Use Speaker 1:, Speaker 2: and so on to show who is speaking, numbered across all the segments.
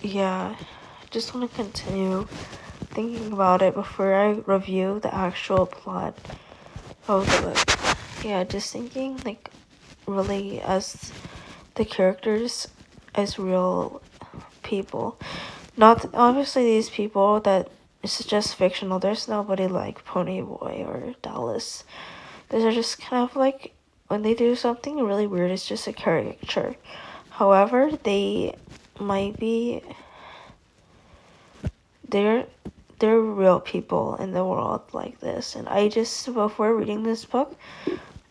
Speaker 1: yeah, just want to continue thinking about it before I review the actual plot of the book. Yeah, just thinking like really as the characters as real people. Not obviously these people that it's just fictional. There's nobody like Ponyboy or Dallas. These are just kind of like when they do something really weird, it's just a caricature. However, they might be they're they're real people in the world like this. And I just before reading this book,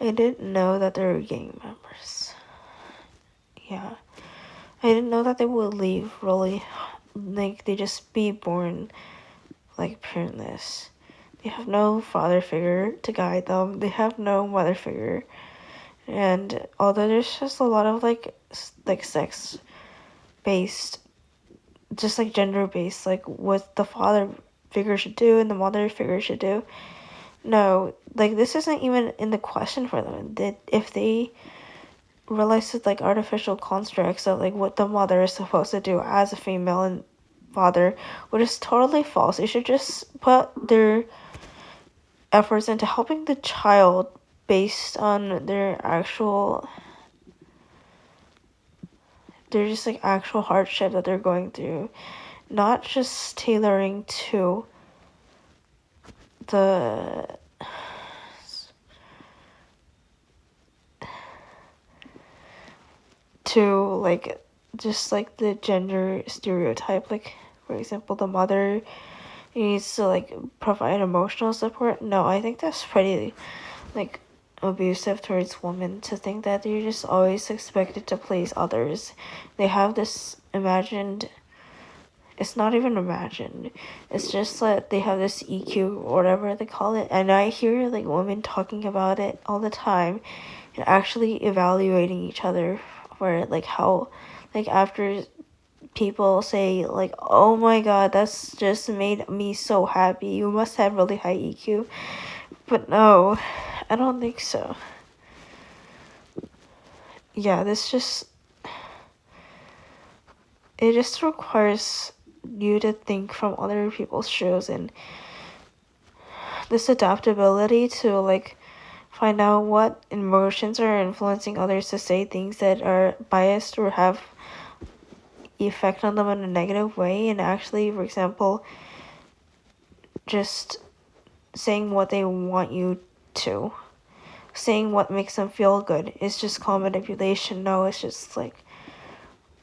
Speaker 1: I didn't know that they were gang members. Yeah. I didn't know that they would leave really like they just be born like parentless. They have no father figure to guide them. They have no mother figure. And although there's just a lot of like sex based, just like gender based, like what the father figure should do and the mother figure should do. No, like this isn't even in the question for them. That if they realize it's like artificial constructs of like what the mother is supposed to do as a female and father, which is totally false. They should just put their efforts into helping the child based on their actual they're just like actual hardship that they're going through, not just tailoring the to like just like the gender stereotype. Like for example, the mother needs to like provide emotional support. No, I think that's pretty like abusive towards women to think that they're just always expected to please others. They have this imagined, it's not even imagined, it's just that they have this EQ or whatever they call it. And I hear like women talking about it all the time and actually evaluating each other for like how like after people say like, oh my god, that's just made me so happy, you must have really high EQ. But no, I don't think so. Yeah, this just it just requires you to think from other people's shoes and this adaptability to like find out what emotions are influencing others to say things that are biased or have effect on them in a negative way, and actually for example just saying what they want you to, saying what makes them feel good is just called manipulation. No, it's just like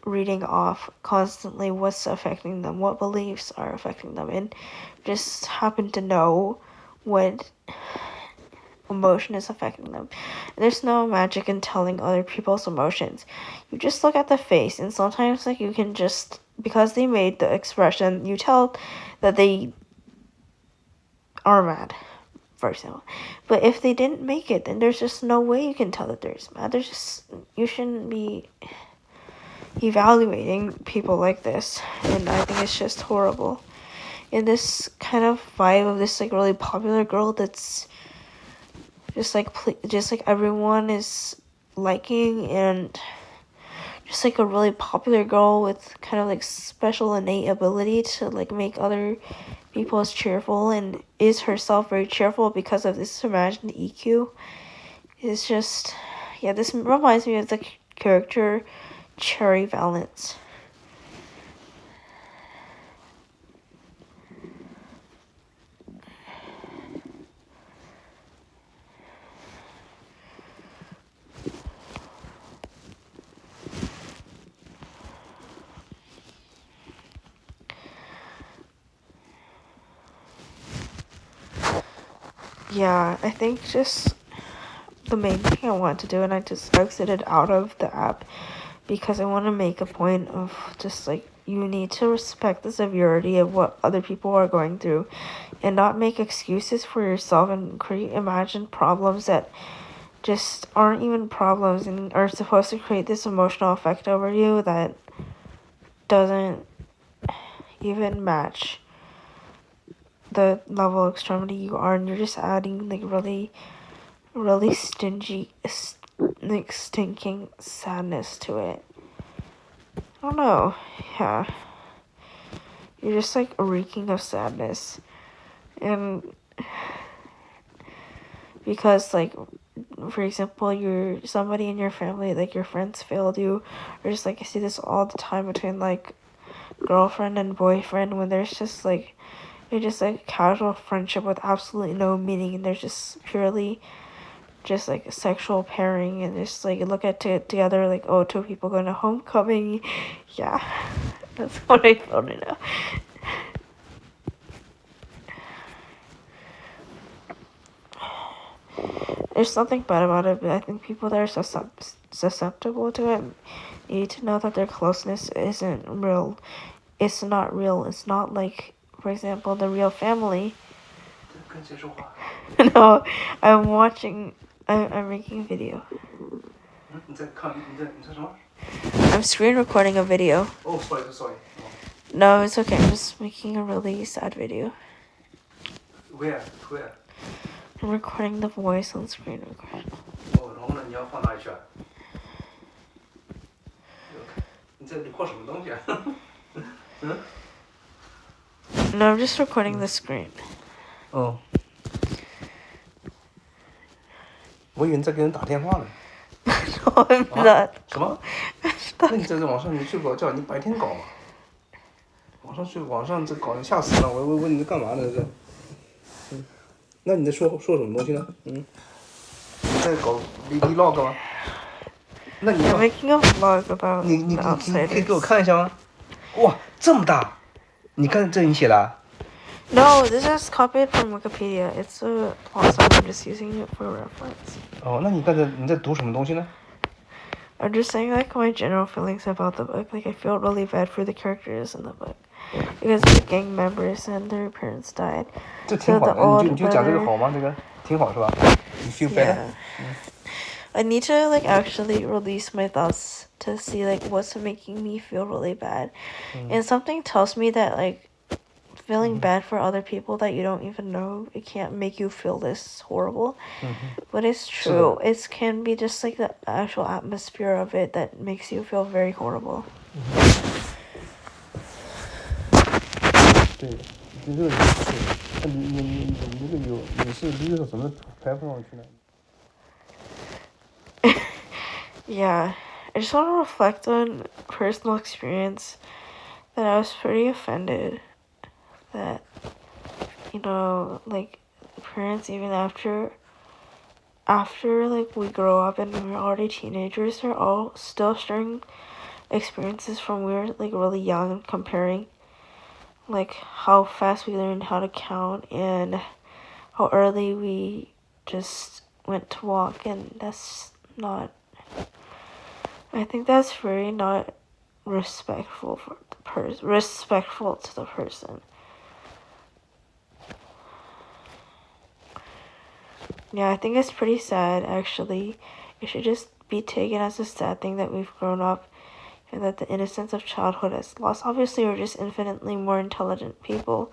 Speaker 1: reading off constantly what's affecting them, what beliefs are affecting them, and just happen to know what emotion is affecting them. And there's no magic in telling other people's emotions. You just look at the face, and sometimes like you can just, because they made the expression, you tell that they are mad, for example. But if they didn't make it, then there's just no way you can tell that they're mad. There's just, you shouldn't be evaluating people like this, and I think it's just horrible. And this kind of vibe of this like really popular girl that's just like everyone is liking, and just like a really popular girl with kind of like special innate ability to like make other people as cheerful, and is herself very cheerful because of this imagined EQ. It's just, yeah, this reminds me of the character Cherry Valance. Yeah, I think just the main thing I want to do, and I just exited out of the app because I want to make a point of just like you need to respect the severity of what other people are going through and not make excuses for yourself and create imagined problems that just aren't even problems and are supposed to create this emotional effect over you that doesn't even match the level of extremity you are, and you're just adding like really stingy like stinking sadness to it. I don't know. Yeah. you're just like reeking of sadness. And because like, for example, you're somebody in your family, like your friends failed you, or just like I see this all the time between like girlfriend and boyfriend, when there's just like, you're just like casual friendship with absolutely no meaning, and there's just purely just like sexual pairing, and just like look at it together like, oh, two people going to homecoming. Yeah, that's what I feel right now. There's something bad about it, but I think people that are susceptible to it need to know that their closeness isn't real. It's not real. It's not like, for example, the real family. No, I'm making a video. I'm screen recording a video.
Speaker 2: Oh, sorry.
Speaker 1: No, it's okay. I'm just making a really sad video.
Speaker 2: Where?
Speaker 1: I'm recording the voice on screen record.
Speaker 2: 哦，然后呢，你要放哪里去啊？你在record什么东西啊？嗯？
Speaker 1: No, I'm just recording the screen.
Speaker 2: 哦。我以为你在给人打电话呢。
Speaker 1: No, I'm not.
Speaker 2: 什么？那你在这网上你睡不着觉，你白天搞嘛？网上这搞得吓死了！我问你在干嘛呢？这。那你在说什么东西呢？你在搞 vlog 吗？那你要
Speaker 1: I'm making a vlog about
Speaker 2: 你
Speaker 1: the
Speaker 2: 可以给我
Speaker 1: outsiders.
Speaker 2: 看一下吗？哇，这么大！你看这你写的啊？
Speaker 1: No, this is copied from Wikipedia. It's a plot song. I'm just using it for reference.
Speaker 2: 哦，那你刚才你在读什么东西呢？
Speaker 1: I'm just saying like my general feelings about the book. Like I feel really bad for the characters in the book because they're gang members and their parents died.
Speaker 2: 这挺好的，你就讲这个好吗？这个挺好是吧？你 feel better？
Speaker 1: I need to like actually release my thoughts to see like what's making me feel really bad, and something tells me that like feeling bad for other people that you don't even know, it can't make you feel this horrible. But it's true. It can be just like the actual atmosphere of it that makes you feel very horrible.
Speaker 2: 对，这个你这个你是怎么拍不上去呢？
Speaker 1: Yeah, I just want to reflect on personal experience that I was pretty offended that, you know, like parents, even after like we grow up and we're already teenagers, they're all still sharing experiences from we were like really young and comparing like how fast we learned how to count and how early we just went to walk, and that's not, I think that's very not respectful for the respectful to the person. Yeah, I think it's pretty sad actually. It should just be taken as a sad thing that we've grown up and that the innocence of childhood is lost. Obviously, we're just infinitely more intelligent people,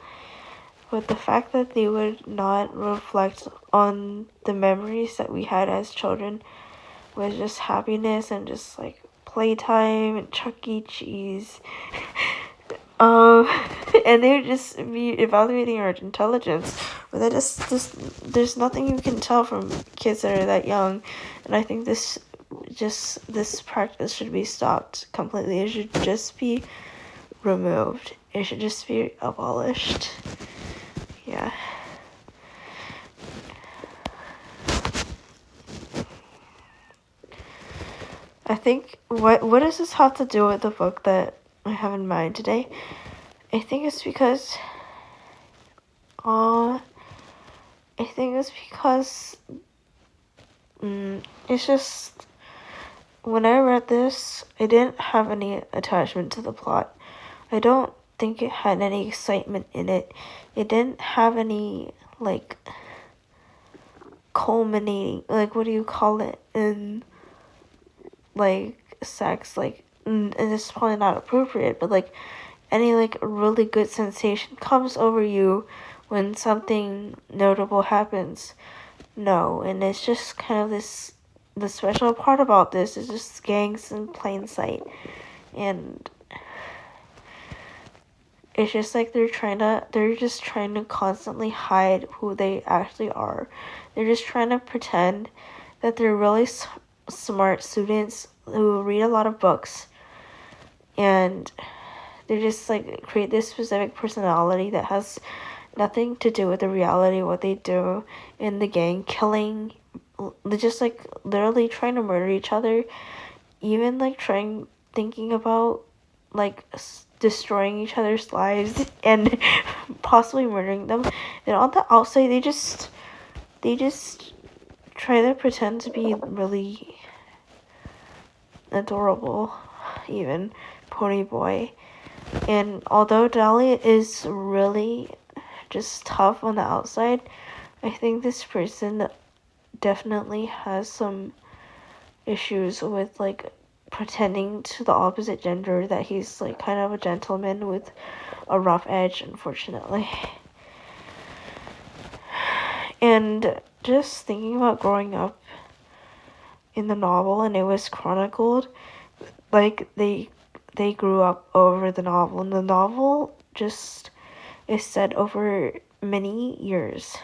Speaker 1: but the fact that they would not reflect on the memories that we had as children was just happiness and just like playtime and Chuck E. Cheese. And they would just be evaluating our intelligence, but that just there's nothing you can tell from kids that are that young, and I think this practice should be stopped completely. It should just be removed. It should just be abolished. Yeah. I think what does this have to do with the book that I have in mind today? I think it's because it's just when I read this, I didn't have any attachment to the plot. I don't think it had any excitement in it. It didn't have any like culminating, like what do you call it, in like sex, like, and this is probably not appropriate, but like any like really good sensation comes over you when something notable happens. No, and it's just kind of this, the special part about this is just gangs in plain sight, and it's just like they're just trying to constantly hide who they actually are. They're just trying to pretend that they're really smart students who read a lot of books, and they just like create this specific personality that has nothing to do with the reality of what they do in the gang, killing, they're just like literally trying to murder each other, even like thinking about like destroying each other's lives and possibly murdering them. And on the outside they just try to pretend to be really adorable, even pony boy. And although Dolly is really just tough on the outside, I think this person definitely has some issues with like pretending to the opposite gender that he's like kind of a gentleman with a rough edge, unfortunately. And just thinking about growing up in the novel, and it was chronicled like they grew up over the novel, and the novel just is set over many years,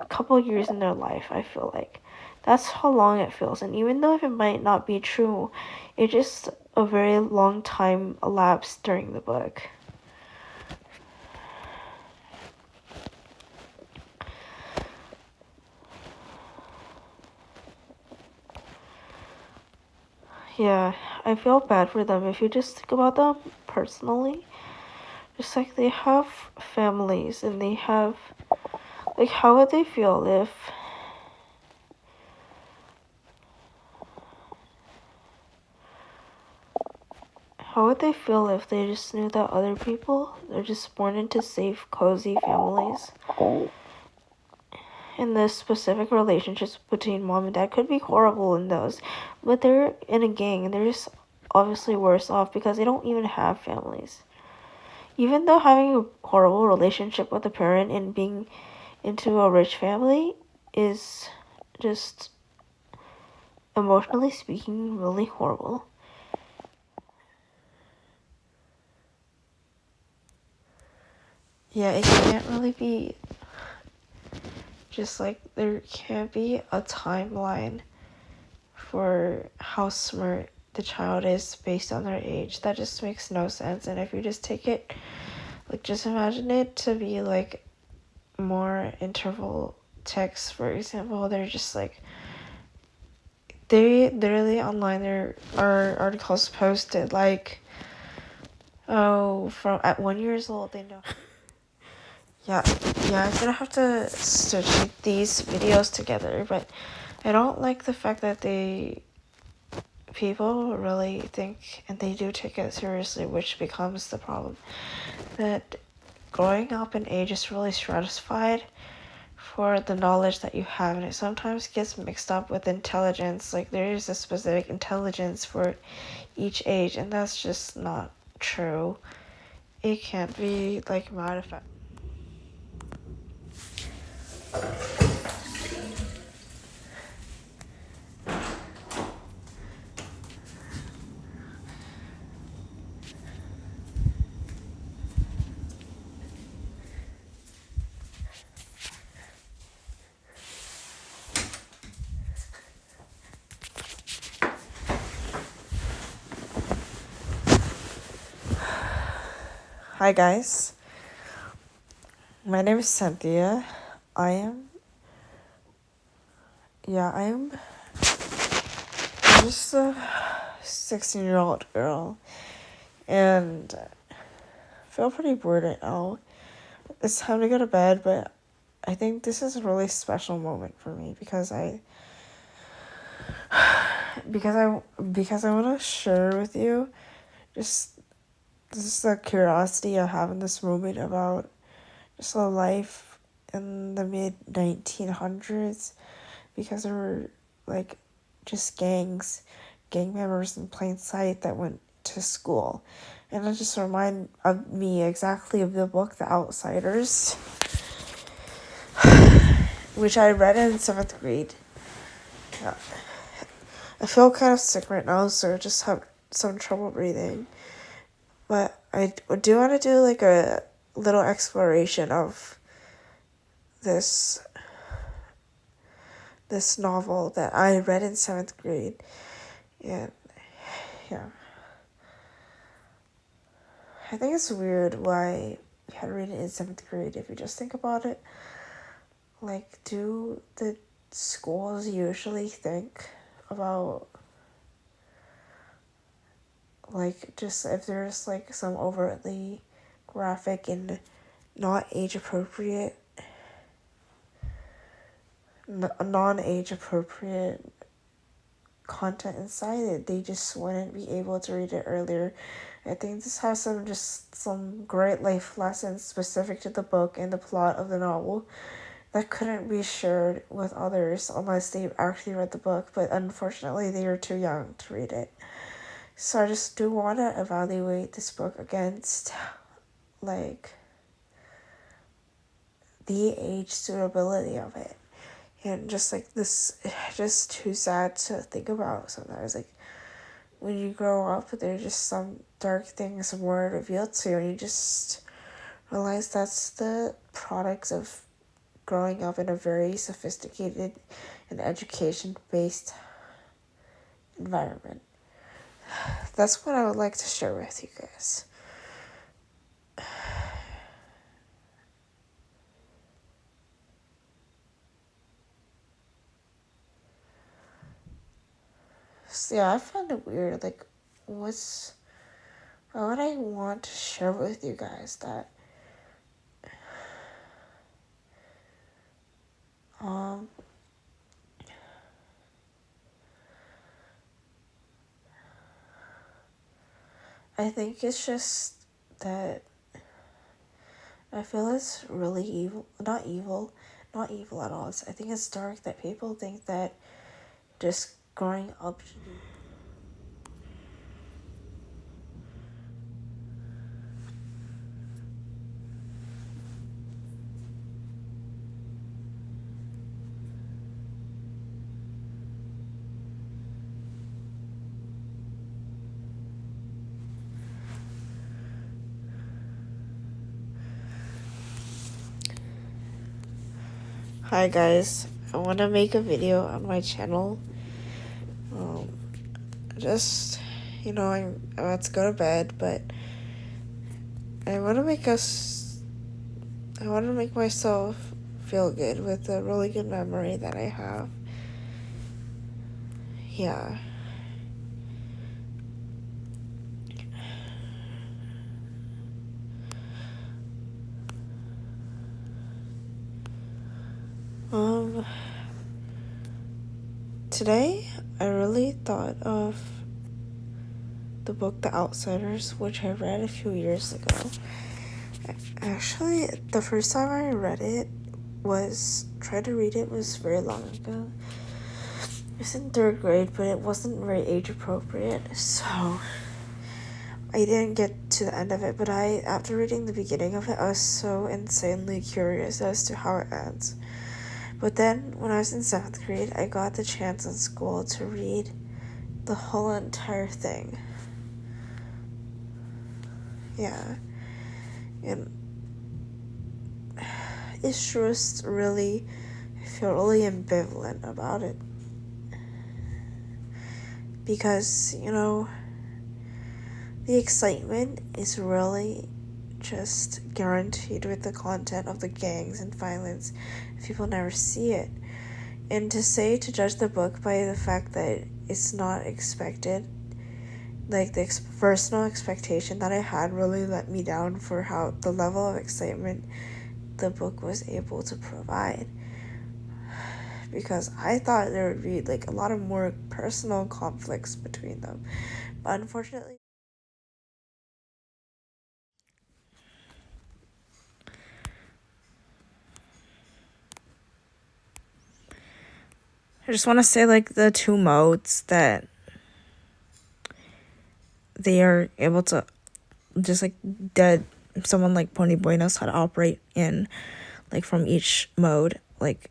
Speaker 1: a couple years in their life. I feel like that's how long it feels, and even though if it might not be true, it's just a very long time elapsed during the book. Yeah, I feel bad for them. If you just think about them personally, just like they have families and they have, like, how would they feel if they just knew that other people, they're just born into safe, cozy families, and the specific relationships between mom and dad could be horrible in those, but they're in a gang and they're just obviously worse off because they don't even have families. Even though having a horrible relationship with a parent and being into a rich family is just, emotionally speaking, really horrible. Yeah, it can't really be just like, there can't be a timeline for how smart the child is based on their age. That just makes no sense. And if you just take it, like, just imagine it to be like more interval text, for example. They're just like, they literally online, there are articles posted like, oh, from at 1 year old they know. Yeah, I'm gonna have to stitch these videos together, but I don't like the fact that people really think, and they do take it seriously, which becomes the problem, that growing up in age is really stratified for the knowledge that you have, and it sometimes gets mixed up with intelligence. Like, there is a specific intelligence for each age, and that's just not true. It can't be like modified. Hi guys, my name is Cynthia. I'm just a 16-year-old girl, and I feel pretty bored right now. It's time to go to bed, but I think this is a really special moment for me because I want to share with you just the curiosity I have in this moment about just a life in the mid 1900s, because there were like just gang members in plain sight that went to school, and it just remind of me exactly of the book The Outsiders, which I read in 7th grade. Yeah. I feel kind of sick right now, so I just have some trouble breathing. But I do want to do like a little exploration of this novel that I read in 7th grade. And yeah, I think it's weird why you had to read it in 7th grade if you just think about it. Like, do the schools usually think about, like, just if there's like some overtly graphic and not age appropriate, non-age appropriate content inside it, they just wouldn't be able to read it earlier. I think this has some great life lessons specific to the book and the plot of the novel that couldn't be shared with others unless they actually read the book, but unfortunately they are too young to read it. So I just do want to evaluate this book against like the age suitability of it. And just like this, it's just too sad to think about sometimes. Like, when you grow up, there's just some dark things more revealed to you, and you just realize that's the products of growing up in a very sophisticated and education-based environment. That's what I would like to share with you guys. So yeah, I find it weird. Like, what would I want to share with you guys that I think it's just that I feel it's really evil. Not evil at all. I think it's dark that people think that just growing up should be. Hi guys, I want to make a video on my channel. Just, I'm about to go to bed, but I want to make myself feel good with a really good memory that I have. Yeah. Today I really thought of the book The Outsiders, which I read a few years ago. Actually, the first time I tried to read it was very long ago. It was in 3rd grade, but it wasn't very age appropriate, so I didn't get to the end of it. But after reading the beginning of it, I was so insanely curious as to how it ends. But then, when I was in 7th grade, I got the chance in school to read the whole entire thing. Yeah. And it's just really, I feel really ambivalent about it. Because, the excitement is really just guaranteed with the content of the gangs and violence if people never see it. And to judge the book by the fact that it's not expected, like the personal expectation that I had really let me down for how the level of excitement the book was able to provide. Because I thought there would be like a lot of more personal conflicts between them. But unfortunately, I just want to say, like, the two modes that they are able to, just like that someone like Ponyboy knows how to operate in, like, from each mode. Like,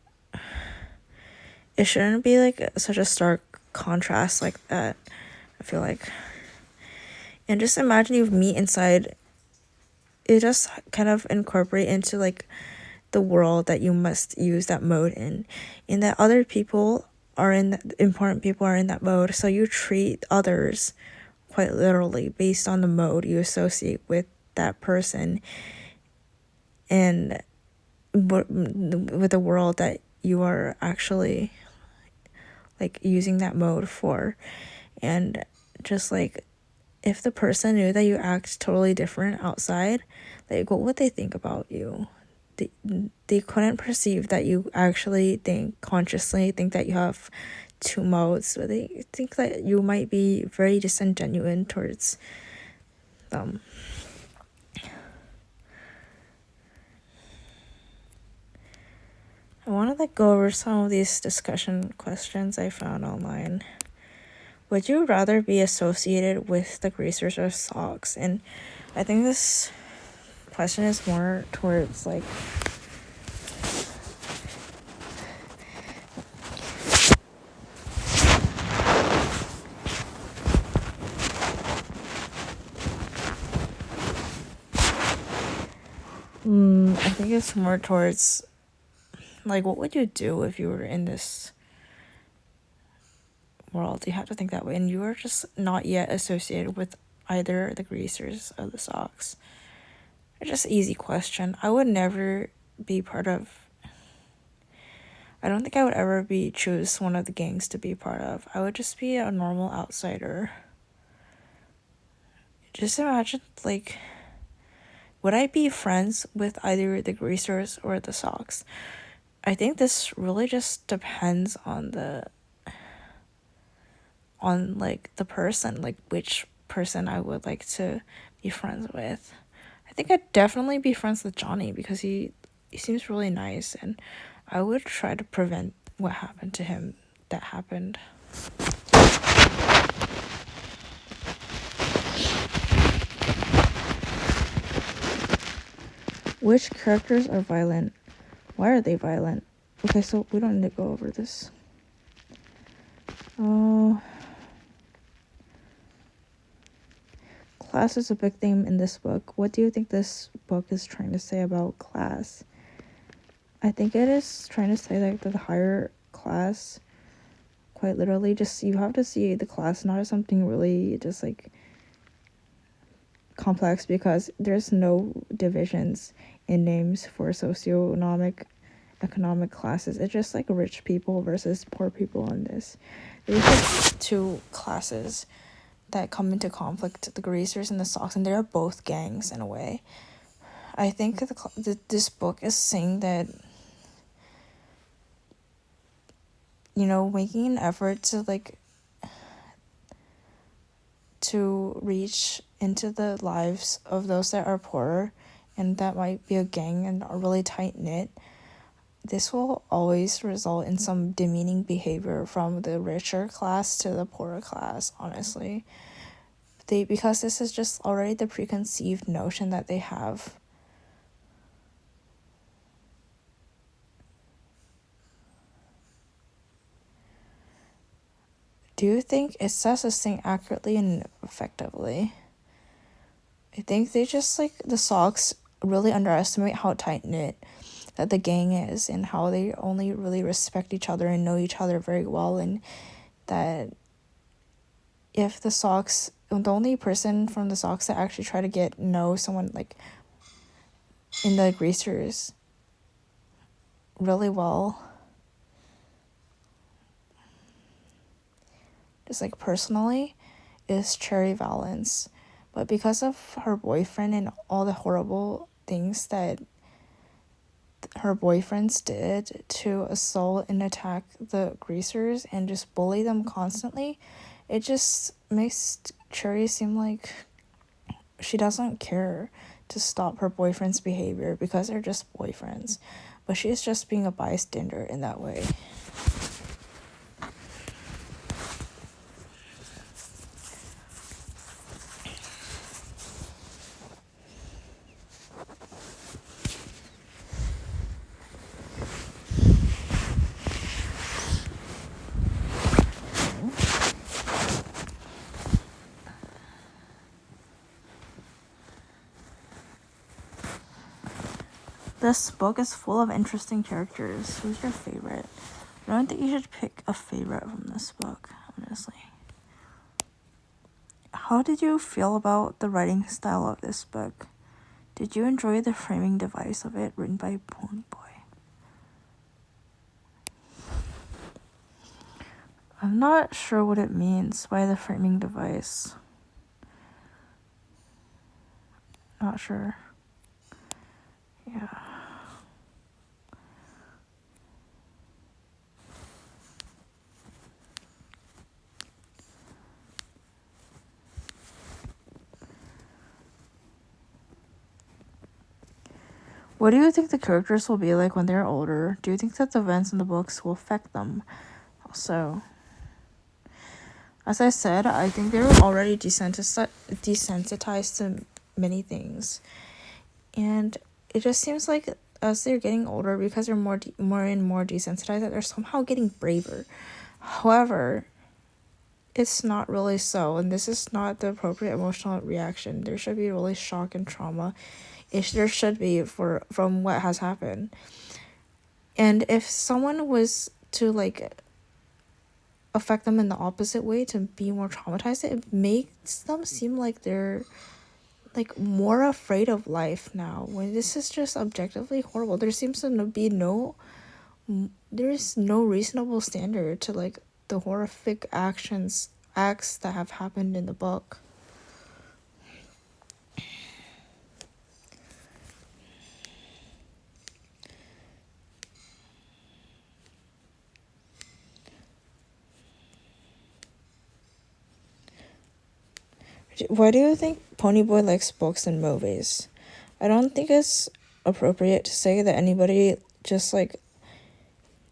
Speaker 1: it shouldn't be like such a stark contrast like that, I feel like. And just imagine you meet inside, it just kind of incorporate into like the world that you must use that mode in, and that other people are in important people are in that mode, so you treat others quite literally based on the mode you associate with that person and with the world that you are actually like using that mode for. And just like if the person knew that you act totally different outside, like what would they think about you? They couldn't perceive that you actually consciously think that you have two modes, but they think that you might be very disingenuous towards them. I want to like go over some of these discussion questions I found online. Would you rather be associated with the greasers or socks? And I think this question is more towards like I think it's more towards like what would you do if you were in this world? You have to think that way, and you are just not yet associated with either the greasers or the socks. It's just an easy question. I would never be part of, I don't think I would ever choose one of the gangs to be part of. I would just be a normal outsider. Just imagine, like, would I be friends with either the greasers or the socks? I think this really just depends on like the person, like which person I would like to be friends with. I think I'd definitely be friends with Johnny because he seems really nice, and I would try to prevent what happened to him that happened. Which characters are violent? Why are they violent? Okay, so we don't need to go over this. Class is a big theme in this book. What do you think this book is trying to say about class? I think it is trying to say like the higher class, quite literally, just you have to see the class not as something really just like complex, because there's no divisions in names for economic classes. It's just like rich people versus poor people in this. There's like two classes that come into conflict, the greasers and the socks, and they're both gangs in a way. I think this book is saying that, you know, making an effort to like to reach into the lives of those that are poorer and that might be a gang and are really tight knit, this will always result in some demeaning behavior from the richer class to the poorer class, honestly. Because this is just already the preconceived notion that they have. Do you think it says this thing accurately and effectively? I think they just like the socks really underestimate how tight-knit that the gang is and how they only really respect each other and know each other very well, and that if the only person from the socks that actually try to know someone like in the greasers really well, just like personally, is Cherry Valance. But because of her boyfriend and all the horrible things that her boyfriends did to assault and attack the greasers and just bully them constantly, it just makes Cherry seem like she doesn't care to stop her boyfriend's behavior because they're just boyfriends. But she's just being a bystander in that way. This book is full of interesting characters. Who's your favorite? I don't think you should pick a favorite from this book, honestly. How did you feel about the writing style of this book? Did you enjoy the framing device of it, written by Pony Boy? I'm not sure what it means by the framing device. Not sure. Yeah. What do you think the characters will be like when they're older? Do you think that the events in the books will affect them? Also, as I said, I think they're already desensitized to many things. And it just seems like as they're getting older, because they're more and more desensitized, that they're somehow getting braver. However, it's not really so, and this is not the appropriate emotional reaction. There should be really shock and trauma. There should be from what has happened. And if someone was to affect them in the opposite way, to be more traumatized, it makes them seem like they're more afraid of life now, when this is just objectively horrible. There seems to be there's no reasonable standard to the horrific acts that have happened in the book. Why do you think Ponyboy likes books and movies? I don't think it's appropriate to say that anybody just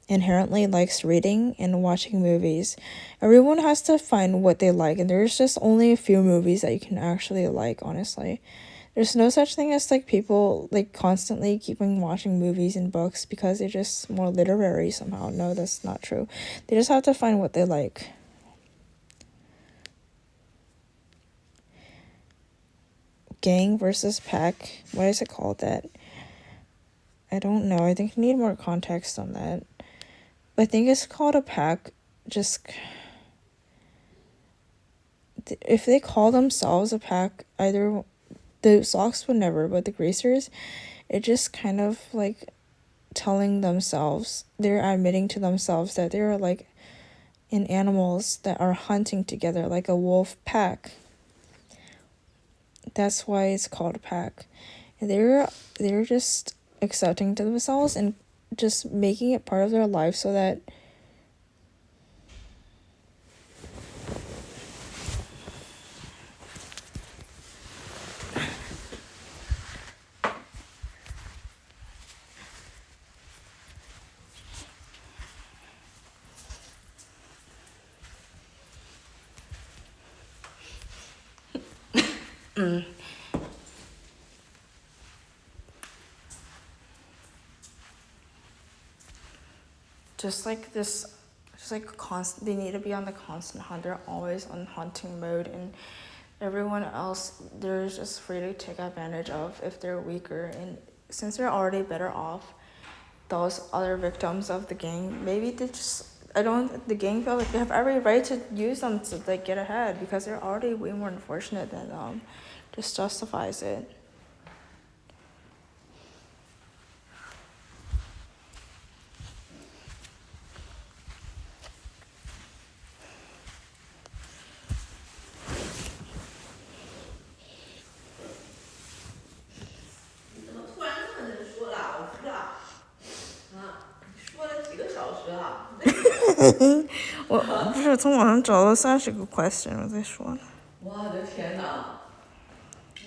Speaker 1: inherently likes reading and watching movies. Everyone has to find what they like, and there's just only a few movies that you can actually like, honestly. There's no such thing as people constantly keeping watching movies and books because they're just more literary somehow. No, that's not true. They just have to find what they like. Gang versus pack. Why is it called that? I don't know. I think you need more context on that. I think it's called a pack. Just if they call themselves a pack, either the Sox would never, but the Gracers, it just kind of telling themselves, they're admitting to themselves that they're in animals that are hunting together, like a wolf pack. That's why it's called a pack. And they're just accepting to themselves and just making it part of their life so that constant, they need to be on the constant hunt. They're always on hunting mode, and everyone else they're just free to take advantage of if they're weaker. And since they're already better off, those other victims of the gang, maybe the gang feel like they have every right to use them to get ahead because they're already way more unfortunate than them. Just justifies it.我不是从网上找了30个 question， 我在说呢。
Speaker 3: 我的天哪！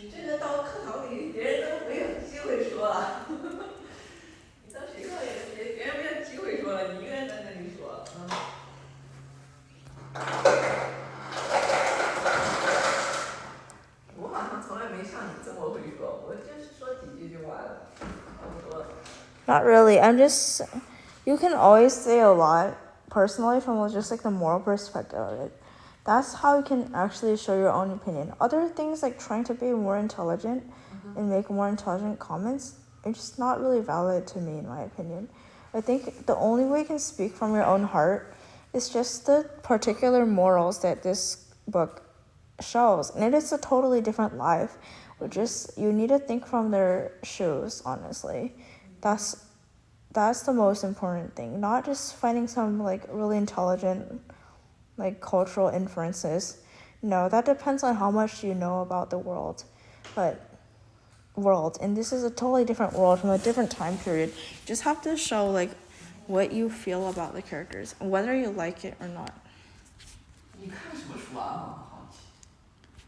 Speaker 3: 你这个到课堂里，别人都没有机会说了。你到学校也别人没有机会说了，你一个人在那里说。我好像从来没像你这么会说，我就是说几句就完了，差不多。
Speaker 1: Not really. You can always say a lot personally from just the moral perspective of it. That's how you can actually show your own opinion. Other things trying to be more intelligent and make more intelligent comments, it's just not really valid to me, in my opinion. I think the only way you can speak from your own heart is just the particular morals that this book shows. And it is a totally different life. Which is, you need to think from their shoes, honestly. That's the most important thing. Not just finding some like really intelligent like cultural inferences. No, that depends on how much you know about the world. And this is a totally different world from a different time period. You just have to show like what you feel about the characters, whether you like it or not.
Speaker 3: 你看什么书啊？我很好奇。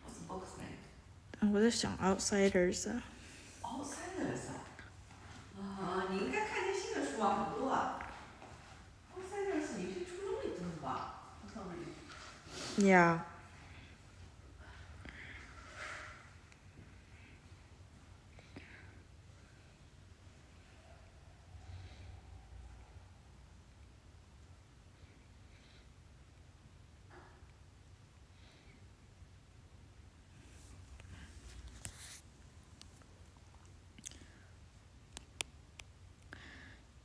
Speaker 3: What's the book's name?
Speaker 1: 我在想 Outsiders。
Speaker 3: Outsiders 啊，你应该看些新的书啊，很多啊。Outsiders 你是初中里读的吧？我上面。
Speaker 1: Yeah.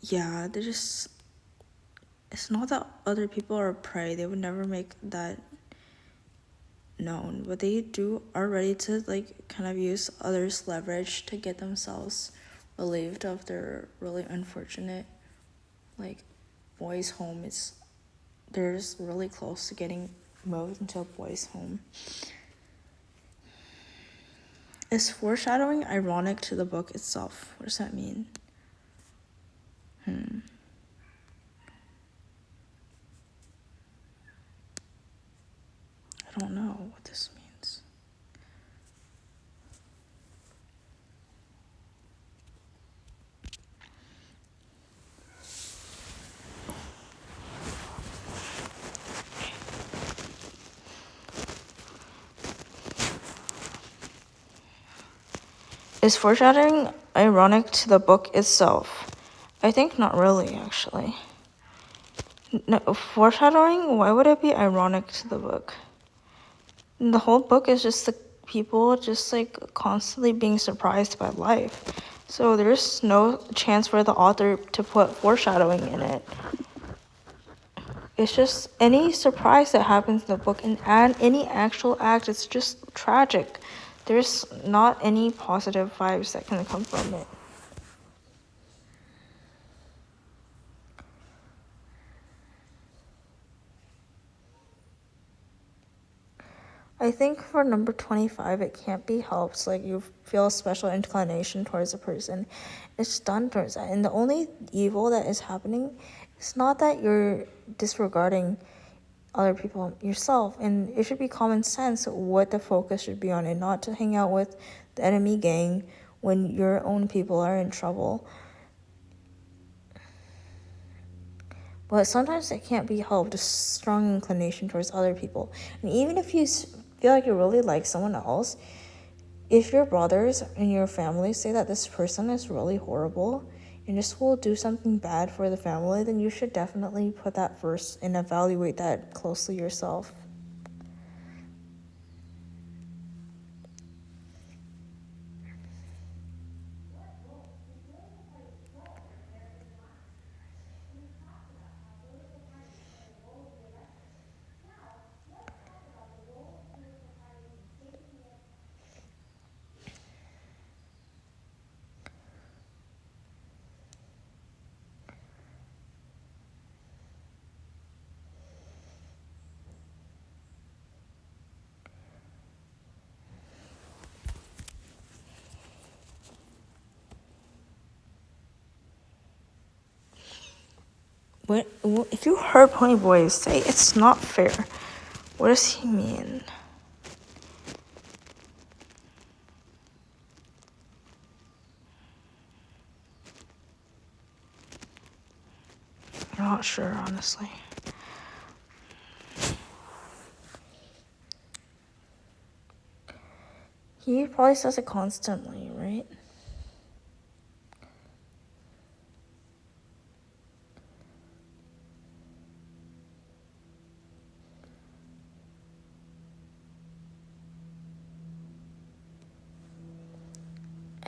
Speaker 1: Yeah, they just, it's not that other people are prey. They would never make that known, but they are ready to like kind of use others' leverage to get themselves relieved of their really unfortunate like boys' home. They're just really close to getting moved into a boys' home. Is foreshadowing ironic to the book itself? What does that mean? I don't know what this means. Is foreshadowing ironic to the book itself? I think not really, actually. No, foreshadowing, why would it be ironic to the book? The whole book is just the people just like constantly being surprised by life. So there's no chance for the author to put foreshadowing in it. It's just any surprise that happens in the book and any actual act, it's just tragic. There's not any positive vibes that can come from it. I think for number 25, it can't be helped. Like, you feel a special inclination towards a person. It's done towards that. And the only evil that is happening is not that you're disregarding other people, yourself. And it should be common sense what the focus should be on, and not to hang out with the enemy gang when your own people are in trouble. But sometimes it can't be helped, a strong inclination towards other people. And even if you feel like you really like someone else, if your brothers and your family say that this person is really horrible and this will do something bad for the family, then you should definitely put that first and evaluate that closely yourself. If you heard Ponyboy say it's not fair, what does he mean? I'm not sure, honestly. He probably says it constantly, right?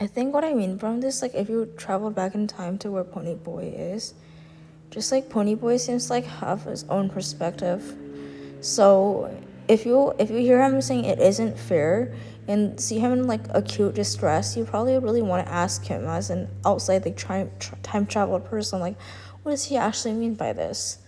Speaker 1: I think what I mean from this, like, if you traveled back in time to where Ponyboy is, just like Ponyboy seems like have his own perspective. So if you hear him saying it isn't fair and see him in like acute distress, you probably really want to ask him as an outside like time travel person, like, what does he actually mean by this?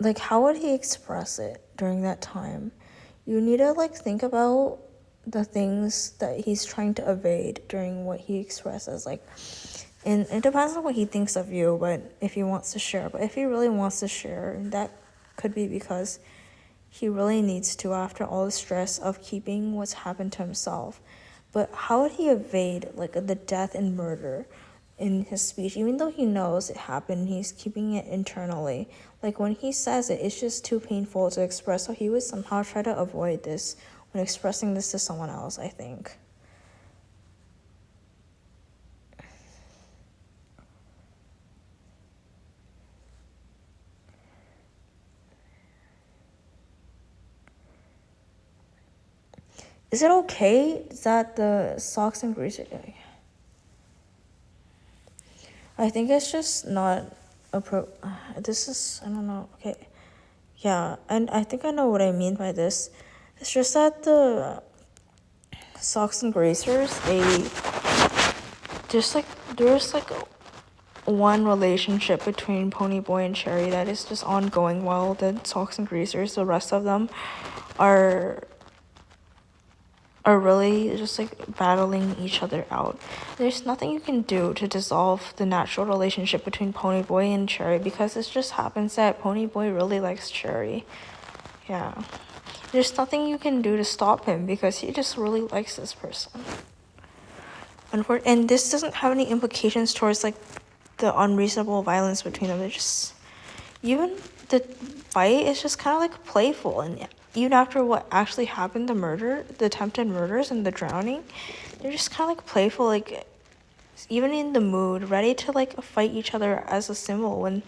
Speaker 1: Like, how would he express it during that time? You need to like think about the things that he's trying to evade during what he expresses, like, and it depends on what he thinks of you, but if he wants to share, but if he really wants to share, that could be because he really needs to after all the stress of keeping what's happened to himself. But how would he evade like the death and murder in his speech, even though he knows it happened? He's keeping it internally. Like when he says it, it's just too painful to express, so he would somehow try to avoid this when expressing this to someone else, I think. Is it okay that the socks and grease are doing? I think it's just not this is, I don't know. Okay. Yeah, and I think I know what I mean by this. It's just that the socks and gracers, there's like one relationship between Ponyboy and Cherry that is just ongoing, while the socks and greasers, the rest of them, are really just like battling each other out. There's nothing you can do to dissolve the natural relationship between Ponyboy and Cherry, because it just happens that Ponyboy really likes Cherry. Yeah. There's nothing you can do to stop him because he just really likes this person. And this doesn't have any implications towards like the unreasonable violence between them. They're just, even the fight is just kind of like playful, and even after what actually happened, the attempted murders and the drowning, they're just kind of like playful, like even in the mood, ready to like fight each other as a symbol, when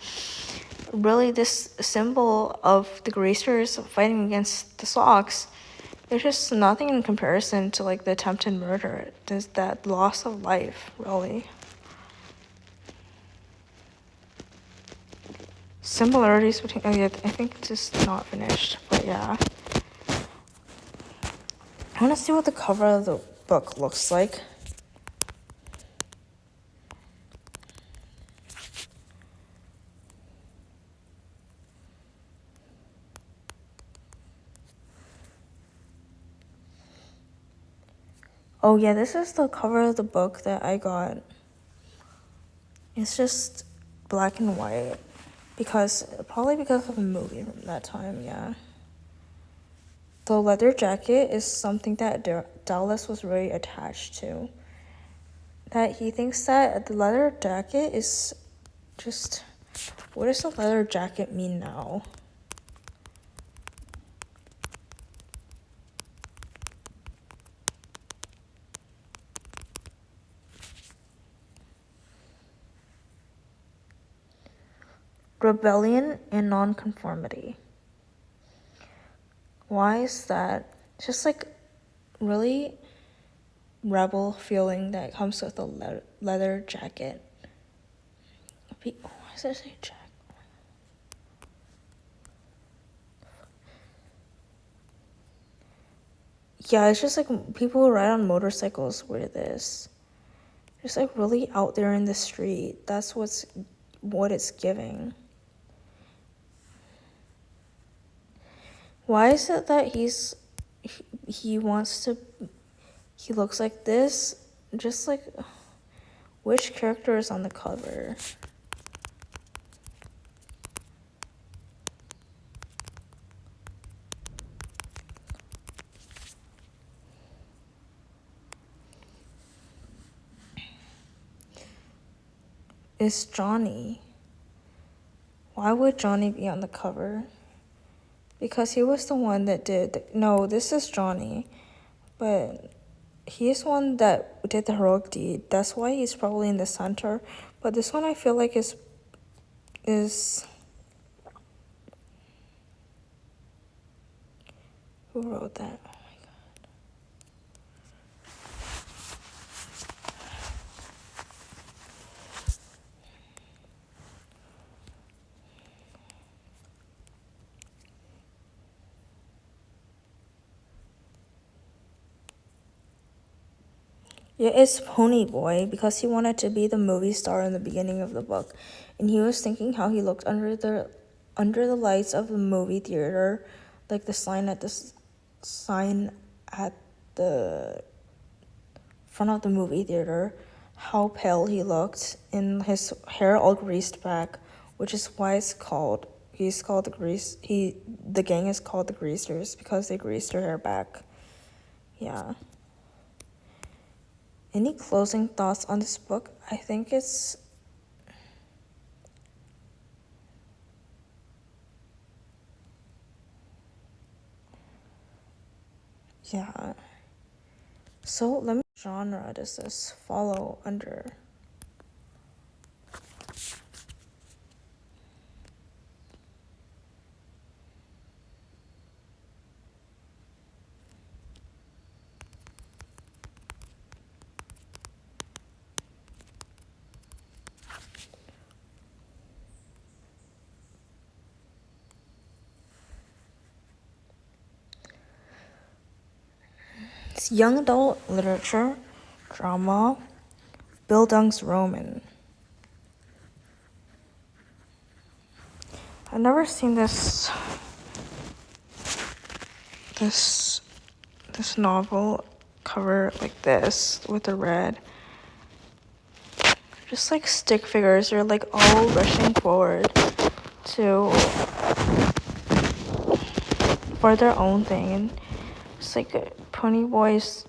Speaker 1: really this symbol of the Gracers fighting against the Sox, it's just nothing in comparison to like the attempted murder. There's that loss of life, really. Similarities between, oh yeah, I think it's just not finished, but yeah. I want to see what the cover of the book looks like. Oh yeah, this is the cover of the book that I got. It's just black and white, probably because of a movie from that time, yeah. The leather jacket is something that Dallas was really attached to. That he thinks that the leather jacket is just, what does the leather jacket mean now? Rebellion and nonconformity. Why is that? It's just like really rebel feeling that comes with a leather jacket. Why does it say jacket? Yeah, it's just like people who ride on motorcycles wear this. Just like really out there in the street. That's what it's giving. Why is it that he looks like this? Just like, which character is on the cover? It's Johnny. Why would Johnny be on the cover? Because he was the one that did no, this is Johnny, but he's one that did the heroic deed. That's why he's probably in the center. But this one I feel like is who wrote that? Yeah, it's Pony Boy because he wanted to be the movie star in the beginning of the book, and he was thinking how he looked under the lights of the movie theater, like the sign at the front of the movie theater, how pale he looked, and his hair all greased back, which is why the gang is called the Greasers because they greased their hair back. Yeah. Any closing thoughts on this book? I think it's yeah. So let me genre does this follow under? It's young adult literature, drama, Bildungsroman. I've never seen this novel cover like this with the red. Just like stick figures, they're like all rushing forward for their own thing, and it's like Pony Boy's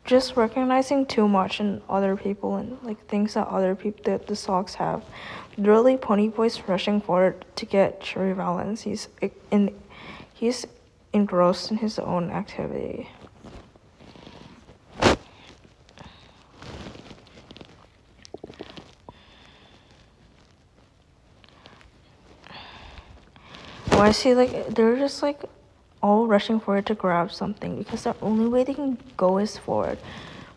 Speaker 1: just recognizing too much in other people and like things that other people that the Sox have. Literally, Pony Boy's rushing forward to get Cherry Valance. He's engrossed in his own activity. When I see like they're just like all rushing forward to grab something because the only way they can go is forward.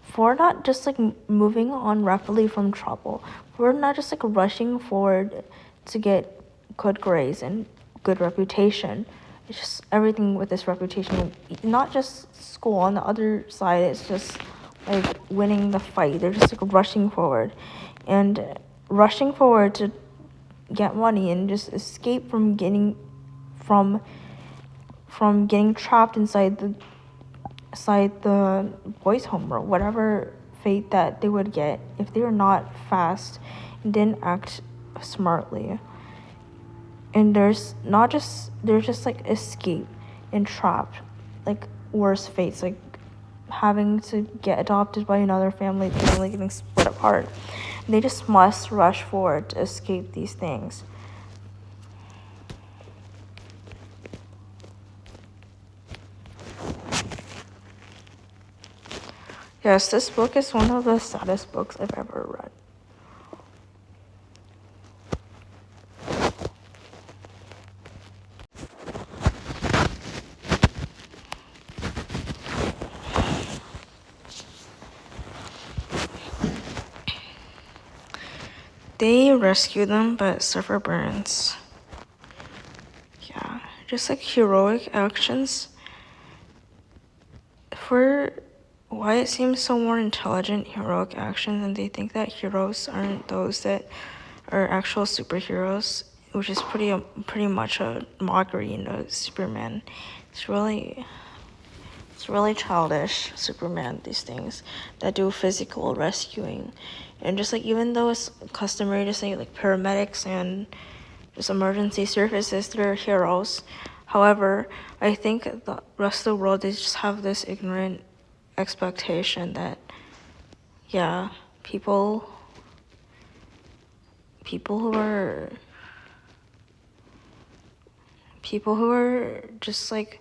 Speaker 1: For not just like moving on rapidly from trouble. For not just like rushing forward to get good grades and good reputation. It's just everything with this reputation. Not just school. On the other side, it's just like winning the fight. They're just like rushing forward, and rushing forward to get money and just escape from getting trapped inside the boys' home or whatever fate that they would get if they were not fast and didn't act smartly. And there's just like escape and trapped, like worse fates, like having to get adopted by another family, getting split apart. And they just must rush forward to escape these things. Yes, this book is one of the saddest books I've ever read. They rescue them but suffer burns. Yeah, just like heroic actions. For why it seems so more intelligent heroic actions, and they think that heroes aren't those that are actual superheroes, which is pretty much a mockery Superman. It's really childish, Superman, these things that do physical rescuing. And just like even though it's customary to say like paramedics and just emergency services, they're heroes. However, I think the rest of the world, they just have this ignorant expectation that, yeah, people who are just like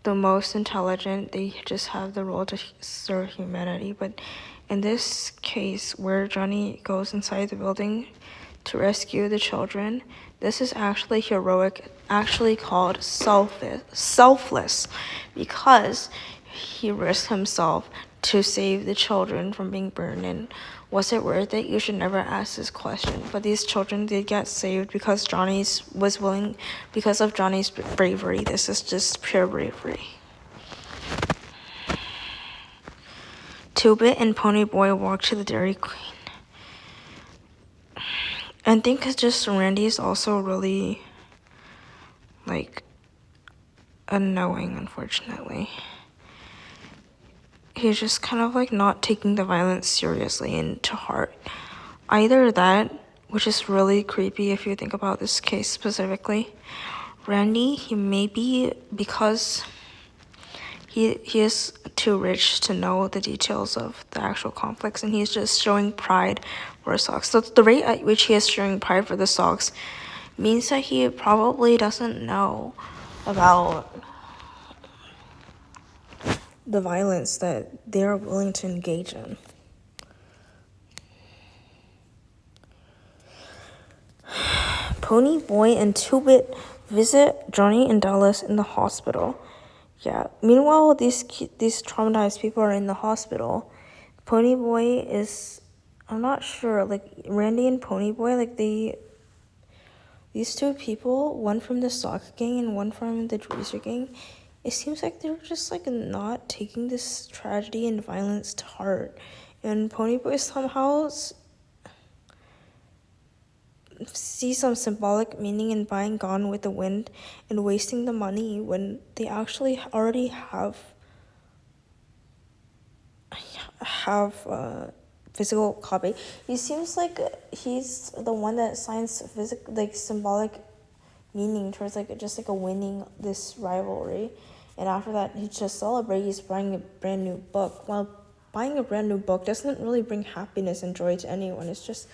Speaker 1: the most intelligent. They just have the role to serve humanity. But in this case, where Johnny goes inside the building to rescue the children, this is actually heroic, actually called selfless, because he risked himself to save the children from being burned in. Was it worth it? You should never ask this question. But these children did get saved because because of Johnny's bravery. This is just pure bravery. Two-Bit and Ponyboy walk to the Dairy Queen. I think it's just Randy is also really, unknowing, unfortunately. He's just kind of, not taking the violence seriously and to heart. Either that, which is really creepy if you think about this case specifically. Randy, he may be, because he is too rich to know the details of the actual conflicts, and he's just showing pride for his socks. So the rate at which he is showing pride for the socks means that he probably doesn't know about the violence that they're willing to engage in. Ponyboy and Two-Bit visit Johnny and Dallas in the hospital. Yeah. Meanwhile, these traumatized people are in the hospital. Ponyboy is, I'm not sure, Randy and Ponyboy, these two people, one from the soccer gang and one from the Greaser gang, it seems like they're just, not taking this tragedy and violence to heart. And Ponyboy somehow see some symbolic meaning in buying Gone with the Wind and wasting the money when they actually already have a physical copy. He seems like he's the one that signs symbolic meaning towards just a winning this rivalry, and after that he just celebrates. He's buying a brand new book. Well, buying a brand new book doesn't really bring happiness and joy to anyone. It's just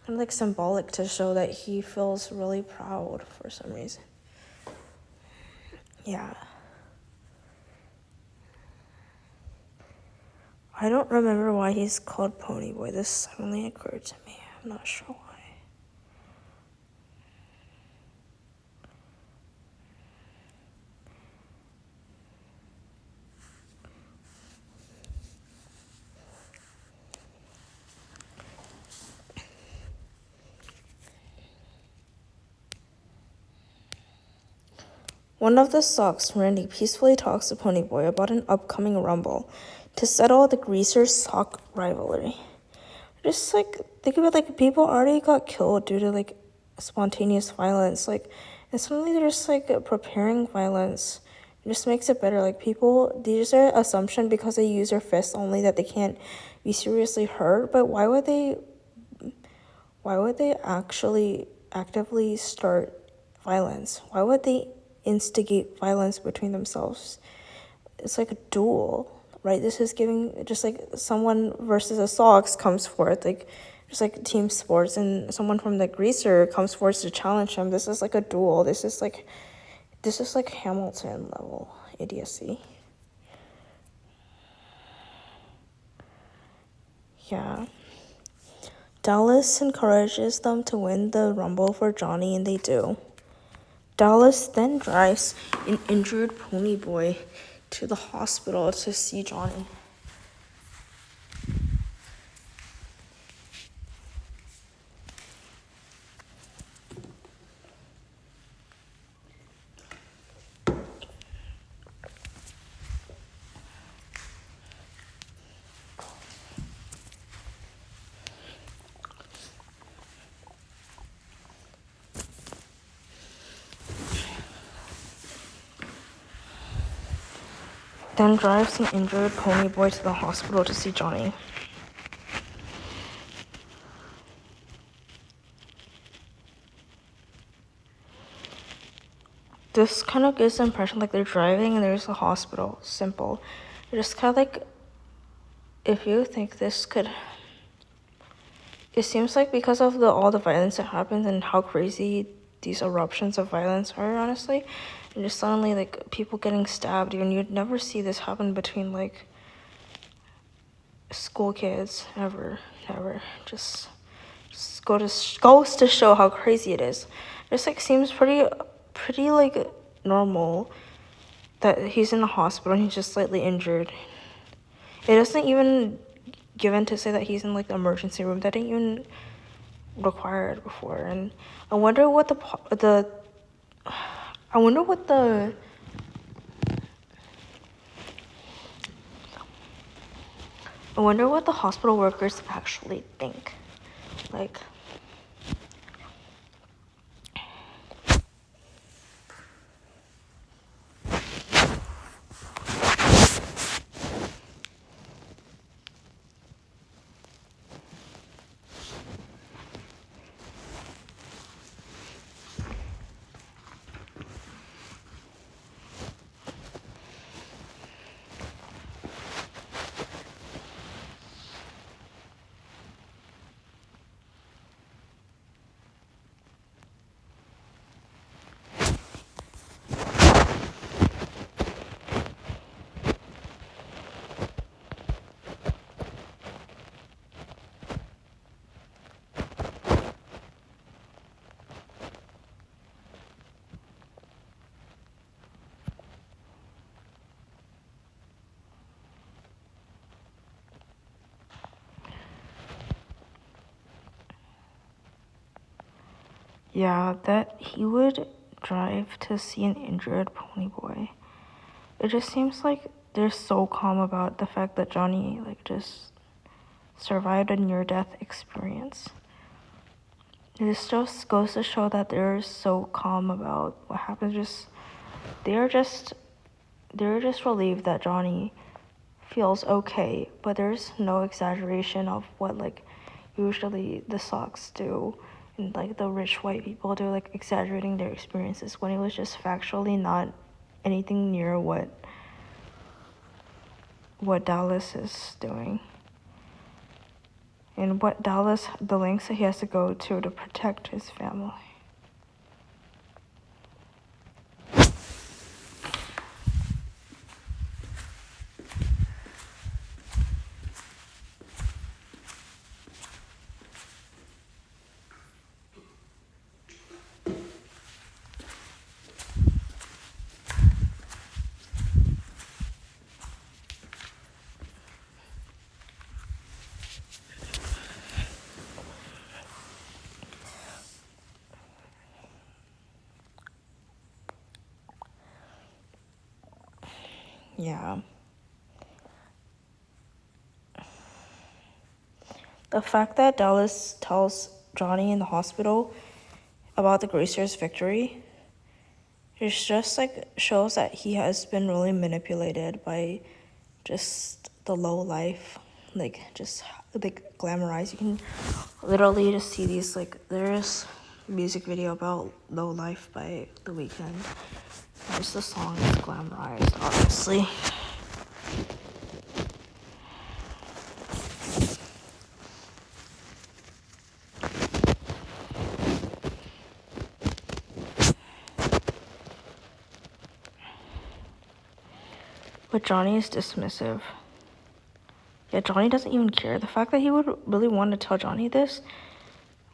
Speaker 1: kind of symbolic to show that he feels really proud for some reason. Yeah. I don't remember why he's called Ponyboy. This suddenly occurred to me. I'm not sure why. One of the socks, Randy peacefully talks to Ponyboy about an upcoming rumble to settle the Greaser sock rivalry. Just think about people already got killed due to spontaneous violence, and suddenly they're just preparing violence. It just makes it better. These are assumption because they use their fists only that they can't be seriously hurt. But why would they actually actively start violence? Why would they instigate violence between themselves? It's like a duel, right? This is giving just someone versus a Sox comes forth, just team sports, and someone from the Greaser comes forth to challenge him. This is a duel. This is Hamilton level idiocy. Yeah. Dallas encourages them to win the rumble for Johnny, and they do. Dallas then drives an injured Ponyboy to the hospital to see Johnny. Then drives an injured Ponyboy to the hospital to see Johnny. This kind of gives the impression they're driving and there's a hospital. Simple. Just kind of if you think this could... It seems because of all the violence that happens and how crazy these eruptions of violence are, honestly. And just suddenly, like, people getting stabbed, and you'd never see this happen between, like, school kids, ever. Just goes to show how crazy it is. Just, like, seems pretty, like, normal that he's in the hospital and he's just slightly injured. It doesn't even given to say that he's in, like, the emergency room. That didn't even require it before. And I wonder what the hospital workers actually think. Like, yeah, that he would drive to see an injured pony boy. It just seems like they're so calm about the fact that Johnny, like, just survived a near-death experience. This just goes to show that they're so calm about what happened. They're just relieved that Johnny feels okay, but there's no exaggeration of what, like, usually the Sox do and, like, the rich white people do, like, exaggerating their experiences when it was just factually not anything near what Dallas is doing. And what Dallas, the lengths that he has to go to protect his family. Yeah. The fact that Dallas tells Johnny in the hospital about the Greaser's victory, it's just, like, shows that he has been really manipulated by just the low life, like, just, like, glamorized. You can literally just see these, like, there's a music video about Low Life by The Weeknd. Just the song is glamorized, obviously. But Johnny is dismissive. Yeah, Johnny doesn't even care. The fact that he would really want to tell Johnny this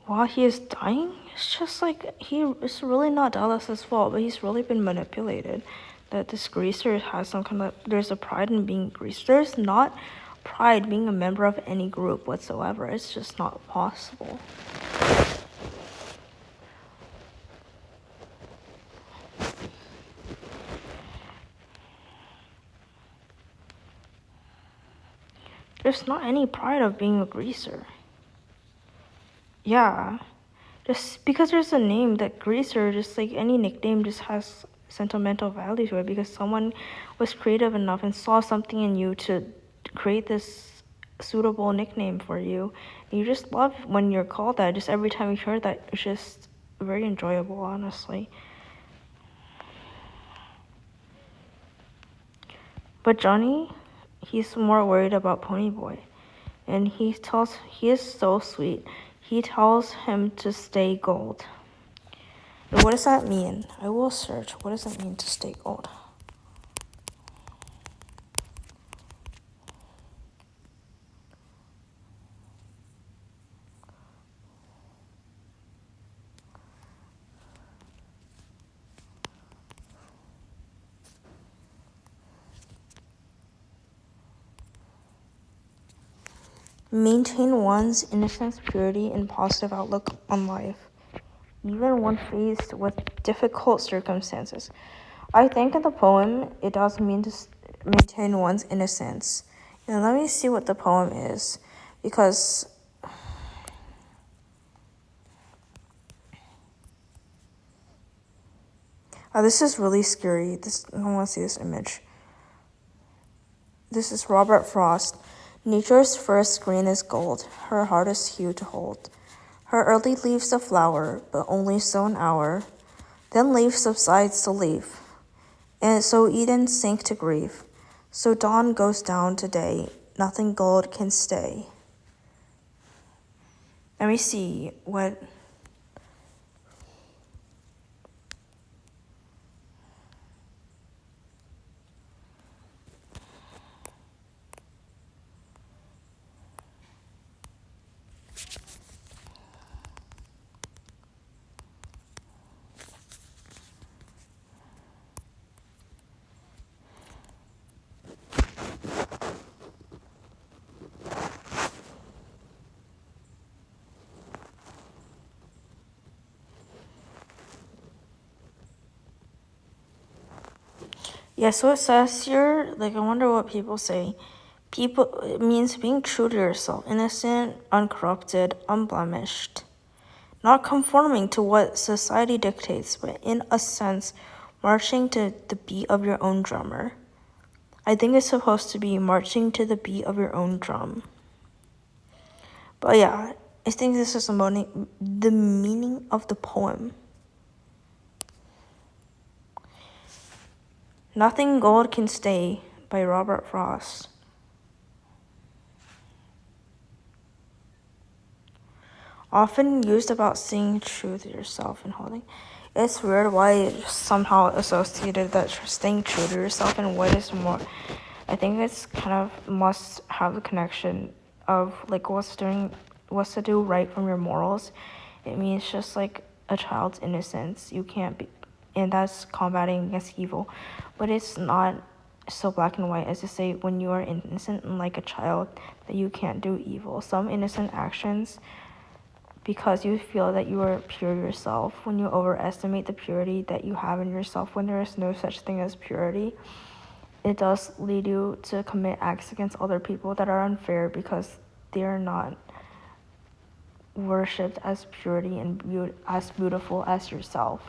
Speaker 1: while he is dying, it's just like, it's really not Dallas's fault, but he's really been manipulated. That this greaser has some kind of, there's a pride in being greaser. There's not pride being a member of any group whatsoever. It's just not possible. There's not any pride of being a greaser. Yeah. Just because there's a name that greaser, just like any nickname just has sentimental value to it because someone was creative enough and saw something in you to create this suitable nickname for you. And you just love when you're called that. Just every time you hear that, it's just very enjoyable, honestly. But Johnny, he's more worried about Ponyboy. And he is so sweet. He tells him to stay gold. What does that mean? I will search. What does it mean to stay gold? Maintain one's innocence, purity, and positive outlook on life, even when faced with difficult circumstances. I think in the poem, it does mean to maintain one's innocence. And let me see what the poem is, because this is really scary. I want to see this image. This is Robert Frost. Nature's first green is gold, her hardest hue to hold. Her early leaves a flower, but only so an hour. Then leaf subsides to leaf, and so Eden sank to grief. So dawn goes down to day, nothing gold can stay. Let me see what... Yeah, so it says here, I wonder what people say. It means being true to yourself, innocent, uncorrupted, unblemished. Not conforming to what society dictates, but in a sense, marching to the beat of your own drummer. I think it's supposed to be marching to the beat of your own drum. But yeah, I think this is the meaning of the poem. Nothing Gold Can Stay by Robert Frost. Often used about staying true to yourself and holding. It's weird why it's somehow associated that staying true to yourself and what is more. I think it's kind of must have the connection of what's to do right from your morals. It means just like a child's innocence. You can't be, and that's combating against evil. But it's not so black and white as to say when you are innocent and like a child that you can't do evil. Some innocent actions, because you feel that you are pure yourself, when you overestimate the purity that you have in yourself, when there is no such thing as purity, it does lead you to commit acts against other people that are unfair because they are not worshipped as purity and as beautiful as yourself.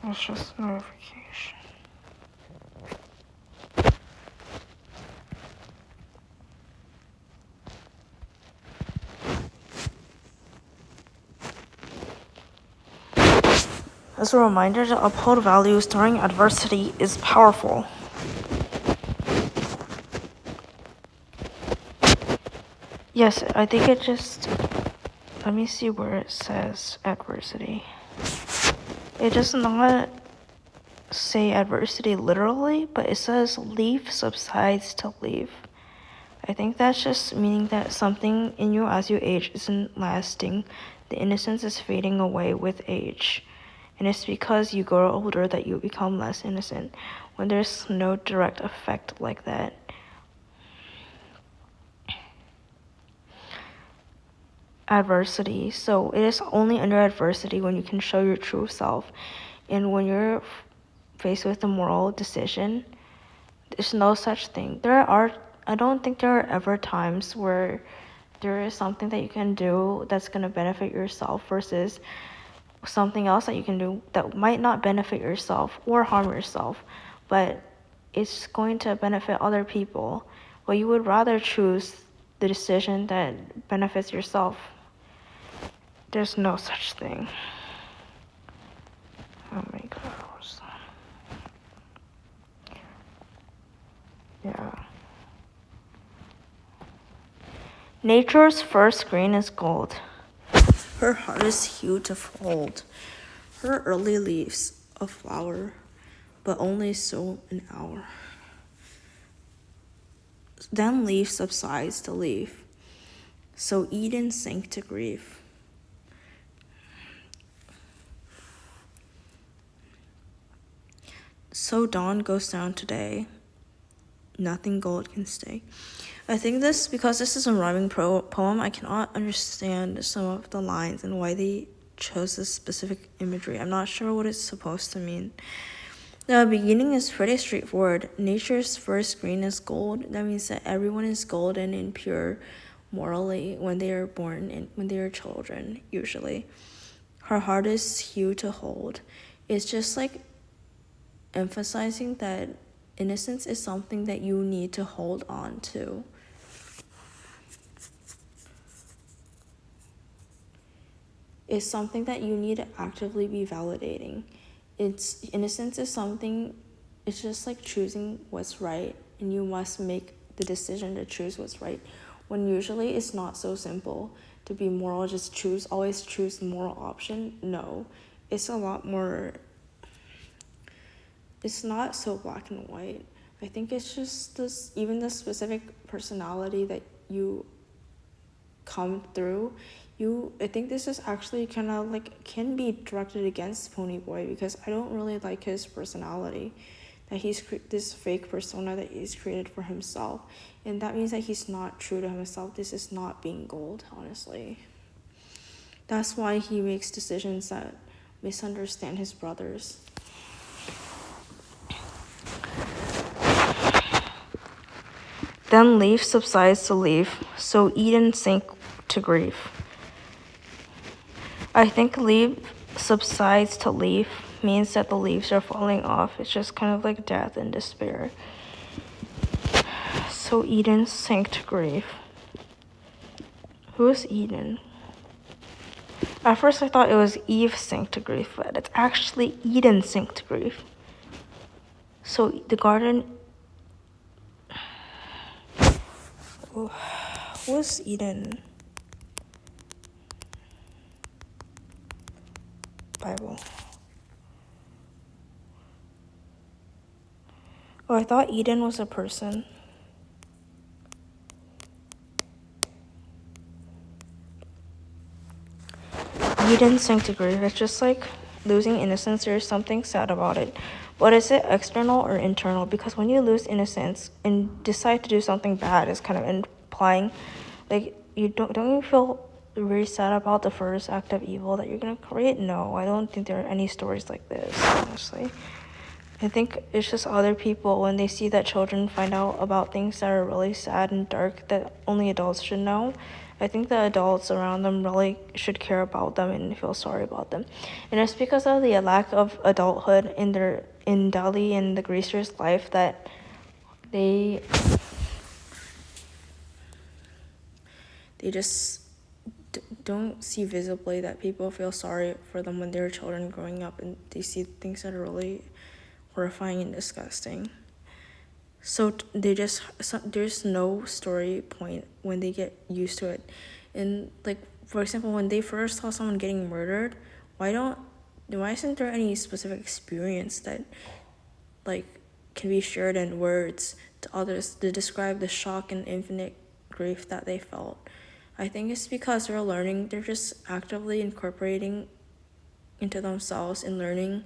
Speaker 1: It's just notification. As a reminder to uphold values during adversity is powerful. Yes, I think it just... Let me see where it says adversity. It does not say adversity literally, but it says leaf subsides to leaf. I think that's just meaning that something in you as you age isn't lasting. The innocence is fading away with age. And it's because you grow older that you become less innocent, when there's no direct effect like that. Adversity. So it is only under adversity when you can show your true self. And when you're faced with a moral decision, there's no such thing. I don't think there are ever times where there is something that you can do that's going to benefit yourself versus something else that you can do that might not benefit yourself or harm yourself, but it's going to benefit other people, but you would rather choose the decision that benefits yourself. There's no such thing. Oh my gosh. Yeah. Nature's first green is gold. Her heart is huge of hold. Her early leaves a flower, but only so an hour. Then leaf subsides to leaf, so Eden sank to grief. So dawn goes down today, nothing gold can stay. I think this, because this is a rhyming poem, I cannot understand some of the lines and why they chose this specific imagery. I'm not sure what it's supposed to mean. The beginning is pretty straightforward. Nature's first green is gold. That means that everyone is golden and pure morally when they are born and when they are children, usually. Her heart is huge to hold. It's just like emphasizing that innocence is something that you need to hold on to. It's something that you need to actively be validating. Innocence is something, it's just like choosing what's right, and you must make the decision to choose what's right, when usually it's not so simple to be moral. Just always choose the moral option. No, it's a lot more, it's not so black and white. I think it's just this, even the specific personality that you come through. I think this is actually kind of like can be directed against Ponyboy, because I don't really like his personality, that he's this fake persona that he's created for himself, and that means that he's not true to himself. This is not being gold, honestly. That's why he makes decisions that misunderstand his brothers. Then leaf subsides to leaf, so Eden sank to grief. I think leaf subsides to leaf means that the leaves are falling off. It's just kind of like death and despair. So Eden sank to grief. Who is Eden? At first I thought it was Eve sank to grief, but it's actually Eden sank to grief. So the garden... Who is Eden? Bible. Oh, I thought Eden was a person. Eden sank to grief. It's just like losing innocence. There's something sad about it. But is it external or internal? Because when you lose innocence and decide to do something bad, it's kind of implying, like, you don't you feel very sad about the first act of evil that you're gonna create? No, I don't think there are any stories like this, honestly. I think it's just other people, when they see that children find out about things that are really sad and dark that only adults should know, I think the adults around them really should care about them and feel sorry about them. And it's because of the lack of adulthood in Dali and the Greaser's life that they just don't see visibly that people feel sorry for them when they're children growing up and they see things that are really horrifying and disgusting. So there's no story point when they get used to it. And like, for example, when they first saw someone getting murdered, why isn't there any specific experience that like can be shared in words to others to describe the shock and infinite grief that they felt? I think it's because they're just actively incorporating into themselves and learning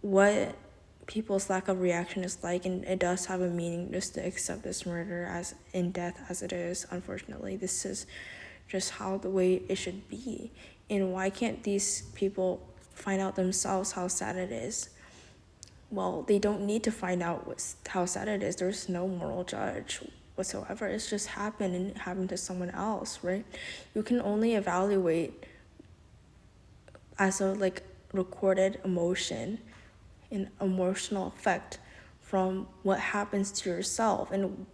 Speaker 1: what people's lack of reaction is like, and it does have a meaning just to accept this murder as in death as it is. Unfortunately, this is just how the way it should be. And why can't these people find out themselves how sad it is? Well, they don't need to find out how sad it is. There's no moral judge. whatsoever. It's just happened, and it happened to someone else, right? You can only evaluate as a like recorded emotion, an emotional effect from what happens to yourself. And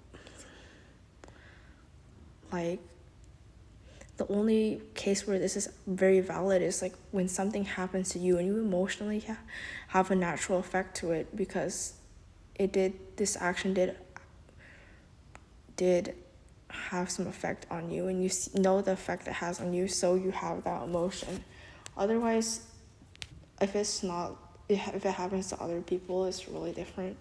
Speaker 1: like the only case where this is very valid is like when something happens to you and you emotionally have a natural effect to it, because this action did have some effect on you, and you know the effect it has on you, so you have that emotion. Otherwise, if it happens to other people, it's really different.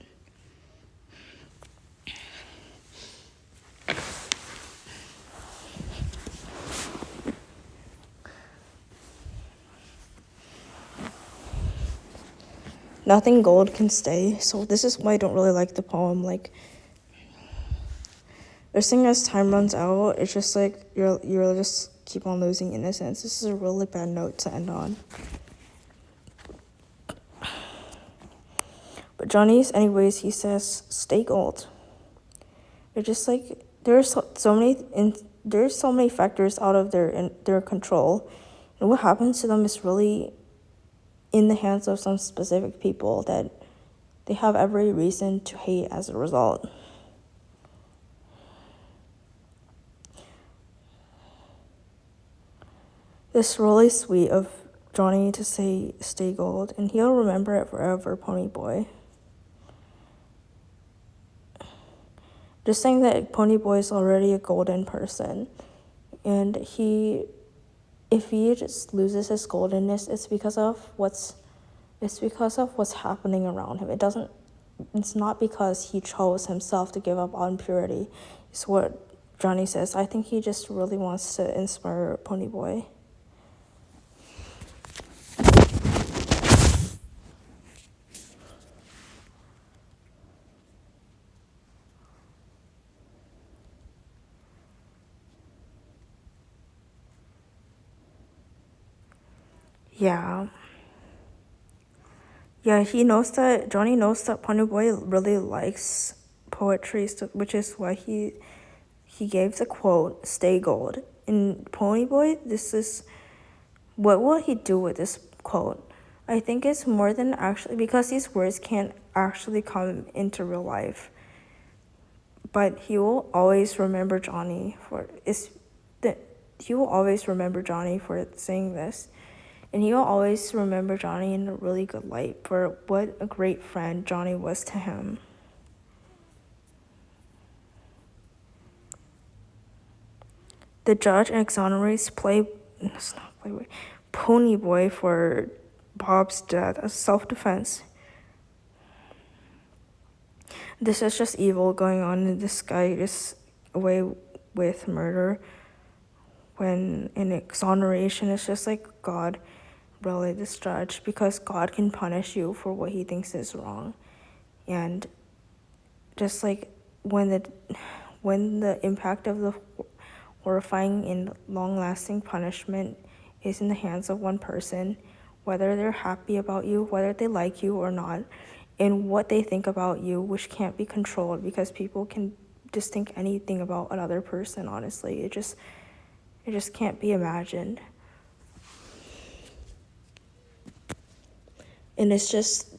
Speaker 1: Nothing gold can stay, so this is why I don't really like the poem. Like, they're saying as time runs out, it's just like you're just keep on losing innocence. This is a really bad note to end on. But Johnny's, anyways, he says, stay gold. It's just like there's so many factors out of their control, and what happens to them is really in the hands of some specific people that they have every reason to hate as a result. It's really sweet of Johnny to say stay gold, and he'll remember it forever, Pony Boy. Just saying that Pony Boy is already a golden person, and if he just loses his goldenness, it's because of what's happening around him. It's not because he chose himself to give up on purity. It's what Johnny says. I think he just really wants to inspire Pony Boy. Yeah. Yeah, Johnny knows that Pony Boy really likes poetry, which is why he gave the quote, stay gold. And Pony Boy, what will he do with this quote? I think it's more than actually, because these words can't actually come into real life. But he will always remember Johnny for saying this. And he'll always remember Johnny in a really good light for what a great friend Johnny was to him. The judge exonerates Pony Boy for Bob's death as self-defense. This is just evil going on, and this guy is away with murder. When in exoneration, it's just like God really this judge, because God can punish you for what he thinks is wrong. And just like when the impact of the horrifying and long-lasting punishment is in the hands of one person, whether they're happy about you, whether they like you or not, and what they think about you, which can't be controlled, because people can just think anything about another person, honestly. It just can't be imagined. And it's just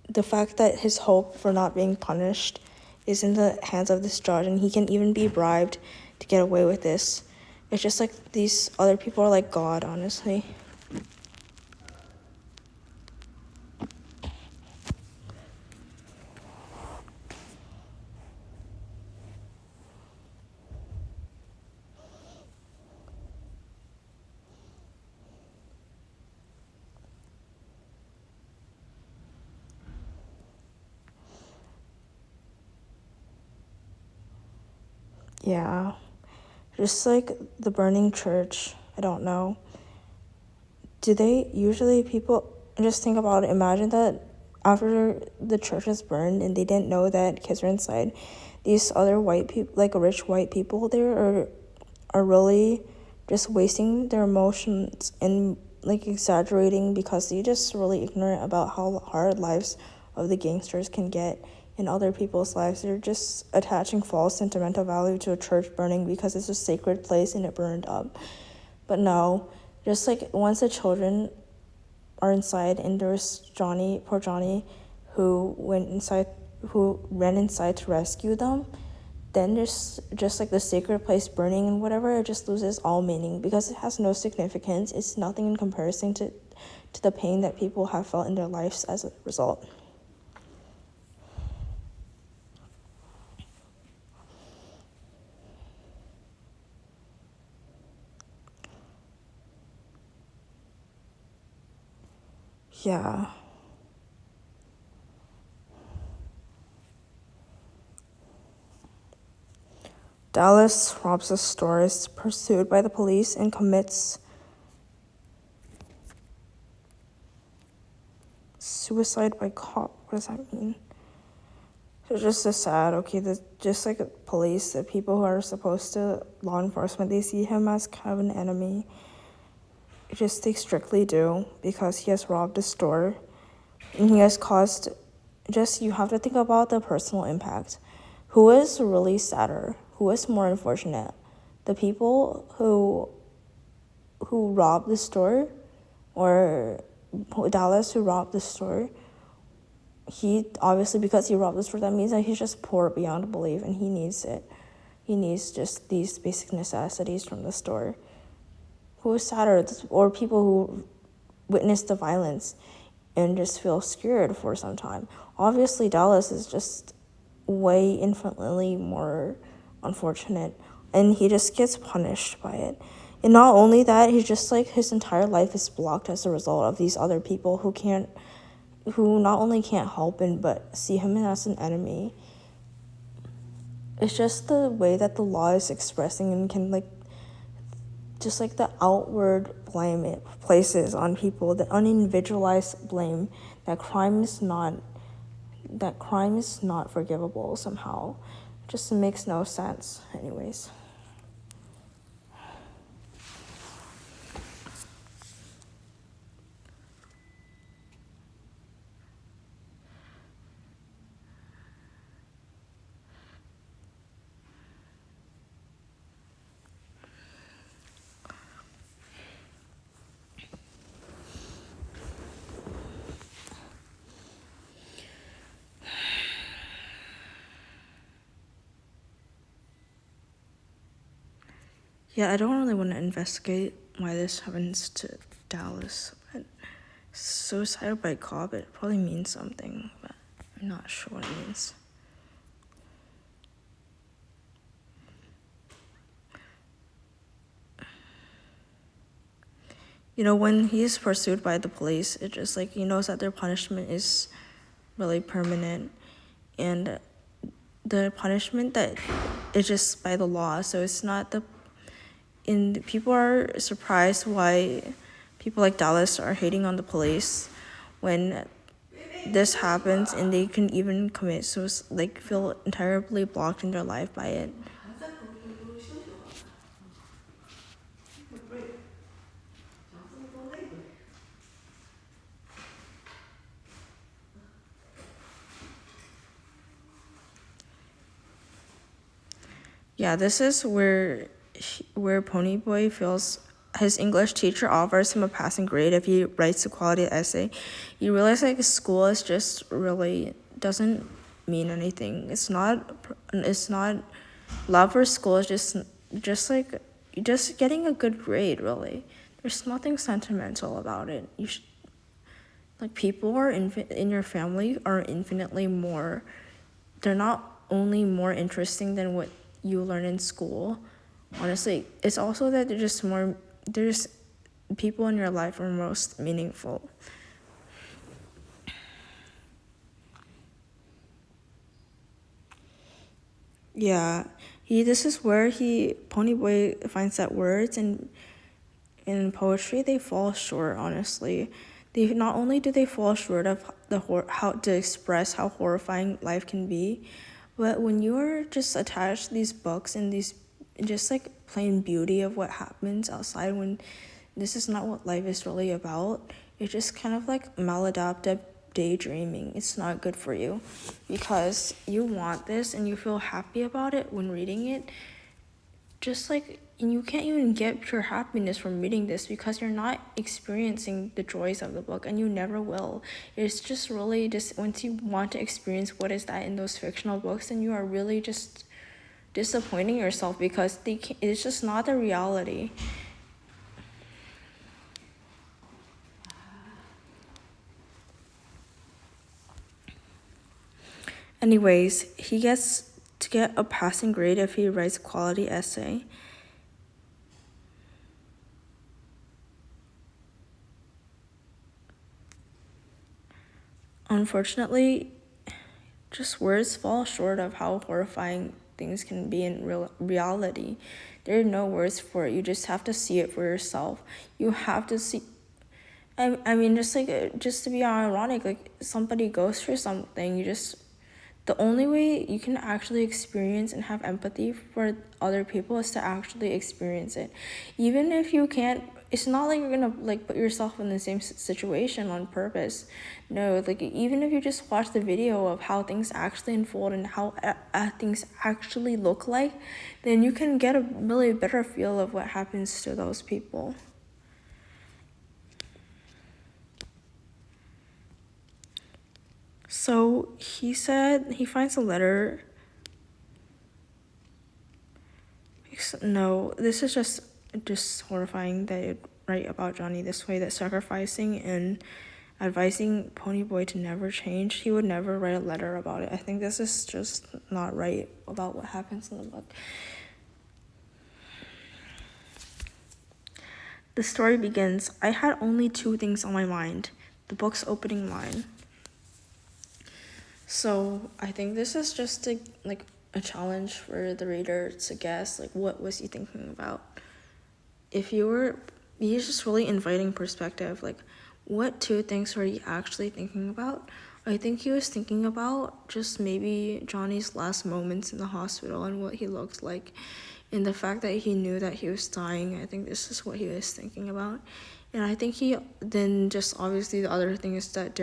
Speaker 1: the fact that his hope for not being punished is in the hands of this judge, and he can even be bribed to get away with this. It's just like these other people are like God, honestly. Yeah. Just like the burning church, I don't know. Do they usually people just think about it, imagine that after the church is burned and they didn't know that kids are inside, these other white people, like rich white people there are really just wasting their emotions and like exaggerating, because they're just really ignorant about how hard lives of the gangsters can get. in other people's lives. They're just attaching false sentimental value to a church burning because it's a sacred place and it burned up. But no, just like once the children are inside and there's Johnny, poor Johnny, who ran inside to rescue them, then there's just like the sacred place burning and whatever, it just loses all meaning because it has no significance. It's nothing in comparison to the pain that people have felt in their lives as a result. Yeah. Dallas robs a store, is pursued by the police, and commits suicide by cop. What does that mean? It's just so sad. Okay, just like police, the people who are supposed to law enforcement, they see him as kind of an enemy. Just they strictly do because he has robbed a store and he has caused. Just you have to think about the personal impact. Who is really sadder? Who is more unfortunate? The people who robbed the store, or Dallas who robbed the store? He obviously, because he robbed the store, that means that he's just poor beyond belief and he needs it. He needs just these basic necessities from the store. Who is sadder? Or people who witness the violence and just feel scared for some time. Obviously, Dallas is just way infinitely more unfortunate and he just gets punished by it. And not only that, he's just like his entire life is blocked as a result of these other people who not only can't help him but see him as an enemy. It's just the way that the law is expressing and can like just like the outward blame it places on people, the unindividualized blame that crime is not forgivable somehow. It just makes no sense anyways. Yeah, I don't really want to investigate why this happens to Dallas, but suicide by cop, it probably means something, but I'm not sure what it means. You know, when he's pursued by the police, it just like he knows that their punishment is really permanent, and the punishment that is just by the law, so it's not and people are surprised why people like Dallas are hating on the police when this happens and they can even commit suicide, like feel entirely blocked in their life by it. Yeah, this is where Ponyboy feels his English teacher offers him a passing grade if he writes a quality essay. You realize like school is just really doesn't mean anything. It's not love for school is just like just getting a good grade really. There's nothing sentimental about it. Like people are in your family are infinitely more. They're not only more interesting than what you learn in school. Honestly, it's also that there's people in your life are most meaningful. Yeah, this is where Ponyboy finds that words and in poetry they fall short, honestly. They not only do they fall short of how to express how horrifying life can be, but when you're just attached to these books and these just like plain beauty of what happens outside when this is not what life is really about, it's just kind of like maladaptive daydreaming. It's not good for you because you want this and you feel happy about it when reading it. Just like, and you can't even get pure happiness from reading this because you're not experiencing the joys of the book, and you never will. It's just really just once you want to experience what is that in those fictional books, then you are really just disappointing yourself because it's just not the reality. Anyways, he gets to get a passing grade if he writes a quality essay. Unfortunately, just words fall short of how horrifying things can be in reality. There are no words for it. You just have to see it for yourself. You have to see. I mean, just to be ironic, like somebody goes through something, the only way you can actually experience and have empathy for other people is to actually experience it. Even if you can't, it's not like you're gonna like put yourself in the same situation on purpose. No, like even if you just watch the video of how things actually unfold and how things actually look like, then you can get a really better feel of what happens to those people. So he said he finds a letter. No, this is just horrifying that it write about Johnny this way, that sacrificing and advising Ponyboy to never change, he would never write a letter about it. I think this is just not right about what happens in the book. The story begins, I had only 2 things on my mind. The book's opening line. So I think this is just a challenge for the reader to guess, like, what was he thinking about? He's just really inviting perspective, like, what 2 things were he actually thinking about? I think he was thinking about just maybe Johnny's last moments in the hospital and what he looked like, and the fact that he knew that he was dying. I think this is what he was thinking about. And I think just obviously the other thing is that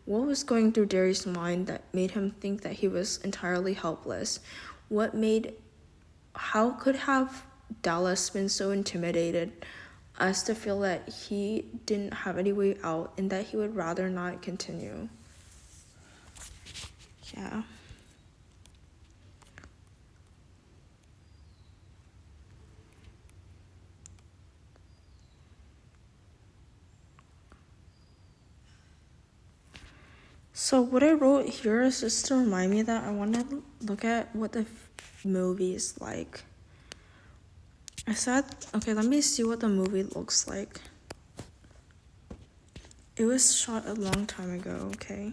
Speaker 1: what was going through Derry's mind that made him think that he was entirely helpless? How could have Dallas been so intimidated as to feel that he didn't have any way out and that he would rather not continue? Yeah. So what I wrote here is just to remind me that I want to look at what the movie is like. I said, okay, let me see what the movie looks like. It was shot a long time ago, okay?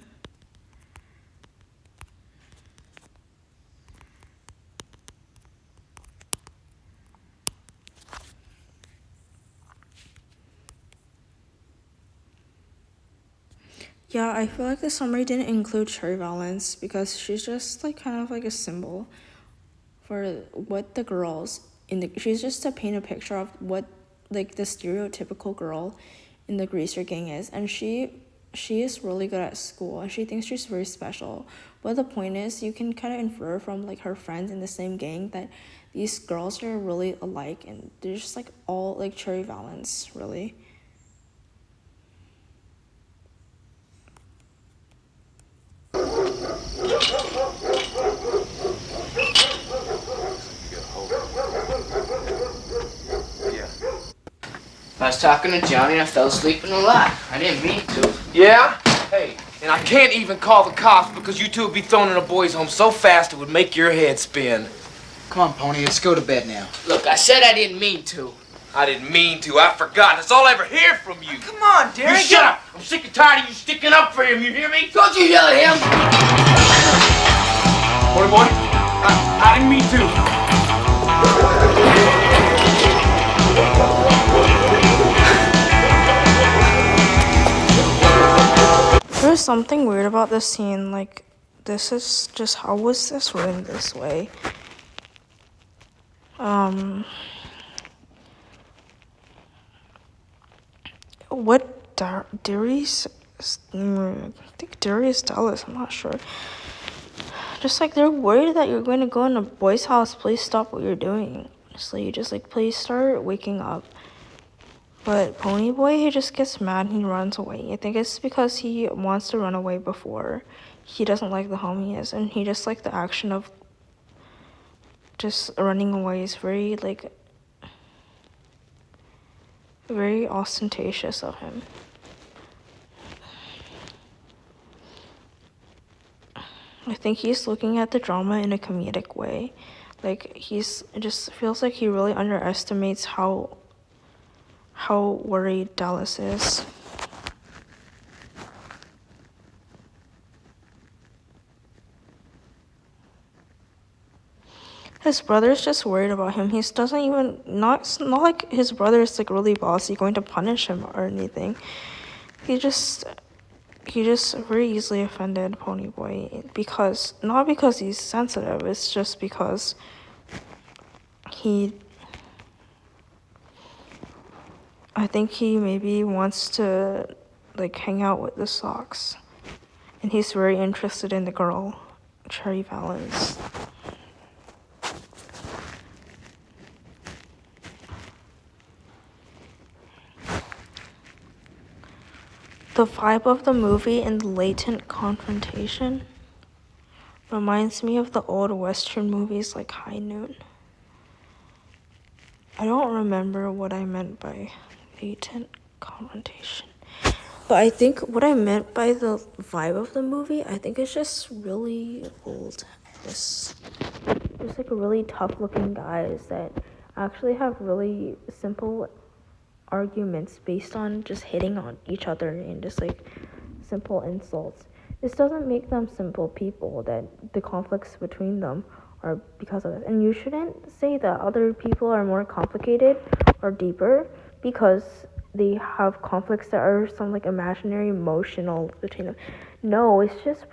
Speaker 1: Yeah, I feel like the summary didn't include Cherry Valance because she's just like kind of like a symbol for what the girls she's just to paint a picture of what like the stereotypical girl in the greaser gang is, and she is really good at school and she thinks she's very special. But the point is, you can kind of infer from like her friends in the same gang that these girls are really alike and they're just like all like Cherry Valance, really.
Speaker 4: I was talking to Johnny and I fell asleep in the lot. I didn't mean to.
Speaker 5: Yeah? Hey, and I can't even call the cops because you two would be thrown in a boys' home so fast it would make your head spin.
Speaker 4: Come on, Pony, let's go to bed now. Look, I said I didn't mean to.
Speaker 5: I didn't mean to. I forgot. That's all I ever hear from you.
Speaker 3: Come on, Derek.
Speaker 5: You shut up. I'm sick and tired of you sticking up for him. You hear me?
Speaker 4: Don't you yell at him!
Speaker 5: Boy, I didn't mean to.
Speaker 1: There's something weird about this scene, like, this is just, how was this written this way? What Derry's I think Darius Dallas, I'm not sure. Just like they're worried that you're going to go in a boy's house. Please stop what you're doing. Honestly, just like please start waking up. But Ponyboy, he just gets mad and he runs away. I think it's because he wants to run away before. He doesn't like the home he is, and he just like the action of just running away is very like very ostentatious of him. I think he's looking at the drama in a comedic way. Like it just feels like he really underestimates how worried Dallas is. His brother's just worried about him. He doesn't even not like his brother's like really bossy going to punish him or anything. He just very easily offended Ponyboy because not because he's sensitive, it's just because I think he maybe wants to like hang out with the Sox. And he's very interested in the girl, Cherry Valance. The vibe of the movie and the latent confrontation reminds me of the old Western movies like High Noon. I don't remember what I meant by latent confrontation. But I think what I meant by the vibe of the movie, I think it's just really old. Just like really tough looking guys that actually have really simple arguments based on just hitting on each other and just like simple insults. This doesn't make them simple people, that the conflicts between them are because of this. And you shouldn't say that other people are more complicated or deeper because they have conflicts that are some like imaginary emotional between them. No, it's just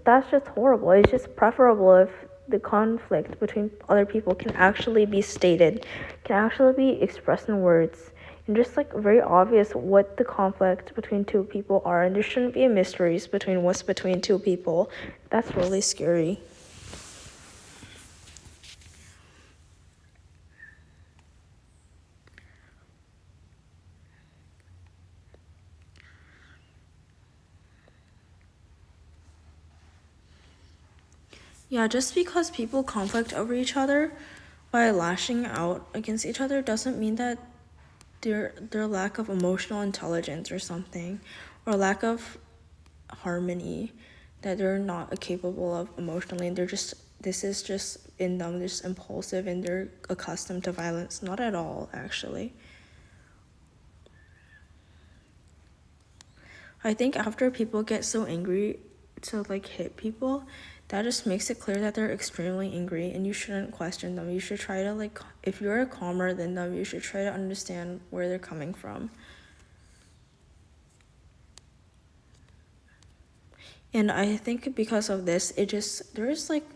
Speaker 1: that's just horrible. It's just preferable if the conflict between other people can actually be stated, can actually be expressed in words, and just like very obvious what the conflict between two people are, and there shouldn't be mysteries between what's between two people. That's really scary. Yeah, just because people conflict over each other by lashing out against each other doesn't mean that their lack of emotional intelligence or something, or lack of harmony, that they're not capable of emotionally. This is just in them, they're just impulsive and they're accustomed to violence. Not at all, actually. I think after people get so angry to like hit people, that just makes it clear that they're extremely angry, and you shouldn't question them. You should try to like, if you're calmer than them, you should try to understand where they're coming from. And I think because of this, there's like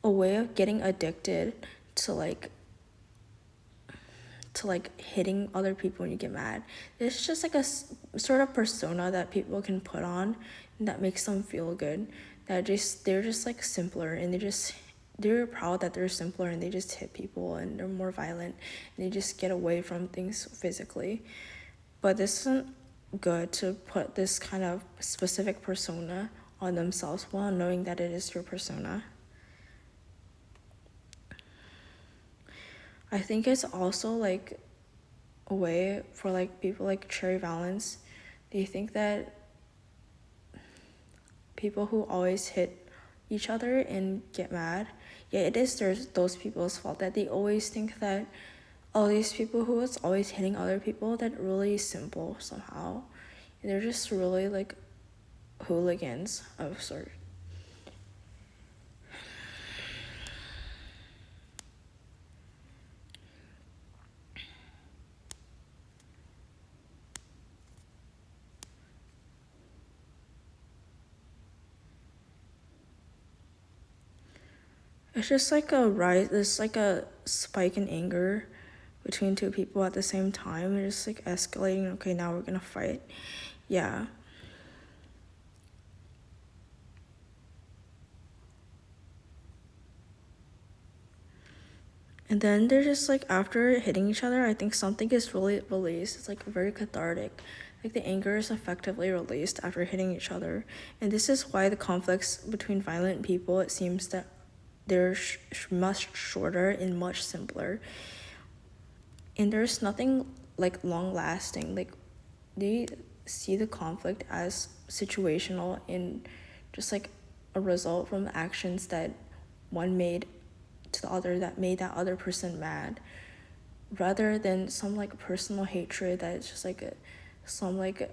Speaker 1: a way of getting addicted to like hitting other people when you get mad. It's just like a sort of persona that people can put on that makes them feel good. They're just like simpler, and they're proud that they're simpler, and they just hit people and they're more violent, and they just get away from things physically. But this isn't good to put this kind of specific persona on themselves while knowing that it is your persona. I think it's also like a way for like people like Cherry Valance. They think that people who always hit each other and get mad, yeah, it is those people's fault, that they always think that all these people who is always hitting other people, that really simple somehow. And they're just really like hooligans of sort. It's just like a rise, there's like a spike in anger between two people at the same time. It's just like escalating. Okay, now we're gonna fight. Yeah. And then they're just like, after hitting each other, I think something is really released. It's like very cathartic. Like the anger is effectively released after hitting each other. And this is why the conflicts between violent people, it seems that they're much shorter and much simpler. And there's nothing like long lasting. Like they see the conflict as situational and just like a result from the actions that one made to the other that made that other person mad, rather than some like personal hatred that's just like some like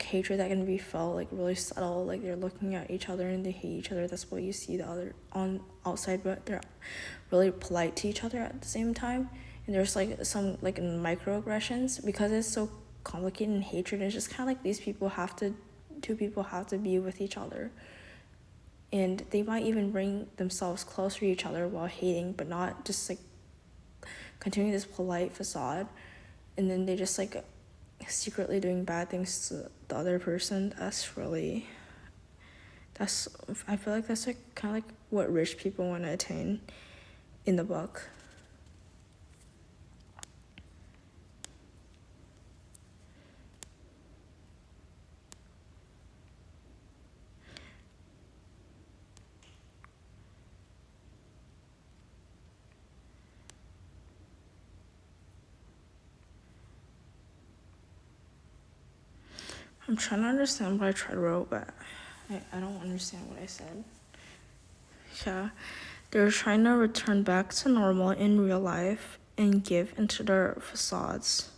Speaker 1: hatred that can be felt like really subtle, like they're looking at each other and they hate each other. That's what you see the other on outside, but they're really polite to each other at the same time. And there's like some like microaggressions because it's so complicated, and hatred is just kind of like two people have to be with each other, and they might even bring themselves closer to each other while hating, but not just like continuing this polite facade, and then they just like secretly doing bad things to the other person. I feel like that's like kind of like what rich people want to attain in the book. I'm trying to understand what I wrote, but I don't understand what I said. Yeah, they're trying to return back to normal in real life and give into their facades.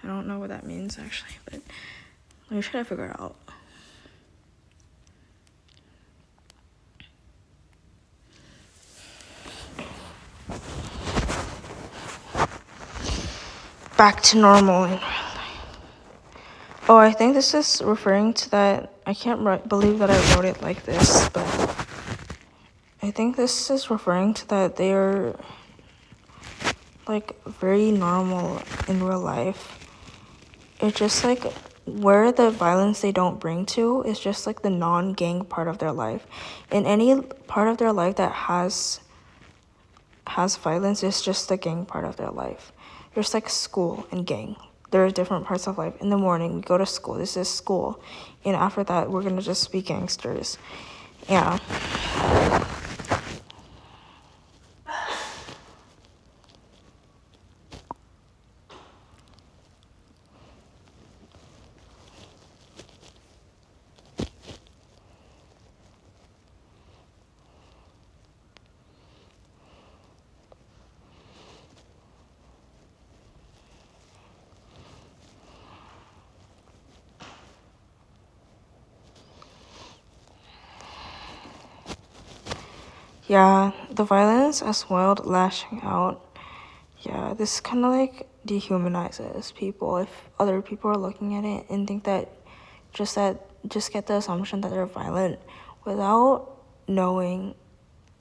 Speaker 1: I don't know what that means actually, but let me try to figure it out. Back to normal. Oh, I think this is referring to that. I can't believe that I wrote it like this, but I think this is referring to that they are like very normal in real life. It's just like where the violence they don't bring to is just like the non-gang part of their life. In any part of their life that has violence, it's just the gang part of their life. There's like school and gang. There are different parts of life. In the morning, we go to school. This is school. And after that, we're going to just be gangsters. Yeah. Yeah, the violence as well, lashing out. Yeah, this kind of like dehumanizes people if other people are looking at it and think that just get the assumption that they're violent without knowing.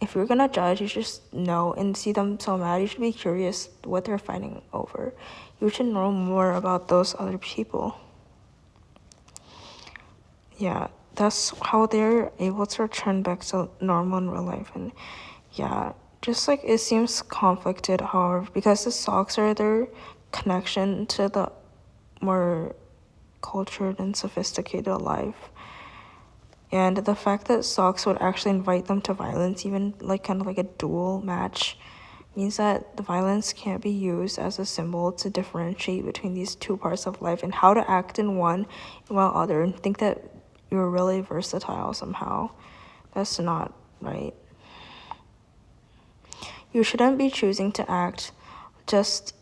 Speaker 1: If you're gonna judge, you just know and see them so mad. You should be curious what they're fighting over. You should know more about those other people. Yeah, that's how they're able to return back to normal in real life. And yeah, just like it seems conflicted, however, because the socks are their connection to the more cultured and sophisticated life. And the fact that socks would actually invite them to violence, even like kind of like a dual match, means that the violence can't be used as a symbol to differentiate between these two parts of life and how to act in one while other, and think that you're really versatile somehow. That's not right. You shouldn't be choosing to act just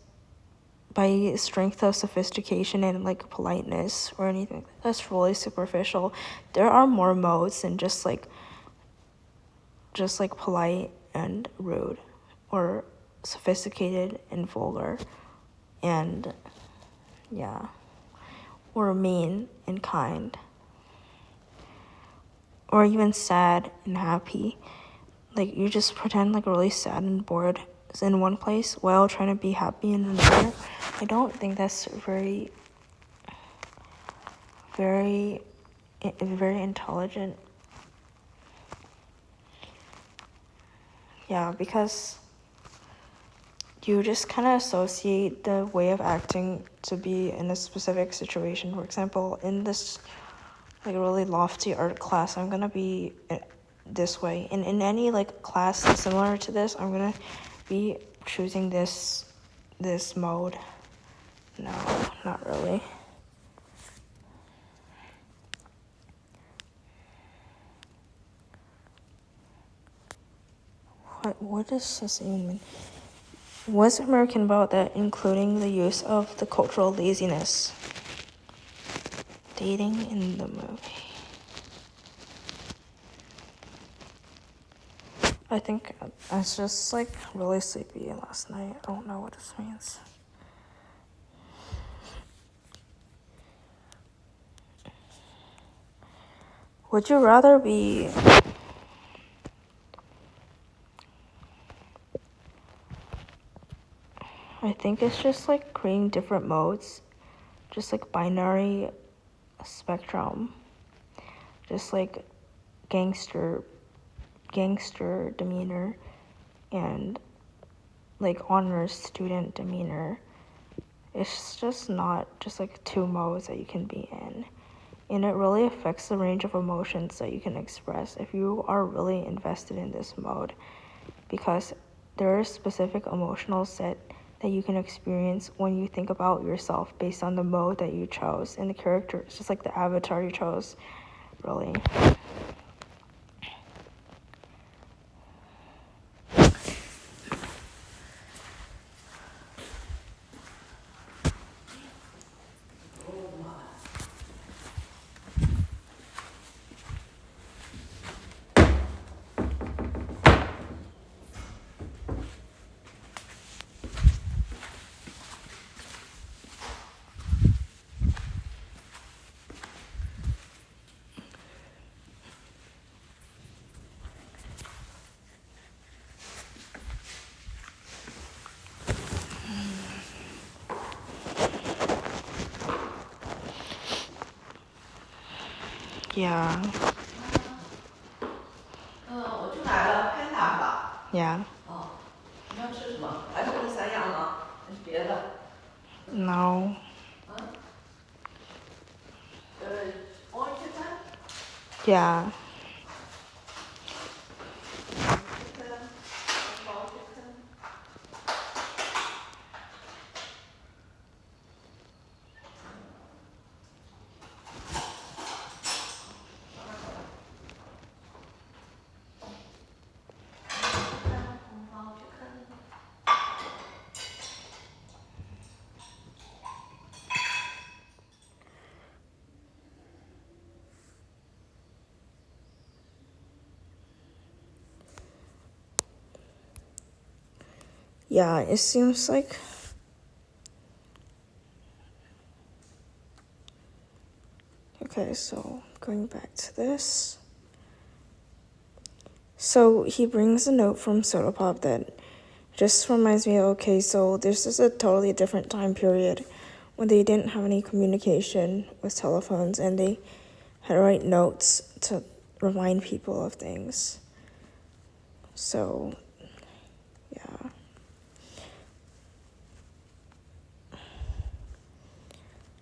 Speaker 1: by strength of sophistication and like politeness or anything. That's really superficial. There are more modes than just like polite and rude, or sophisticated and vulgar, and yeah, or mean and kind, or even sad and happy. Like you just pretend like really sad and bored in one place while trying to be happy in another. I don't think that's very intelligent. Yeah, because you just kind of associate the way of acting to be in a specific situation. For example, in this like really lofty art class, I'm gonna be this way, and in any like class similar to this, I'm gonna be choosing this mode. No, not really. What does this even mean? What's American about that, including the use of the cultural laziness? Dating in the movie. I think I was just like really sleepy last night. I don't know what this means. Would you rather be I think it's just like creating different modes, just like binary spectrum, just like gangster demeanor and like honors student demeanor. It's just not just like two modes that you can be in, and it really affects the range of emotions that you can express if you are really invested in this mode, because there is specific emotional set that you can experience when you think about yourself based on the mode that you chose and the character. It's just like the avatar you chose, really. Yeah.
Speaker 3: 我就买了 Panda 是吧？
Speaker 1: Yeah.
Speaker 3: 哦，你要吃什么？还是这3样吗？还是别的？
Speaker 1: No.
Speaker 3: Orange chicken,
Speaker 1: Yeah.
Speaker 3: chicken, small chicken. Small chicken.
Speaker 1: Yeah, it seems like okay, so going back to this. So he brings a note from Soda Pop that just reminds me, okay, so this is a totally different time period when they didn't have any communication with telephones and they had to write notes to remind people of things. So, yeah.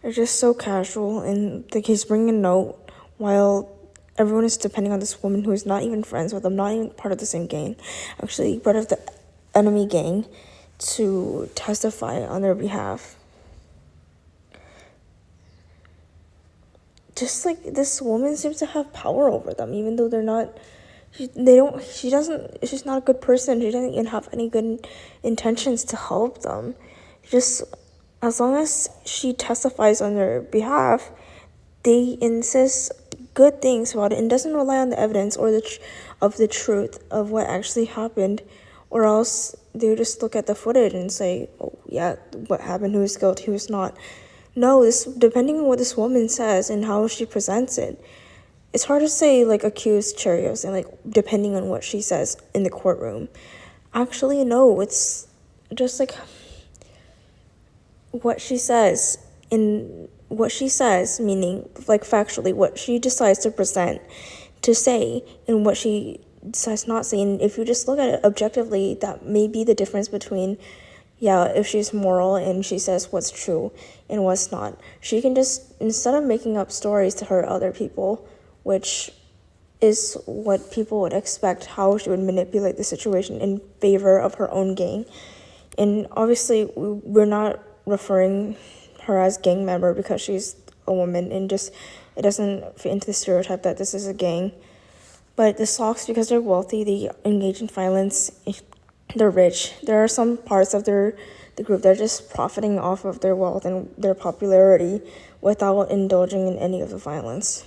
Speaker 1: They're just so casual, and like he's bringing a note while everyone is depending on this woman who is not even friends with them, not even part of the same gang, actually part of the enemy gang, to testify on their behalf. Just like this woman seems to have power over them, even though they're not. She's not a good person. She doesn't even have any good intentions to help them. Just as long as she testifies on their behalf, they insist good things about it and doesn't rely on the evidence or the truth of what actually happened, or else they just look at the footage and say, oh yeah, what happened, who was guilty, who was not. No, this depending on what this woman says and how she presents it, it's hard to say like accused Cheerios and like depending on what she says in the courtroom. Actually, no, it's just like what she says, meaning like factually what she decides to present, to say, and what she decides not say. And if you just look at it objectively, that may be the difference between, yeah, if she's moral and she says what's true and what's not, she can just, instead of making up stories to hurt other people, which is what people would expect, how she would manipulate the situation in favor of her own gang. And obviously, we're not referring her as gang member because she's a woman, and just it doesn't fit into the stereotype that this is a gang. But the Sox, because they're wealthy, they engage in violence. They're rich. There are some parts of the group that are just profiting off of their wealth and their popularity without indulging in any of the violence.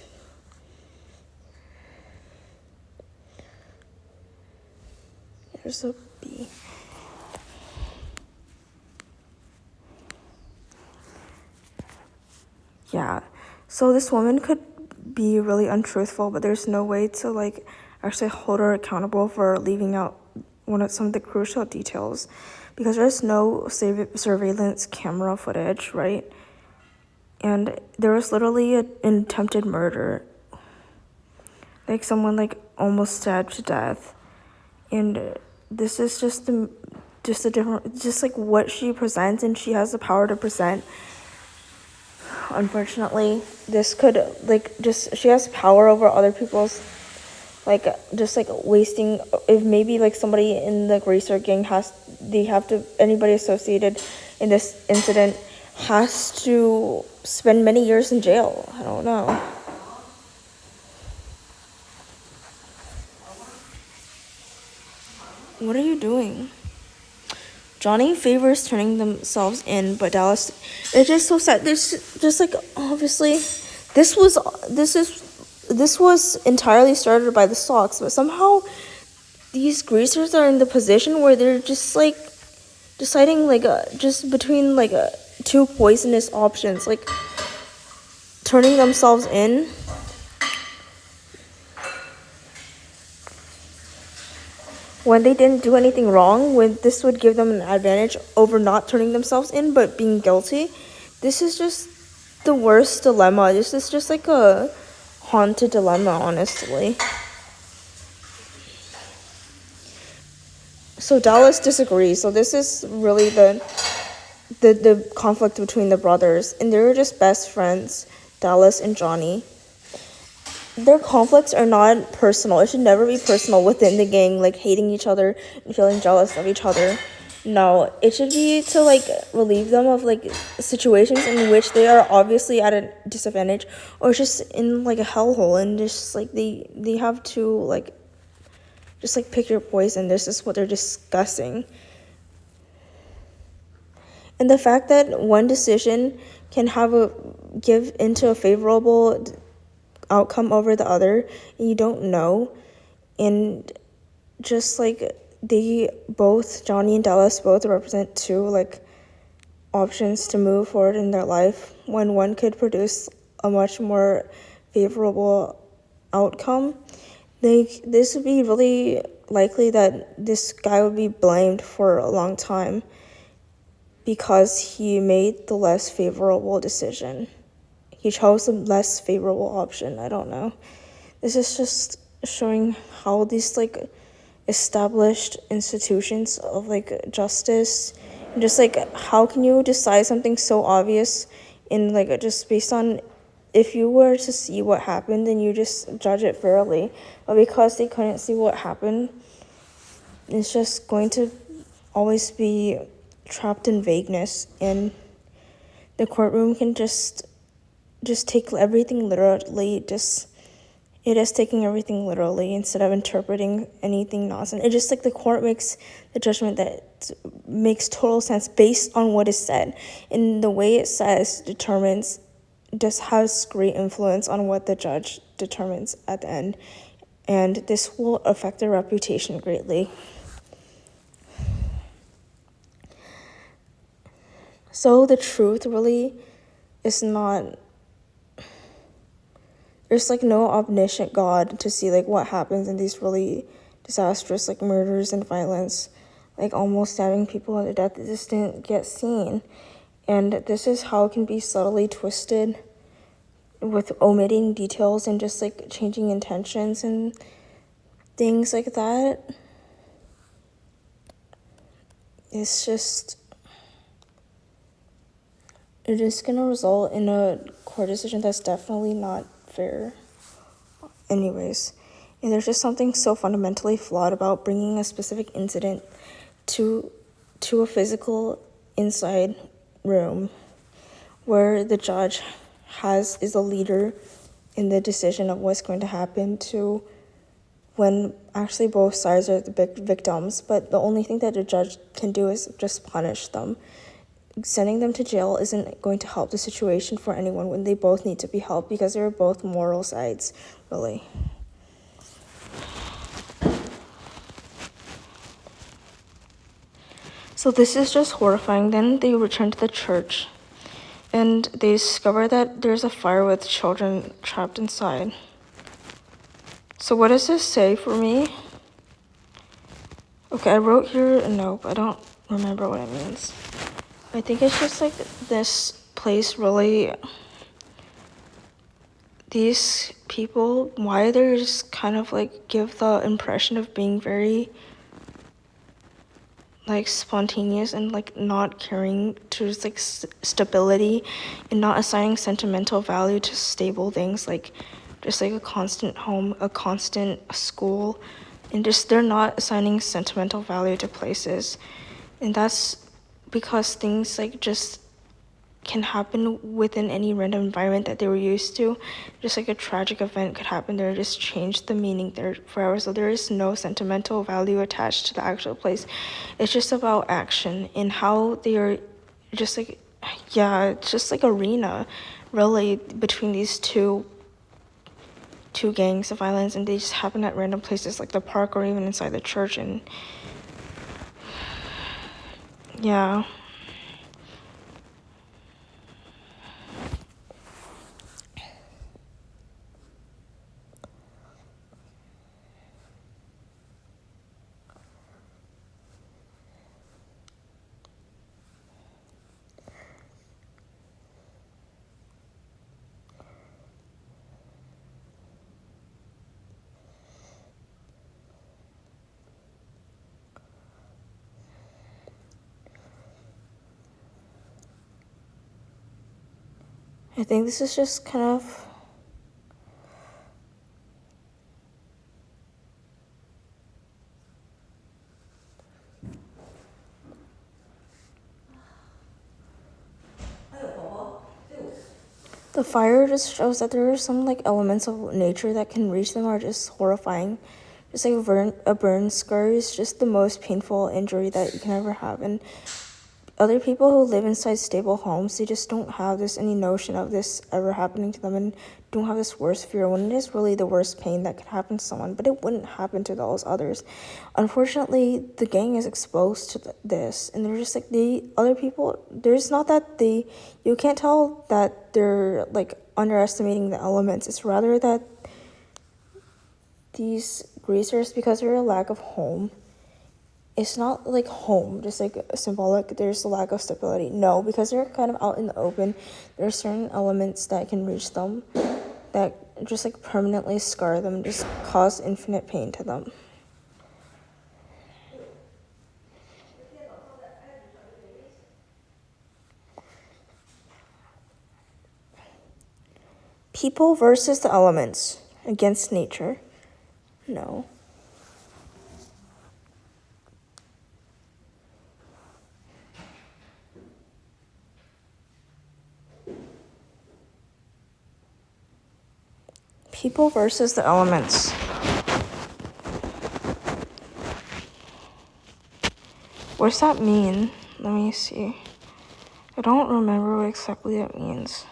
Speaker 1: There's a bee. Yeah, so this woman could be really untruthful, but there's no way to like actually hold her accountable for leaving out some of the crucial details, because there's no surveillance camera footage, right? And there was literally an attempted murder, like someone like almost stabbed to death, and this is just a different, just like what she presents, and she has the power to present. Unfortunately, this could she has power over other people's, wasting. If maybe like somebody in the Gracer gang anybody associated in this incident has to spend many years in jail. I don't know. What are you doing? Johnny favors turning themselves in, but Dallas, it's just so sad. There's just like, obviously, this was entirely started by the Sox, but somehow these greasers are in the position where they're just like deciding just between two poisonous options, like turning themselves in. When they didn't do anything wrong, when this would give them an advantage over not turning themselves in but being guilty. This is just the worst dilemma. This is just like a haunted dilemma, honestly. So Dallas disagrees. So this is really the conflict between the brothers, and they were just best friends, Dallas and Johnny. Their conflicts are not personal. It should never be personal within the gang, like hating each other and feeling jealous of each other. No, it should be to relieve them of situations in which they are obviously at a disadvantage or just in a hellhole, and just they have to just pick your poison. This is what they're discussing. And the fact that one decision can give into a favorable outcome over the other, and you don't know, and just they both, Johnny and Dallas, both represent two options to move forward in their life, when one could produce a much more favorable outcome. This would be really likely that this guy would be blamed for a long time because he made the less favorable decision. He chose the less favorable option. I don't know. This is just showing how these established institutions of justice, just how can you decide something so obvious in just based on, if you were to see what happened, then you just judge it fairly. But because they couldn't see what happened, it's just going to always be trapped in vagueness, and the courtroom can just take everything literally. It is taking everything literally instead of interpreting anything nonsense. It just the court makes the judgment that makes total sense based on what is said, and the way it says just has great influence on what the judge determines at the end, and this will affect their reputation greatly. So the truth really is not, there's no omniscient God to see what happens in these really disastrous murders and violence, almost stabbing people to death. It just didn't get seen, and this is how it can be subtly twisted with omitting details and just changing intentions and things like that. It's just it is going to result in a court decision that's definitely not fair. Anyways, and there's just something so fundamentally flawed about bringing a specific incident to a physical inside room where the judge is the leader in the decision of what's going to happen to when actually both sides are the victims, but the only thing that the judge can do is just punish them. Sending them to jail isn't going to help the situation for anyone when they both need to be helped because they're both moral sides, really. So this is just horrifying. Then they return to the church and they discover that there's a fire with children trapped inside. So what does this say for me? Okay, I wrote here a note, but I don't remember what it means. I think it's just like this place really, these people, why they're just kind of like give the impression of being very like spontaneous and like not caring to just like stability and not assigning sentimental value to stable things like just like a constant home, a constant school, and just they're not assigning sentimental value to places. And that's because things like just can happen within any random environment that they were used to. Just like a tragic event could happen there, just change the meaning there forever. So there is no sentimental value attached to the actual place. It's just about action and how they are just like, yeah, it's just like arena really between these two gangs of violence, and they just happen at random places like the park or even inside the church. And yeah. I think this is just kind of the fire just shows that there are some like elements of nature that can reach them are just horrifying. Just like a burn scar is just the most painful injury that you can ever have. And other people who live inside stable homes, they just don't have any notion of this ever happening to them and don't have this worst fear when it is really the worst pain that could happen to someone, but it wouldn't happen to those others. Unfortunately, the gang is exposed to this, and they're just like the other people, there's not that you can't tell that they're like underestimating the elements. It's rather that these greasers, because of a lack of home, it's not like home, just like symbolic, there's a lack of stability. No, because they're kind of out in the open, there are certain elements that can reach them that just like permanently scar them, just cause infinite pain to them. People versus the elements against nature. No. People versus the elements. What's that mean? Let me see. I don't remember what exactly that means.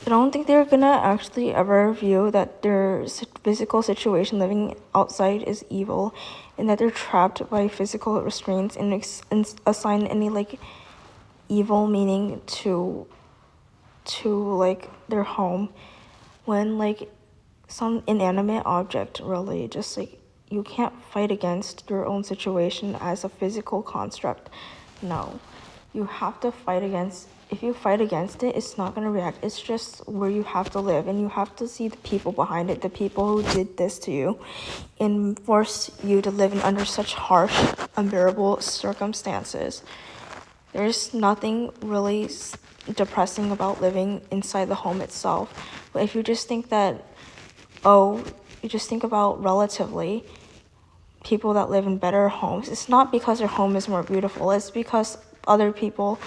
Speaker 1: I don't think they're gonna actually ever view that their physical situation living outside is evil and that they're trapped by physical restraints and assign any like evil meaning to like their home when like some inanimate object really just like you can't fight against your own situation as a physical construct. No. you have to fight against. If you fight against it, it's not gonna react. It's just where you have to live, and you have to see the people behind it, the people who did this to you, and force you to live in under such harsh, unbearable circumstances. There's nothing really depressing about living inside the home itself. But if you just think that, you just think about relatively people that live in better homes, it's not because their home is more beautiful. It's because other people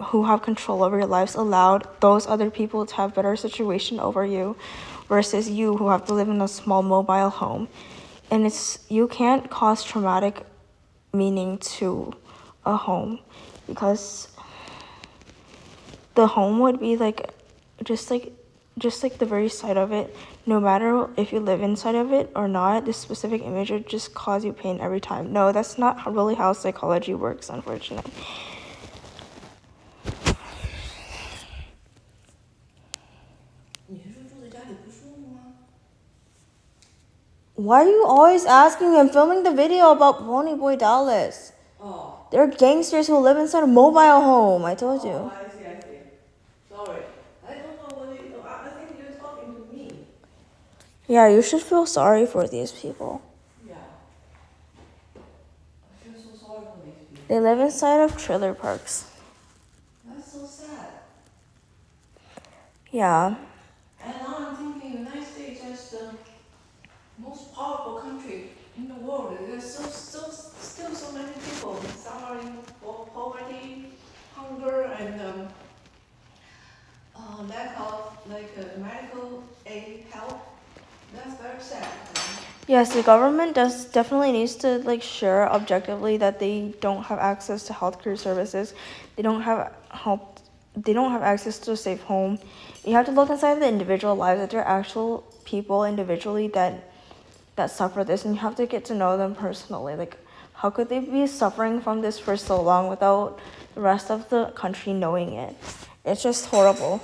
Speaker 1: who have control over your lives allowed those other people to have better situation over you versus you who have to live in a small mobile home. And you can't cause traumatic meaning to a home because the home would be just like the very sight of it, no matter if you live inside of it or not, this specific image would just cause you pain every time. No, that's not really how psychology works, unfortunately. Why are you always asking me? I'm filming the video about Ponyboy Dallas.
Speaker 3: Oh.
Speaker 1: They're gangsters who live inside a mobile home. I told you.
Speaker 3: Oh, I see. Sorry. I don't know what I think you're talking to me.
Speaker 1: Yeah, you should feel sorry for these people.
Speaker 3: Yeah. I feel so sorry for these people.
Speaker 1: They live inside of trailer parks.
Speaker 3: That's so sad.
Speaker 1: Yeah.
Speaker 3: And now I'm thinking United States is the most powerful country in the world. There's still so many people. Some are in poverty, hunger, and lack of medical aid help. That's very sad.
Speaker 1: Yes, the government definitely needs to share objectively that they don't have access to healthcare services. They don't have help. They don't have access to a safe home. You have to look inside the individual lives, that there are actual people individually that suffer this, and you have to get to know them personally. Like, how could they be suffering from this for so long without the rest of the country knowing it? It's just horrible.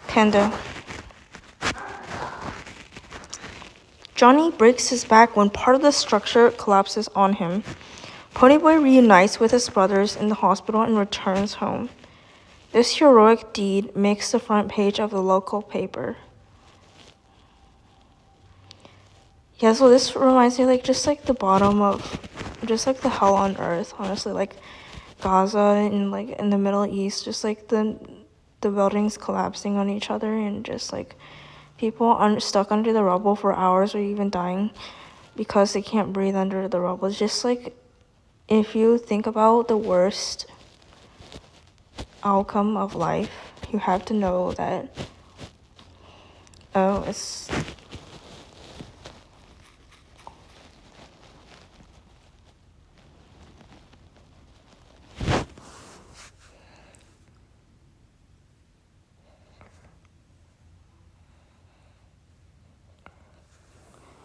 Speaker 1: Panda. Johnny breaks his back when part of the structure collapses on him. Ponyboy reunites with his brothers in the hospital and returns home. This heroic deed makes the front page of the local paper. Yeah, so this reminds me just the bottom of, just the hell on earth, honestly, Gaza and in the Middle East, just the buildings collapsing on each other and just people stuck under the rubble for hours or even dying because they can't breathe under the rubble. It's just if you think about the worst outcome of life, you have to know that,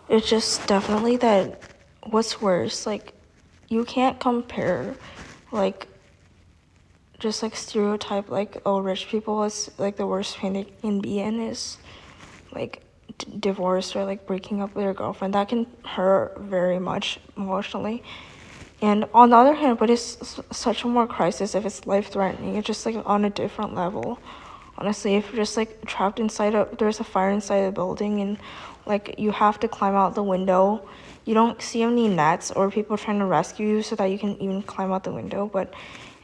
Speaker 1: it's just definitely that what's worse, you can't compare, just stereotype, rich people is the worst pain they can be in is divorce or breaking up with your girlfriend. That can hurt very much emotionally. And on the other hand, but it's such a more crisis if it's life-threatening. It's just on a different level. Honestly, if you're just trapped there's a fire inside the building and you have to climb out the window. You don't see any nets or people trying to rescue you so that you can even climb out the window. But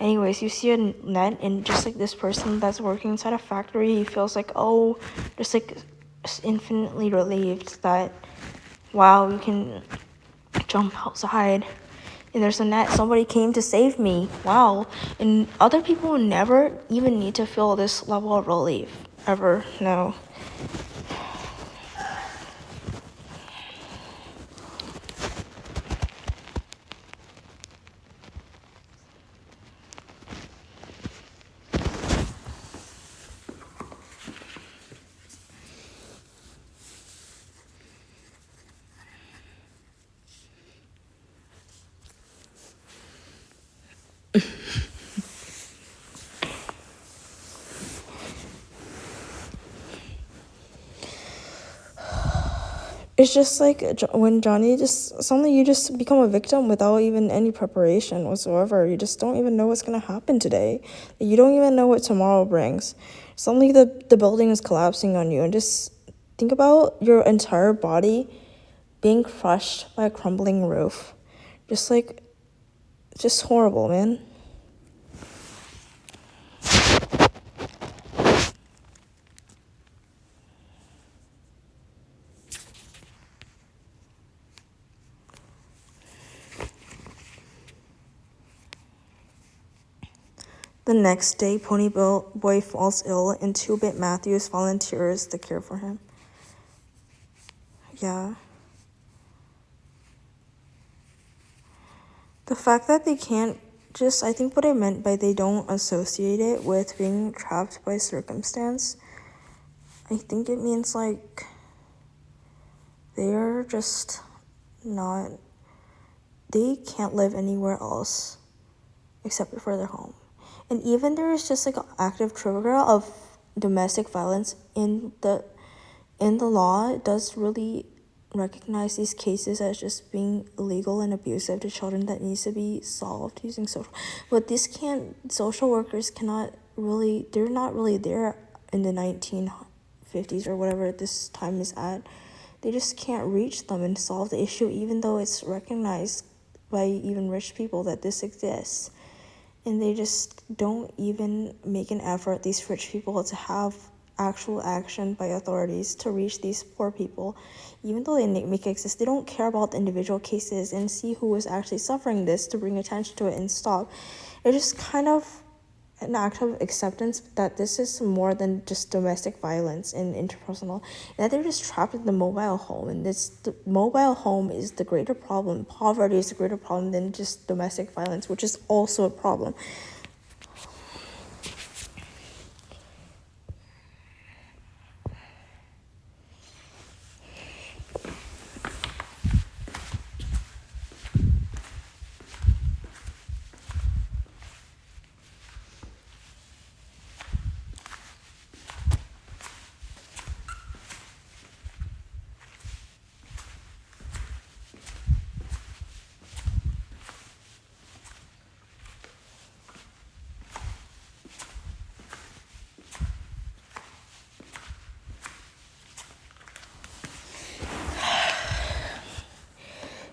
Speaker 1: anyways, you see a net and just this person that's working inside a factory, he feels just infinitely relieved that, wow, you can jump outside. And there's a net. Somebody came to save me. Wow. And other people never even need to feel this level of relief. Ever. No. It's just like when Johnny just suddenly you just become a victim without even any preparation whatsoever. You just don't even know what's gonna happen today. You don't even know what tomorrow brings. Suddenly the building is collapsing on you, and just think about your entire body being crushed by a crumbling roof. Just horrible, man. The next day, Pony Boy falls ill, and 2-Bit Matthews volunteers to care for him. Yeah. The fact that they can't I think what I meant by they don't associate it with being trapped by circumstance, I think it means like they're just not, they can't live anywhere else except for their home. And even there is just like an active trigger of domestic violence in the law, it does really recognize these cases as just being illegal and abusive to children that needs to be solved using social. But social workers cannot really, they're not really there in the 1950s or whatever this time is at. They just can't reach them and solve the issue, even though it's recognized by even rich people that this exists. And they just don't even make an effort, these rich people, to have actual action by authorities to reach these poor people. Even though they make it exist, they don't care about the individual cases and see who is actually suffering this to bring attention to it and stop. It's just kind of an act of acceptance that this is more than just domestic violence and interpersonal, and that they're just trapped in the mobile home, and the mobile home is the greater problem. Poverty is the greater problem than just domestic violence, which is also a problem.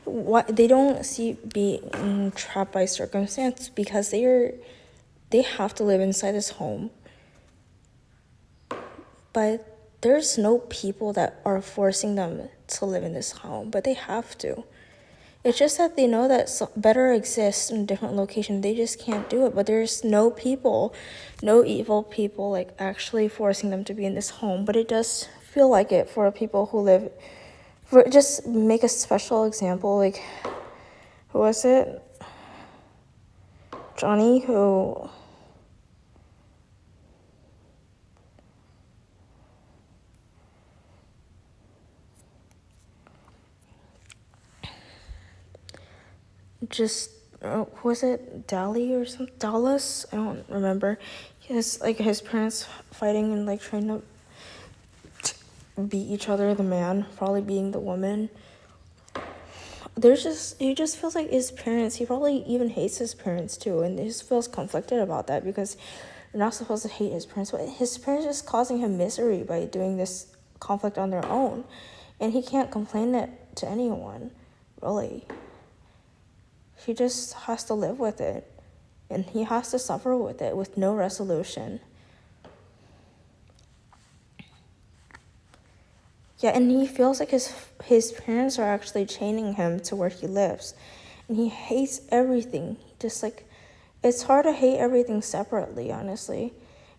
Speaker 1: What they don't see being trapped by circumstance because they have to live inside this home, but there's no people that are forcing them to live in this home, but they have to. It's just that they know that better exists in a different location. They just can't do it, but there's no evil people like actually forcing them to be in this home. But it does feel like it for people who live. Just make a special example, like, who was it? Johnny, who just was it Dallas? I don't remember. His parents fighting and like trying to beat each other. The man probably being the woman. He just feels like his parents. He probably even hates his parents too, and he just feels conflicted about that because you're not supposed to hate his parents, but his parents are just causing him misery by doing this conflict on their own, and he can't complain it to anyone, really. He just has to live with it, and he has to suffer with it with no resolution. Yeah, and he feels like his parents are actually chaining him to where he lives, and he hates everything. Just like, it's hard to hate everything separately, honestly.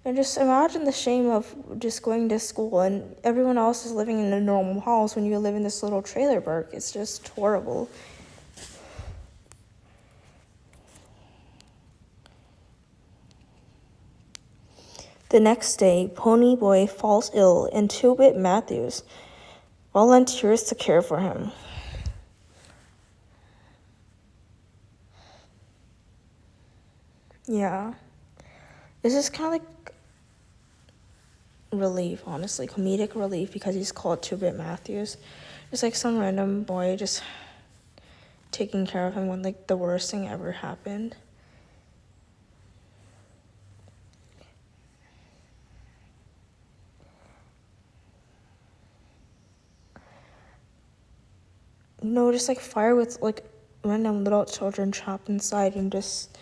Speaker 1: And just imagine the shame of just going to school and everyone else is living in a normal house when you live in this little trailer park. It's just horrible. The next day, Pony Boy falls ill, and 2-Bit Matthews volunteers to care for him. Yeah. This is kind of like relief, honestly. Comedic relief, because he's called 2-Bit Matthews. Just like some random boy just taking care of him when like the worst thing ever happened. You know, just like fire with like random little children trapped inside and just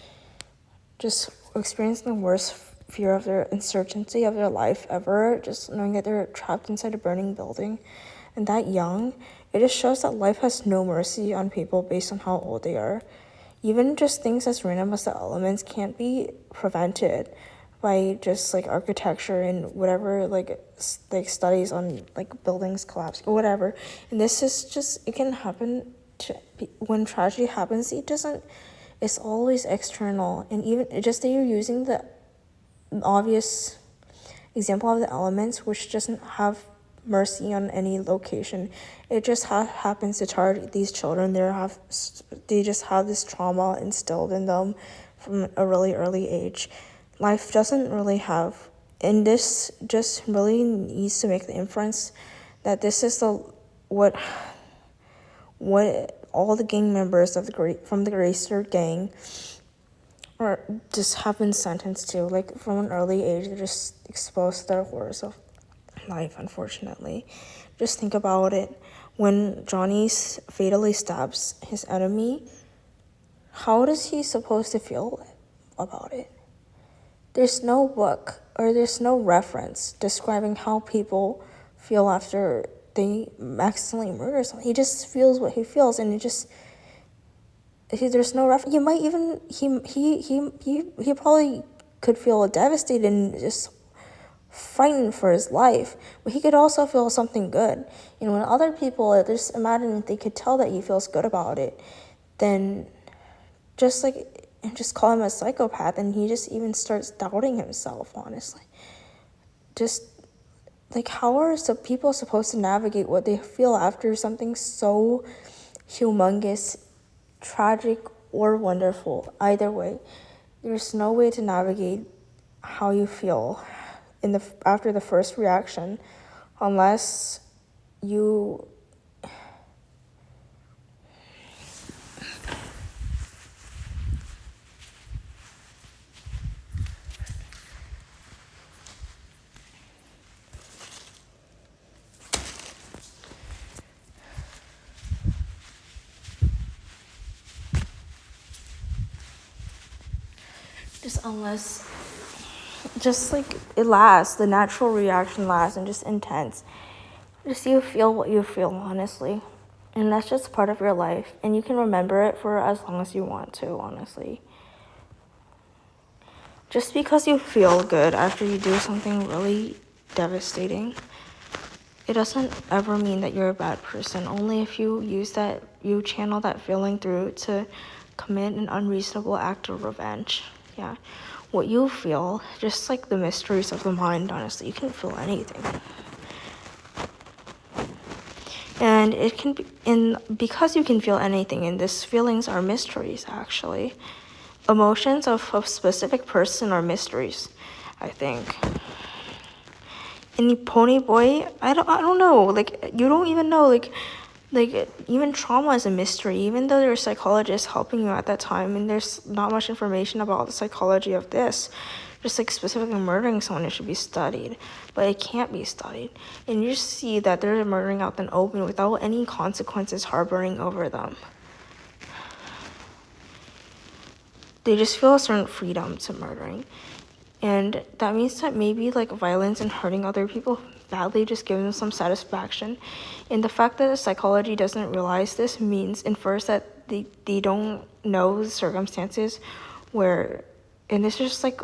Speaker 1: experiencing the worst fear of their insurgency of their life ever, just knowing that they're trapped inside a burning building and that young. It just shows that life has no mercy on people based on how old they are. Even just things as random as the elements can't be prevented by just like architecture and whatever like studies on like buildings collapse or whatever. And this is just, it can happen when tragedy happens. It's always external. And even just that you're using the obvious example of the elements, which doesn't have mercy on any location. It just happens to target these children. They just have this trauma instilled in them from a really early age. Life doesn't really have, and this just really needs to make the inference that this is what all the gang members from the Gracer gang or just have been sentenced to. Like from an early age, they're just exposed to the horrors of life, unfortunately. Just think about it. When Johnny fatally stabs his enemy, how is he supposed to feel about it? There's no book or there's no reference describing how people feel after they accidentally murder someone. He just feels what he feels, and there's no reference. He might even he probably could feel devastated and just frightened for his life, but he could also feel something good. You know, when other people, just imagine if they could tell that he feels good about it, then just call him a psychopath, and he just even starts doubting himself, honestly. Just like, how are people supposed to navigate what they feel after something so humongous, tragic, or wonderful? Either way, there's no way to navigate how you feel after the first reaction, unless you like it lasts, the natural reaction lasts and just intense. Just you feel what you feel, honestly. And that's just part of your life. And you can remember it for as long as you want to, honestly. Just because you feel good after you do something really devastating, it doesn't ever mean that you're a bad person. Only if you channel that feeling through to commit an unreasonable act of revenge. Yeah. What you feel, just like the mysteries of the mind, honestly, you can feel anything. And it can be, and because you can feel anything, and these feelings are mysteries, actually. Emotions of a specific person are mysteries, I think. And Pony Boy, I don't know, like, you don't even know, like even trauma is a mystery, even though there are psychologists helping you at that time, and there's not much information about the psychology of this. Just like specifically murdering someone, it should be studied, but it can't be studied. And you just see that they're murdering out in the open without any consequences harboring over them. They just feel a certain freedom to murdering. And that means that maybe like violence and hurting other people badly just gives them some satisfaction. And the fact that the psychology doesn't realize this infers that they don't know the circumstances where, and it's just like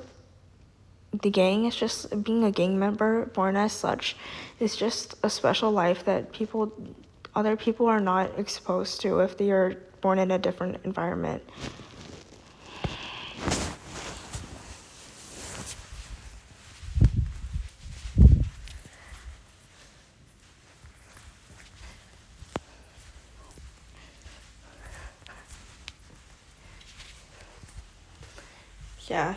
Speaker 1: the gang is just being a gang member born as such is just a special life that other people are not exposed to if they are born in a different environment. Yeah.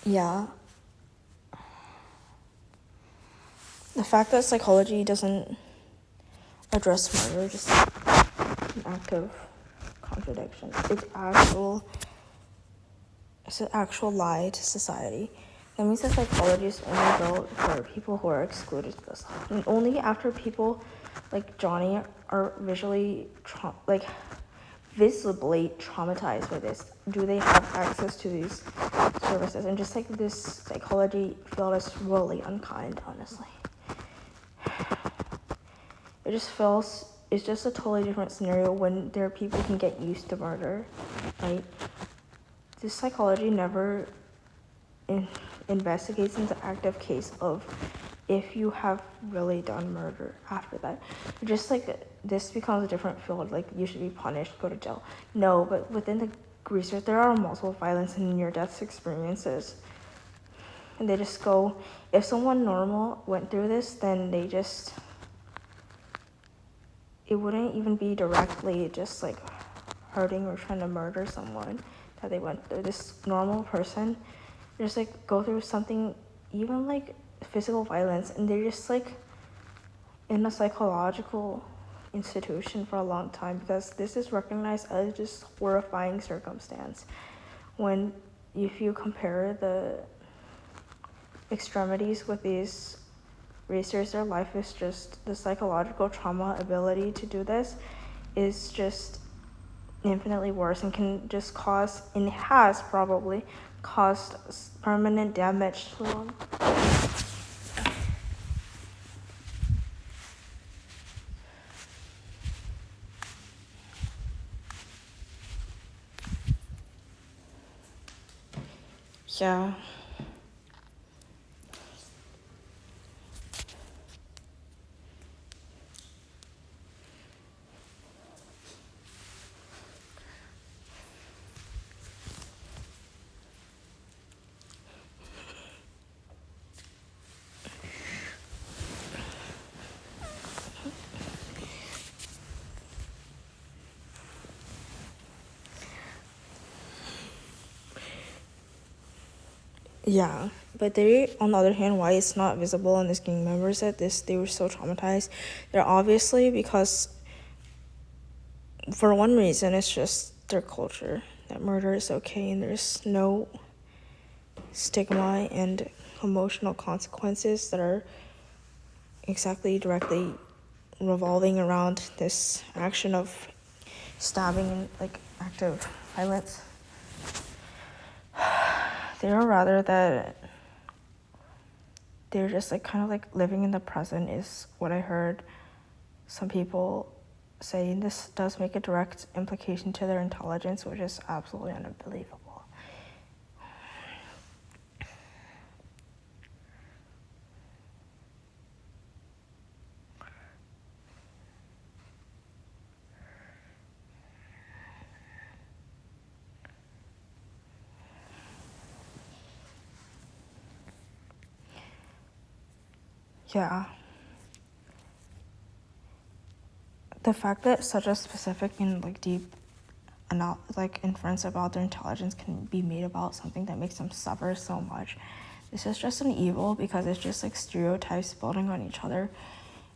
Speaker 1: Yeah. The fact that psychology doesn't address murder is just an act of contradiction. It's an actual lie to society. That means that psychology is only built for people who are excluded to this. And only after people like Johnny are visibly traumatized by this do they have access to these services. And just like this psychology field is really unkind, honestly. It's just a totally different scenario when there are people who can get used to murder, right? This psychology never investigates into active case of if you have really done murder after that. Just like this becomes a different field, like you should be punished, go to jail. No, but within the research, there are multiple violence and near-death experiences. And they just go, if someone normal went through this, then it wouldn't even be directly just like hurting or trying to murder someone that they went through. This normal person just like go through something, even like physical violence, and they're just like in a psychological institution for a long time because this is recognized as just horrifying circumstance. When if you compare the extremities with these research, their life is just the psychological trauma ability to do this is just infinitely worse and can just cause and has probably caused permanent damage to them. Yeah. Yeah, but they, on the other hand, why it's not visible in this gang members that they were so traumatized, they're obviously because, for one reason, it's just their culture, that murder is okay and there's no stigma and emotional consequences that are directly revolving around this action of stabbing and like active violence. They're rather that they're just like kind of like living in the present is what I heard some people say, and this does make a direct implication to their intelligence, which is absolutely unbelievable. Yeah. The fact that such a specific and like deep inference about their intelligence can be made about something that makes them suffer so much. This is just an evil because it's just like stereotypes building on each other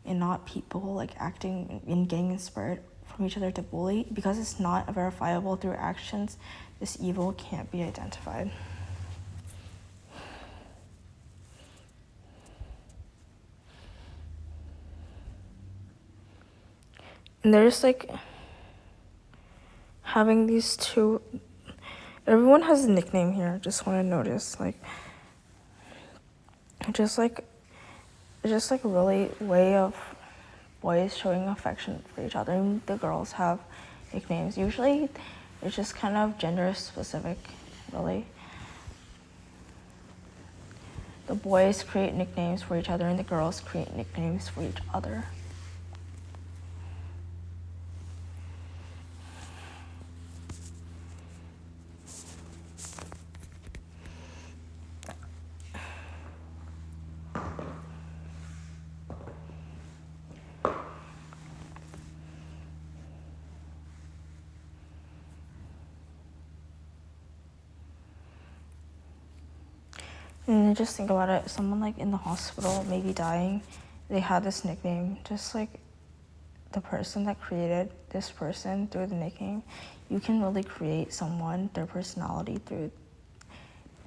Speaker 1: and not people like acting in gang and spirit from each other to bully. Because it's not verifiable through actions, this evil can't be identified. And they're just like having these two, everyone has a nickname here, just want to notice, like just like really way of boys showing affection for each other, and the girls have nicknames. Usually it's just kind of gender specific, really. The boys create nicknames for each other and the girls create nicknames for each other. And just think about it, someone like in the hospital, maybe dying, they had this nickname, just like the person that created this person through the nickname, you can really create someone, their personality through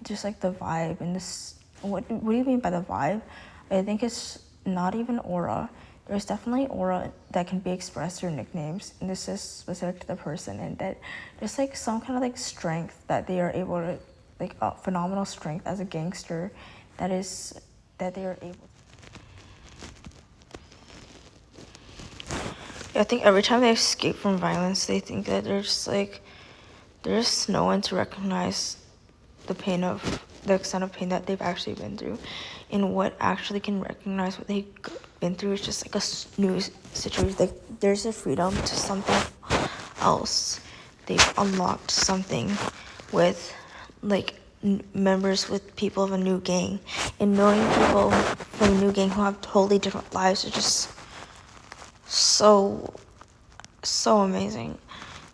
Speaker 1: just like the vibe and this. What do you mean by the vibe? I think it's not even aura. There's definitely aura that can be expressed through nicknames, and this is specific to the person, and that there's like some kind of like strength that they are able to, like a phenomenal strength as a gangster, that they are able. I think every time they escape from violence, they think that there's no one to recognize the extent of pain that they've actually been through, and what actually can recognize what they've been through is just like a new situation. Like there's a freedom to something else. They've unlocked something with like members with people of a new gang, and knowing people from a new gang who have totally different lives is just so amazing.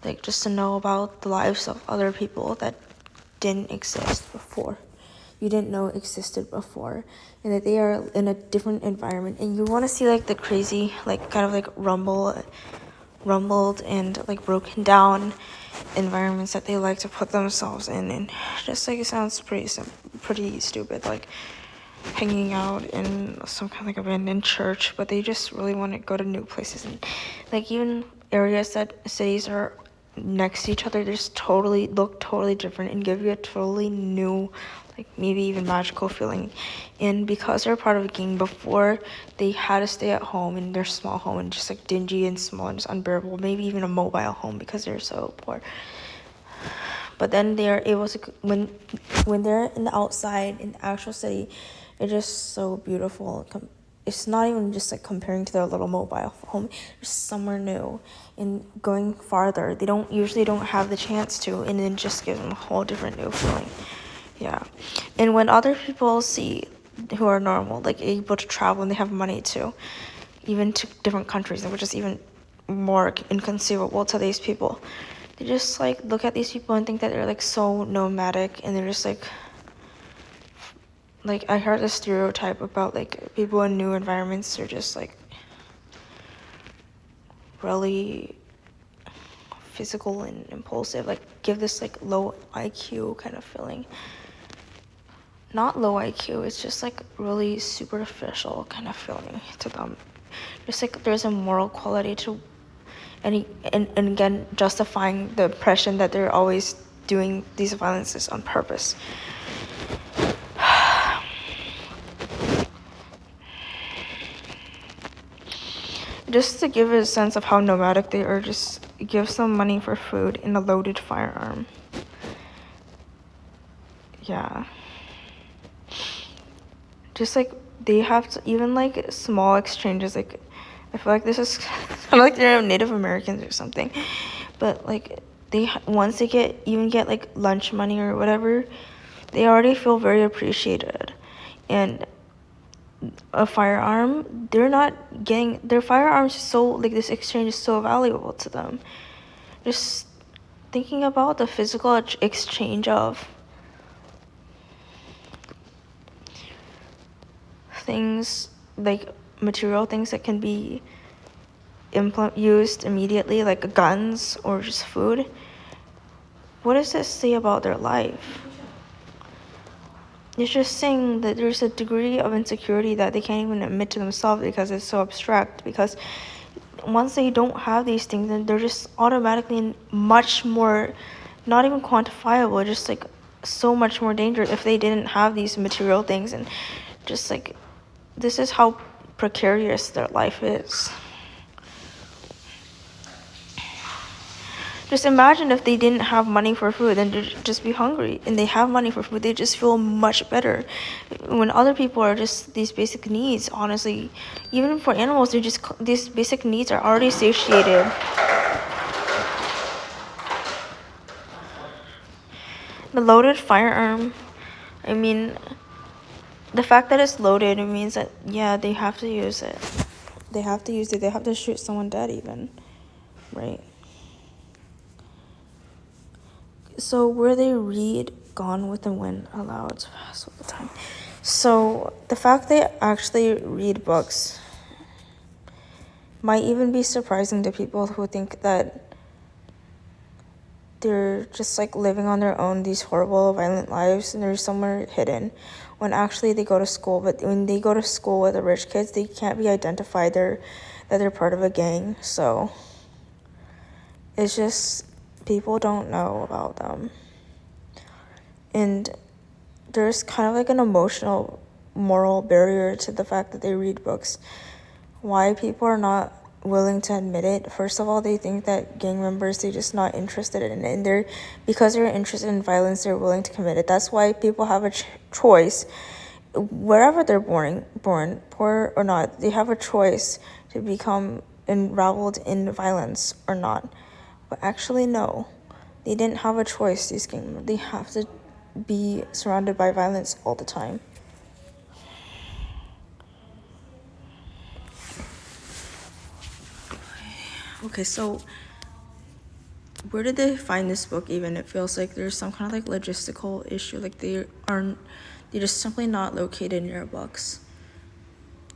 Speaker 1: Like just to know about the lives of other people that didn't exist before, you didn't know existed before, and that they are in a different environment, and you want to see like the crazy, like kind of like rumbled and like broken down environments that they like to put themselves in, and just like it sounds pretty stupid, like hanging out in some kind of like abandoned church, but they just really want to go to new places, and like even areas that cities are next to each other, they just look totally different and give you a totally new, like maybe even magical feeling. And because they're part of a gang, before they had to stay at home in their small home and just like dingy and small and just unbearable, maybe even a mobile home because they're so poor. But then they are able to, when they're in the outside in the actual city, it's just so beautiful. It's not even just like comparing to their little mobile home, just somewhere new, and going farther. They usually don't have the chance to, and it just gives them a whole different new feeling. Yeah. And when other people see, who are normal, like able to travel and they have money to, even to different countries, which is even more inconceivable to these people, they just like look at these people and think that they're like so nomadic, and they're just like I heard a stereotype about like people in new environments are just like really physical and impulsive, like give this like low IQ kind of feeling. Not low IQ, it's just like really superficial kind of feeling to them. Just like there's a moral quality to and again justifying the impression that they're always doing these violences on purpose. Just to give a sense of how nomadic they are, just give some money for food and a loaded firearm. Yeah. Just like they have to, even like small exchanges, like I feel like this is kind of like they're Native Americans or something, but like once they get like lunch money or whatever, they already feel very appreciated. And a firearm, they're not getting their firearms, so like this exchange is so valuable to them. Just thinking about the physical exchange of things, like material things that can be used immediately, like guns or just food. What does this say about their life? It's just saying that there's a degree of insecurity that they can't even admit to themselves because it's so abstract. Because once they don't have these things, then they're just automatically much more, not even quantifiable, just like so much more dangerous if they didn't have these material things. And just like this is how precarious their life is. Just imagine if they didn't have money for food, then they'd just be hungry. And they have money for food, they just feel much better. When other people are just these basic needs, honestly, even for animals, they're just these basic needs are already satiated. The loaded firearm, I mean, the fact that it's loaded, it means that yeah, they have to use it. They have to use it. They have to shoot someone dead even, right? So where they read Gone with the Wind aloud fast all the time. So the fact they actually read books might even be surprising to people who think that they're just like living on their own these horrible violent lives and they're somewhere hidden, when actually they go to school. But when they go to school with the rich kids, they can't be identified that they're part of a gang. So it's just people don't know about them, and there's kind of like an emotional moral barrier to the fact that they read books. Why people are not willing to admit it? First of all, they think that gang members, they're just not interested in it, and because they're interested in violence, they're willing to commit it. That's why people have a choice wherever they're born, poor or not. They have a choice to become unraveled in violence or not. But actually, no, they didn't have a choice. These gang members, they have to be surrounded by violence all the time. Okay, so where did they find this book even? It feels like there's some kind of like logistical issue. Like they're just simply not located near books.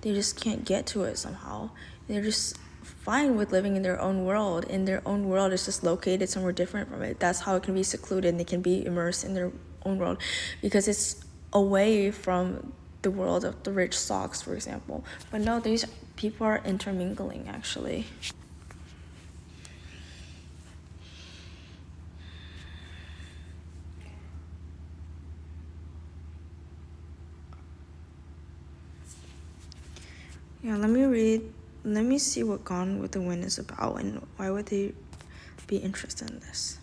Speaker 1: They just can't get to it somehow. They're just fine with living in their own world, and their own world is just located somewhere different from it. That's how it can be secluded, and they can be immersed in their own world because it's away from the world of the rich stocks, for example. But no, these people are intermingling actually. Yeah, let me see what Gone with the Wind is about and why would they be interested in this.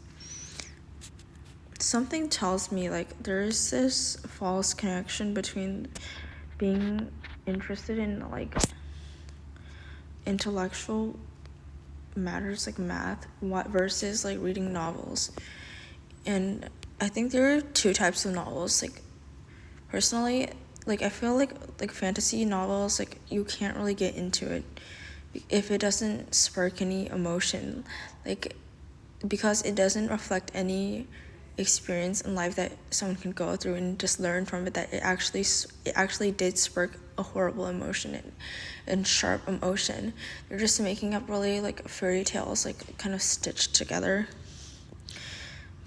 Speaker 1: Something tells me like there's this false connection between being interested in like intellectual matters like math versus like reading novels. And I think there are two types of novels. Like personally, like I feel like fantasy novels, like you can't really get into it if it doesn't spark any emotion, like because it doesn't reflect any experience in life that someone can go through and just learn from it that it actually did spark a horrible emotion and sharp emotion. They're just making up really like fairy tales, like kind of stitched together.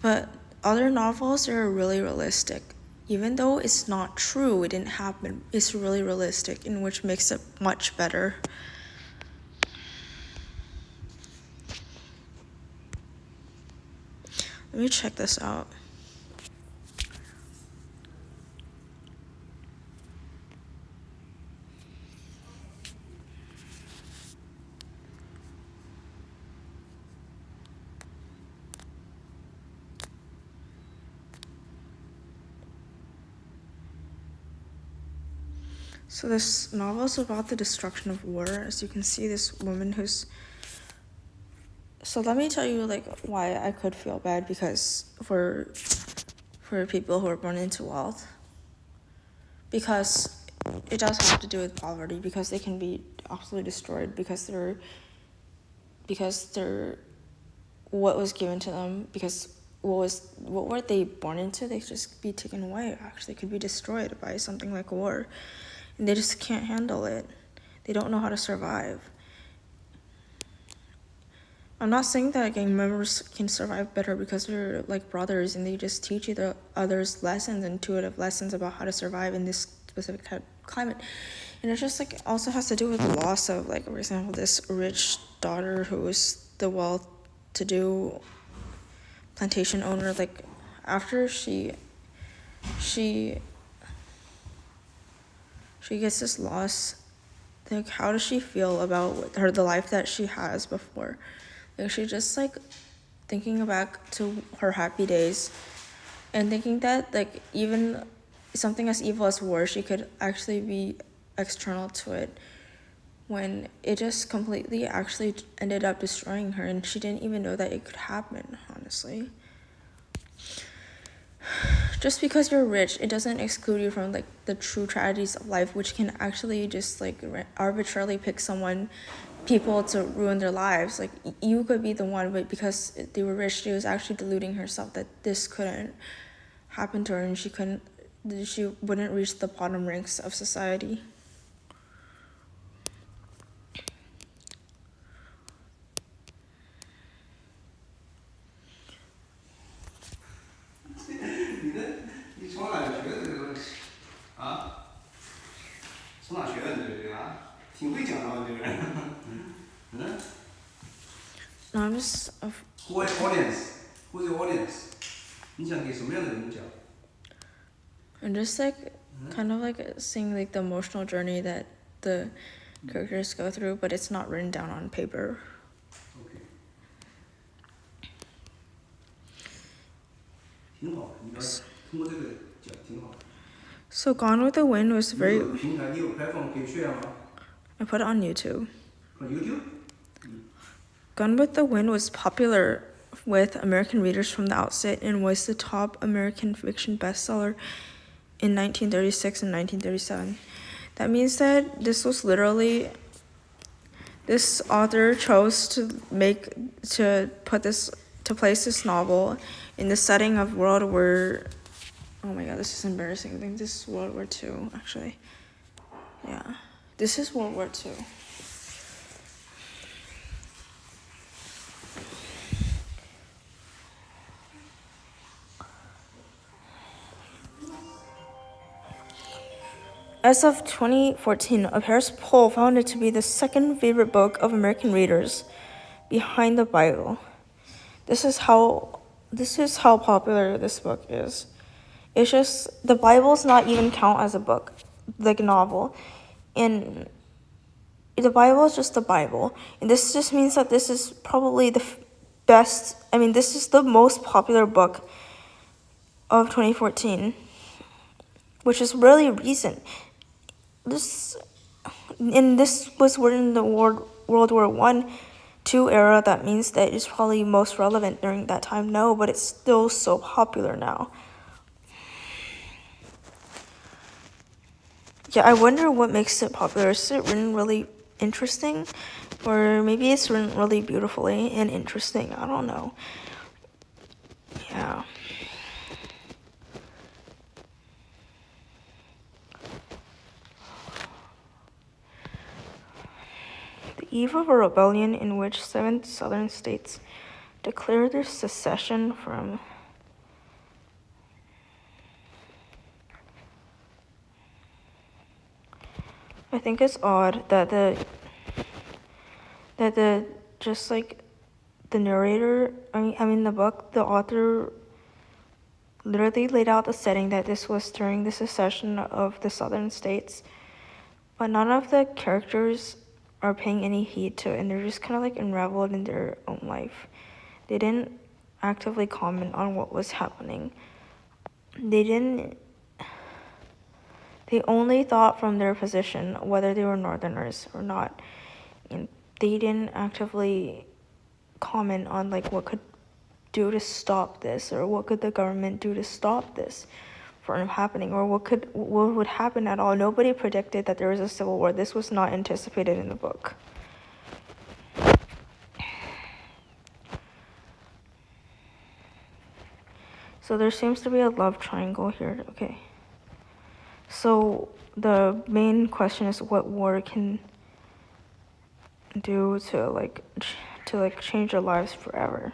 Speaker 1: But other novels are really realistic. Even though it's not true, it didn't happen, it's really realistic, in which makes it much better. Let me check this out. So this novel is about the destruction of war. As you can see, this woman who's... So let me tell you like why I could feel bad because for people who are born into wealth. Because it does have to do with poverty, because they can be absolutely destroyed because they're what was given to them, because what were they born into, they just be taken away, actually could be destroyed by something like war. And they just can't handle it. They don't know how to survive. I'm not saying that gang members can survive better because they're like brothers and they just teach the others lessons, intuitive lessons about how to survive in this specific type of climate. And it just like also has to do with the loss of, like, for example, this rich daughter who was the well-to-do plantation owner. Like after she gets this loss, like how does she feel about the life that she has before? Like she just like thinking back to her happy days and thinking that like even something as evil as war, she could actually be external to it, when it just completely actually ended up destroying her, and she didn't even know that it could happen, honestly. Just because you're rich, it doesn't exclude you from like the true tragedies of life, which can actually just like arbitrarily pick people to ruin their lives. Like you could be the one, but because they were rich, she was actually deluding herself that this couldn't happen to her and she couldn't she wouldn't reach the bottom ranks of society.
Speaker 2: 你从哪学的这个东西啊？从哪学的你这个啊？挺会讲的嘛，这个人。嗯。
Speaker 1: No, I'm just.
Speaker 2: Who's your audience? 你想给什么样的人讲？
Speaker 1: I'm just like kind of like seeing like the emotional journey that the characters go through, but it's not written down on paper.
Speaker 2: OK。挺好的，你要通过这个讲挺好的。
Speaker 1: So Gone with the Wind was
Speaker 2: 你
Speaker 1: very.
Speaker 2: 有平台，你有开放可以炫吗？
Speaker 1: I put it on YouTube.
Speaker 2: On YouTube？
Speaker 1: Gone with the Wind was popular with American readers from the outset and was the top American fiction bestseller in 1936 and 1937. That means that this was literally, this author chose to place this novel in the setting of World War. Oh my god, this is embarrassing. I think this is World War II, actually. Yeah, this is World War II. As of 2014, a Paris poll found it to be the second favorite book of American readers, behind the Bible. This is how popular this book is. It's just the Bible's not even count as a book, like a novel, and the Bible is just the Bible. And this just means that this is probably the best. I mean, this is the most popular book of 2014, which is really recent. This was written in the World War I/II era. That means that it's probably most relevant during that time. No, but it's still so popular now. Yeah, I wonder what makes it popular. Is it written really interesting? Or maybe it's written really beautifully and interesting. I don't know. Yeah. The eve of a rebellion in which 7 southern states declared their secession from I think it's odd that the just like the narrator, I mean the book, the author literally laid out the setting that this was during the secession of the southern states, but none of the characters are paying any heed to it, and they're just kind of like unraveled in their own life. They didn't actively comment on what was happening. They only thought from their position, whether they were Northerners or not. And they didn't actively comment on like what could do to stop this, or what could the government do to stop this from happening, or what would happen at all. Nobody predicted that there was a civil war. This was not anticipated in the book. So there seems to be a love triangle here. Okay. So the main question is what war can do to change our lives forever.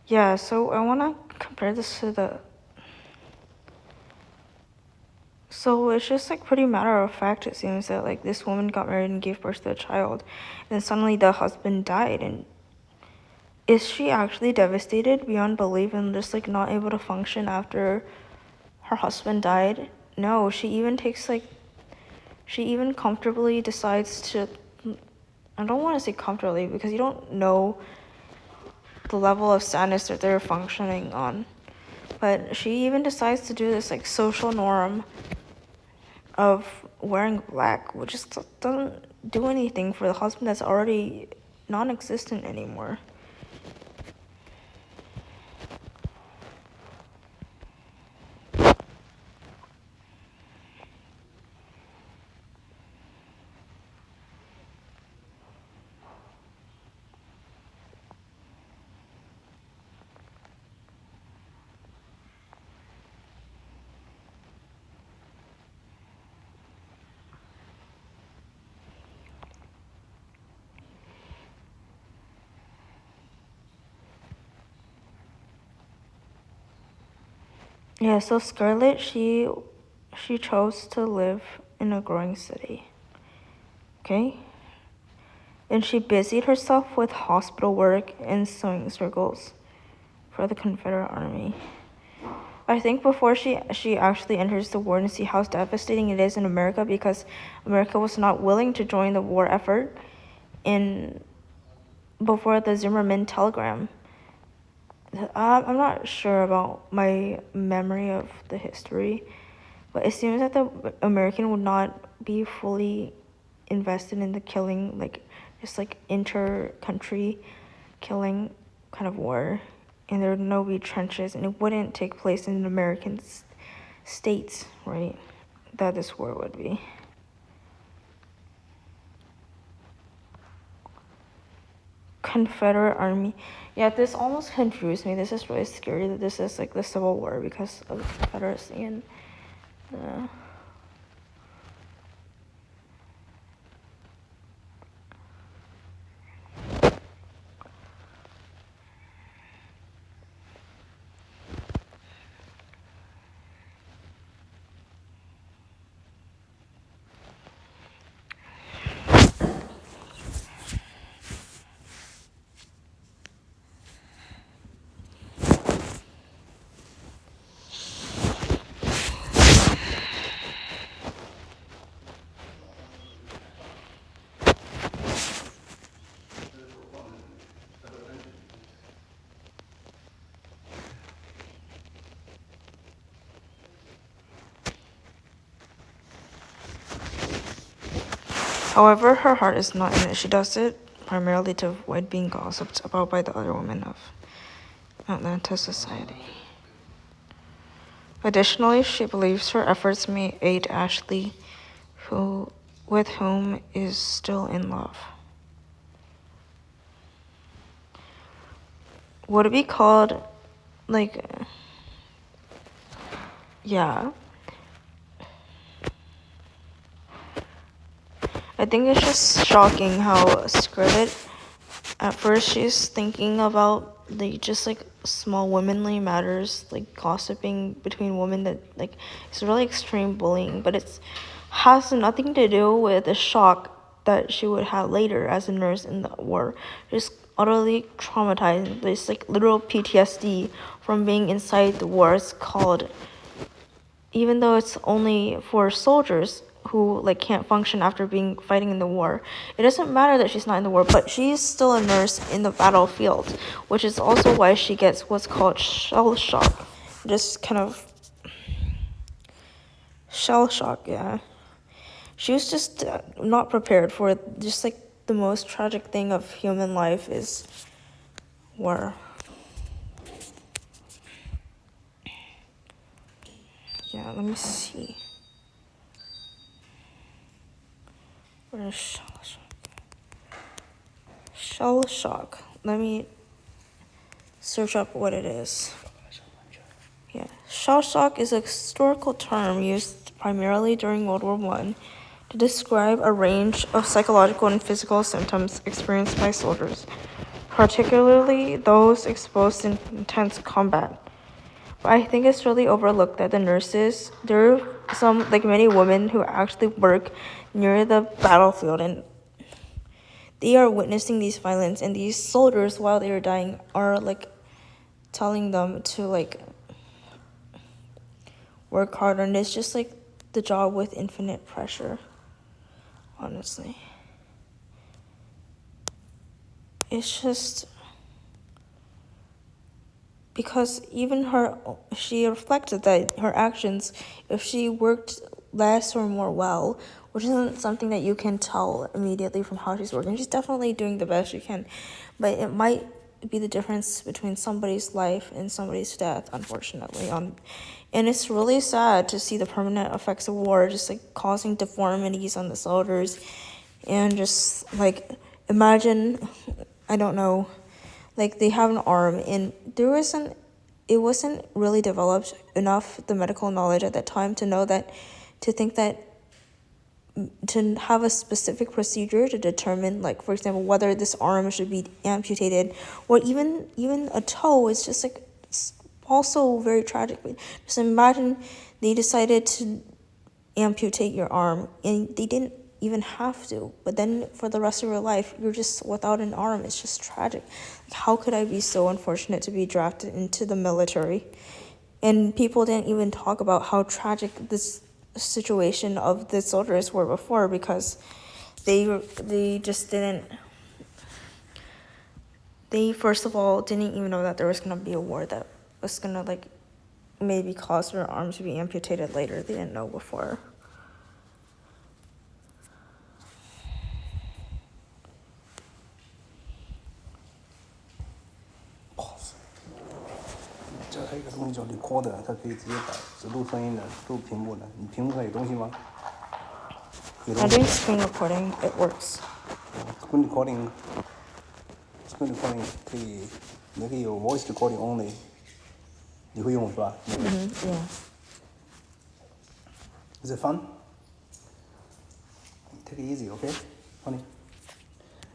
Speaker 1: Yeah, so I want to compare this to So it's just like pretty matter of fact, it seems that like this woman got married and gave birth to a child, and suddenly the husband died. And is she actually devastated beyond belief and just like not able to function after her husband died? No, she even comfortably decides to, I don't want to say comfortably because you don't know the level of sadness that they're functioning on, but she even decides to do this like social norm of wearing black, which just doesn't do anything for the husband that's already non-existent anymore. Yeah, so Scarlett, she chose to live in a growing city. Okay? And she busied herself with hospital work and sewing circles for the Confederate Army. I think before she actually enters the war and see how devastating it is in America, because America was not willing to join the war effort in before the Zimmerman telegram. I'm not sure about my memory of the history, but it seems that the American would not be fully invested in the killing, like just like inter-country killing kind of war, and there would no be trenches, and it wouldn't take place in the American states, right? That this war would be. Confederate Army. Yeah, this almost confused me. This is really scary that this is like the Civil War because of the Confederacy and however, her heart is not in it. She does it primarily to avoid being gossiped about by the other women of Atlanta society. Additionally, she believes her efforts may aid Ashley, with whom is still in love. Would it be called, like, yeah. I think it's just shocking how Scarlett, at first she's thinking about like just like small womanly matters, like gossiping between women, that like it's really extreme bullying, but it's has nothing to do with the shock that she would have later as a nurse in the war. Just utterly traumatized. There's like literal PTSD from being inside the war. It's called, even though it's only for soldiers who like can't function after being fighting in the war. It doesn't matter that she's not in the war, but she's still a nurse in the battlefield, which is also why she gets what's called shell shock. Just kind of shell shock, yeah. She was just not prepared for it. Just like the most tragic thing of human life is war. Yeah, let me see. What is shell shock? Shell shock. Let me search up what it is. Yeah, shell shock is a historical term used primarily during World War I to describe a range of psychological and physical symptoms experienced by soldiers, particularly those exposed in intense combat. But I think it's really overlooked that the nurses, there are some, like many women who actually work near the battlefield, and they are witnessing these violence, and these soldiers, while they are dying, are like telling them to like work harder, and it's just like the job with infinite pressure, honestly. It's just because even she reflected that her actions, if she worked less or more well, which isn't something that you can tell immediately from how she's working. She's definitely doing the best she can, but it might be the difference between somebody's life and somebody's death, unfortunately. And it's really sad to see the permanent effects of war just like causing deformities on the soldiers, and just like imagine, I don't know, like they have an arm and it wasn't really developed enough, the medical knowledge at that time, to know that, to think that, to have a specific procedure to determine, like for example, whether this arm should be amputated, or even a toe is just like also very tragically. Just imagine they decided to amputate your arm and they didn't even have to, but then for the rest of your life you're just without an arm. It's just tragic. Like, how could I be so unfortunate to be drafted into the military? And people didn't even talk about how tragic this situation of the soldiers were before, because they just didn't, they first of all didn't even know that there was going to be a war that was going to like maybe cause their arms to be amputated later. They didn't know before.
Speaker 2: 这还有一个东西叫 recorder， 它可以直接只录声音的，录屏幕的。你屏幕上有东西吗？有东
Speaker 1: I'm
Speaker 2: 西。
Speaker 1: doing screen recording. It works.
Speaker 2: Screen recording 可以，你可以有 voice recording only。你会用是吧
Speaker 1: Yeah.？Is
Speaker 2: it fun? Take it easy, okay, honey.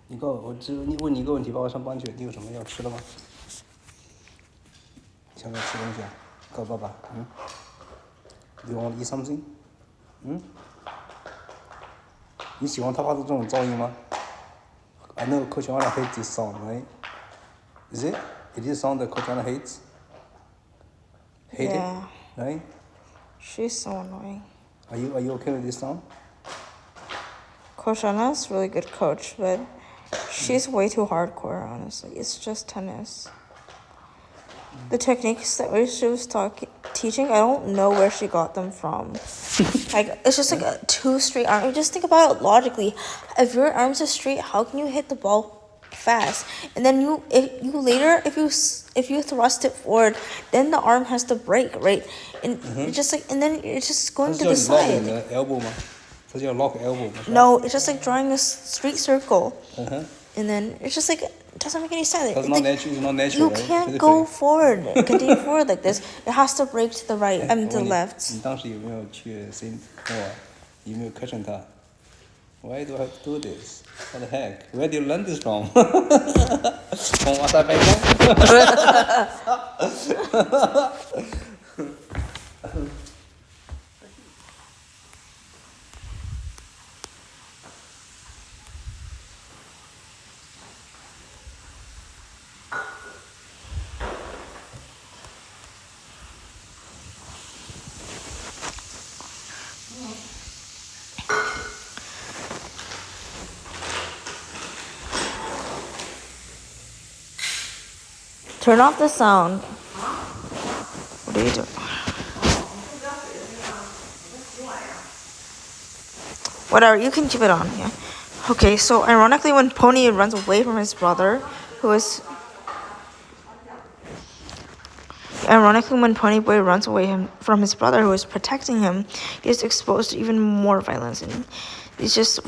Speaker 2: 我只问你一个问题，把我上班去。你有什么要吃的吗？想不想吃东西啊？告诉爸爸。Do you want to eat something? 你喜欢他发出这种噪音吗 ？I know Coach Anna hates this sound, right? Is it? It is sound that Coach Anna hates. Hate
Speaker 1: Yeah.
Speaker 2: it, right?
Speaker 1: She's so annoying.
Speaker 2: Are you okay with this sound?
Speaker 1: Coach Anna's really good coach, but she's way too hardcore, honestly. It's just tennis. The techniques that she was teaching, I don't know where she got them from. Like, it's just like a 2 straight arm. Just think about it logically. If your arms are straight, how can you hit the ball fast? And then if you thrust it forward, then the arm has to break, right? And it's just like, and then it's just going to the
Speaker 2: 它是叫你 lock 你
Speaker 1: side.
Speaker 2: 的 elbow 吗？它叫 lock elbow 吗？
Speaker 1: No, it's just like drawing a straight circle.
Speaker 2: 嗯哼。
Speaker 1: And then it's just like, it doesn't make any sense.
Speaker 2: It's
Speaker 1: It's
Speaker 2: not
Speaker 1: like,
Speaker 2: natural. It's not natural,
Speaker 1: you
Speaker 2: right?
Speaker 1: can't go forward, continue forward like this. It has to break to the right and the
Speaker 2: 我问你
Speaker 1: left.
Speaker 2: 你当时有没有去有没有 question 他 ？Why do I have to do this? What the heck? Where do you learn this from? 从阿塞拜疆。
Speaker 1: Turn off the sound. What are you doing? Whatever, you can keep it on, yeah. Okay, so ironically, when Pony runs away from his brother, who is... Ironically, when Ponyboy runs away from his brother who is protecting him, he is exposed to even more violence. And it's just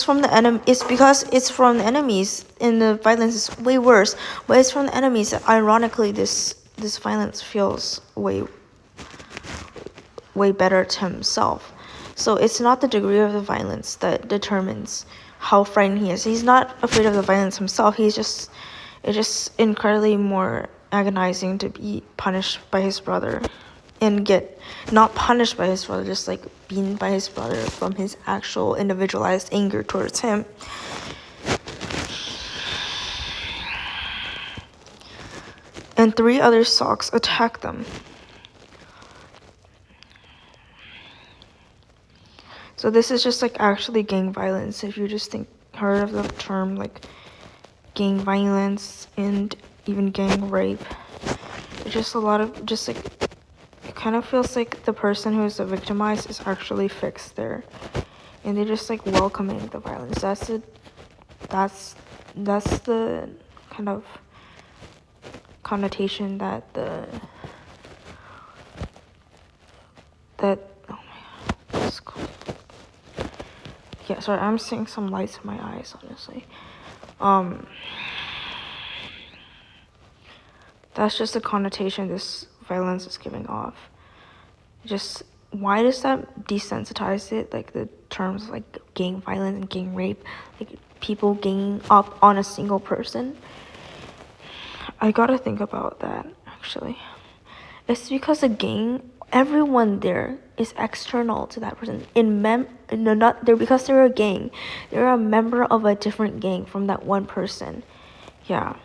Speaker 1: from the enemy. It's because it's from the enemies, and the violence is way worse. But it's from the enemies that, ironically, this violence feels way better to himself. So it's not the degree of the violence that determines how frightened he is. He's not afraid of the violence himself. It's just incredibly more agonizing to be punished by his brother and get not punished by his brother, just like beaten by his brother from his actual individualized anger towards him. And 3 other Sox attack them. So this is just like actually gang violence. If you just heard of the term like gang violence and even gang rape, it's just a lot of just like, it kind of feels like the person who is the victimized is actually fixed there, and they're just like welcoming the violence. That's the kind of connotation that oh my god, yeah, sorry, I'm seeing some lights in my eyes, honestly. That's just the connotation this violence is giving off. Just, why does that desensitize it? Like the terms like gang violence and gang rape, like people ganging up on a single person. I gotta think about that, actually. It's because the gang, everyone there is external to that person. No, not they're because they're a gang. They're a member of a different gang from that one person. Yeah.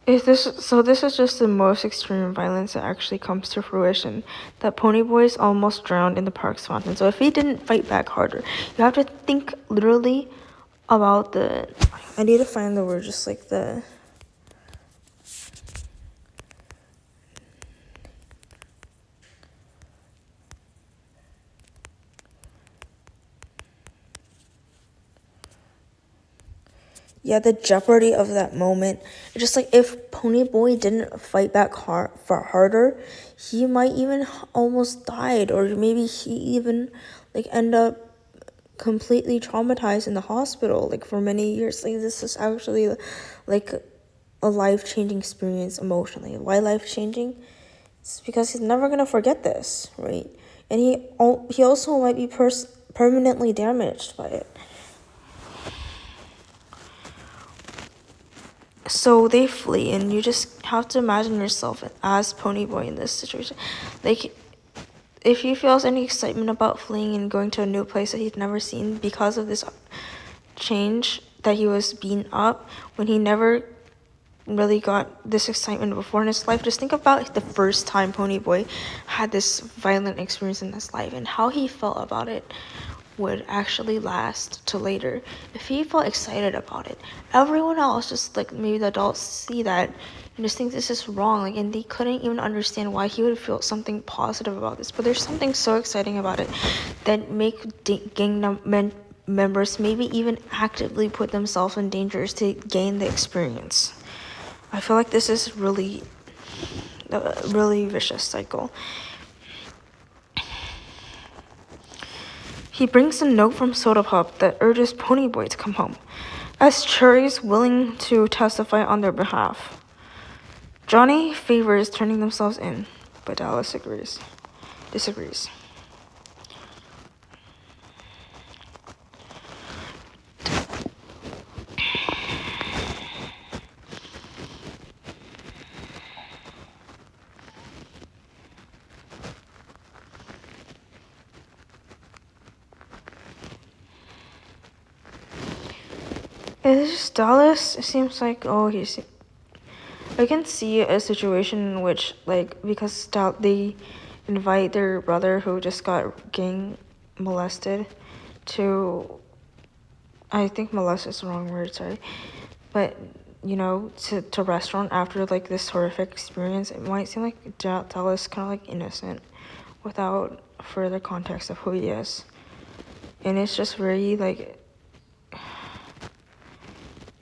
Speaker 1: This is just the most extreme violence that actually comes to fruition. That Ponyboy's almost drowned in the park's fountain. So if he didn't fight back harder, you have to think literally about the. I need to find the word, just like the. Yeah, the jeopardy of that moment. Just like if Ponyboy didn't fight back harder, he might even almost died, or maybe he even like end up completely traumatized in the hospital like for many years. Like this is actually like a life-changing experience emotionally. Why life-changing? It's because he's never gonna forget this, right? And he also might be permanently damaged by it. So they flee, and you just have to imagine yourself as Ponyboy in this situation. Like, if he feels any excitement about fleeing and going to a new place that he's never seen because of this change that he was beaten up, when he never really got this excitement before in his life, just think about the first time Ponyboy had this violent experience in his life and how he felt about it would actually last to later. If he felt excited about it, everyone else, just like maybe the adults, see that and just think this is wrong, like, and they couldn't even understand why he would feel something positive about this. But there's something so exciting about it that make gang members maybe even actively put themselves in dangers to gain the experience. I feel like this is really a really vicious cycle. He brings a note from Soda Pop that urges Ponyboy to come home, as Cherry's willing to testify on their behalf. Johnny favors turning themselves in, but Dallas disagrees. It's just Dallas. It seems like I can see a situation in which, like, because they invite their brother who just got gang molested to, I think molest is the wrong word, sorry, but to restaurant after like this horrific experience. It might seem like Dallas kind of like innocent without further context of who he is, and it's just very like.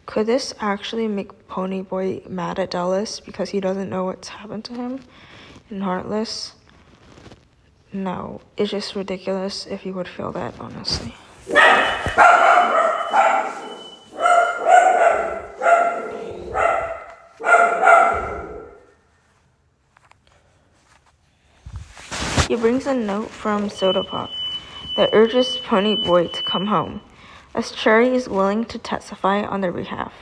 Speaker 1: Could this actually make Ponyboy mad at Dallas because he doesn't know what's happened to him and Heartless? No, it's just ridiculous if he would feel that, honestly. He brings a note from Soda Pop that urges Ponyboy to come home, as Cherry is willing to testify on their behalf.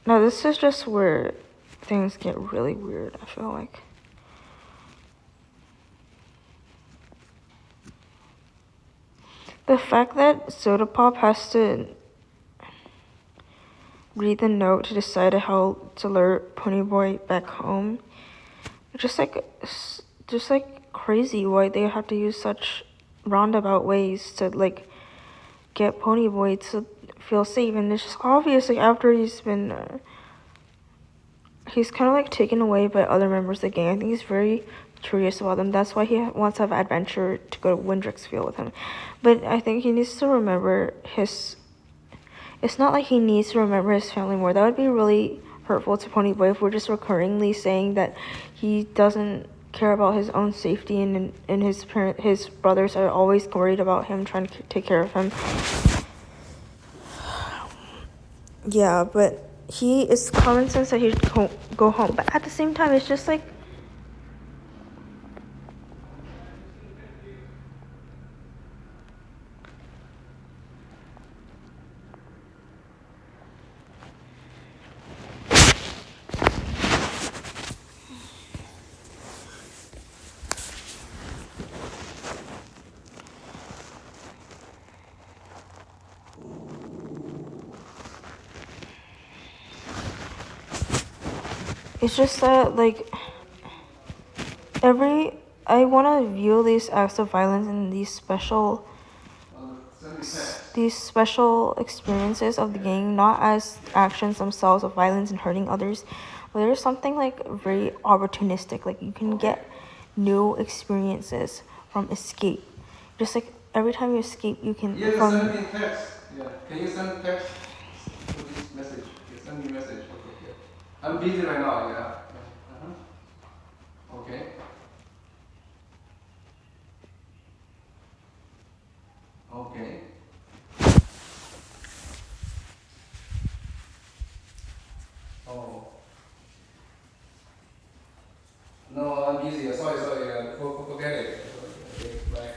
Speaker 1: Now, this is just where things get really weird, I feel like. The fact that Soda Pop has to read the note to decide how to lure Ponyboy back home, just like crazy why they have to use such roundabout ways to like get Ponyboy to feel safe. And it's just obvious, like, after he's been he's kind of like taken away by other members of the gang. I think he's very curious about them. That's why he wants to have adventure to go to Windrixfield with him. But I think he needs to remember it's not like he needs to remember his family more. That would be really hurtful to Ponyboy if we're just recurringly saying that he doesn't care about his own safety, and his brothers are always worried about him, trying to take care of him. Yeah, but it's common sense that he should go home. But at the same time, it's just like, It's just that like I want to view these acts of violence and these special experiences of the gang not as actions themselves of violence and hurting others, but there's something like very opportunistic. Like you can get new experiences from escape. Just like every time you escape, you can
Speaker 2: Yeah,
Speaker 1: from.
Speaker 2: send me text. Yeah. Can you send text for this message? Yeah, send me message. Okay. Yeah. I'm busy right now. Yeah. Okay. Okay. Oh. No, I'm busy. Sorry. Forget it. Okay. Bye.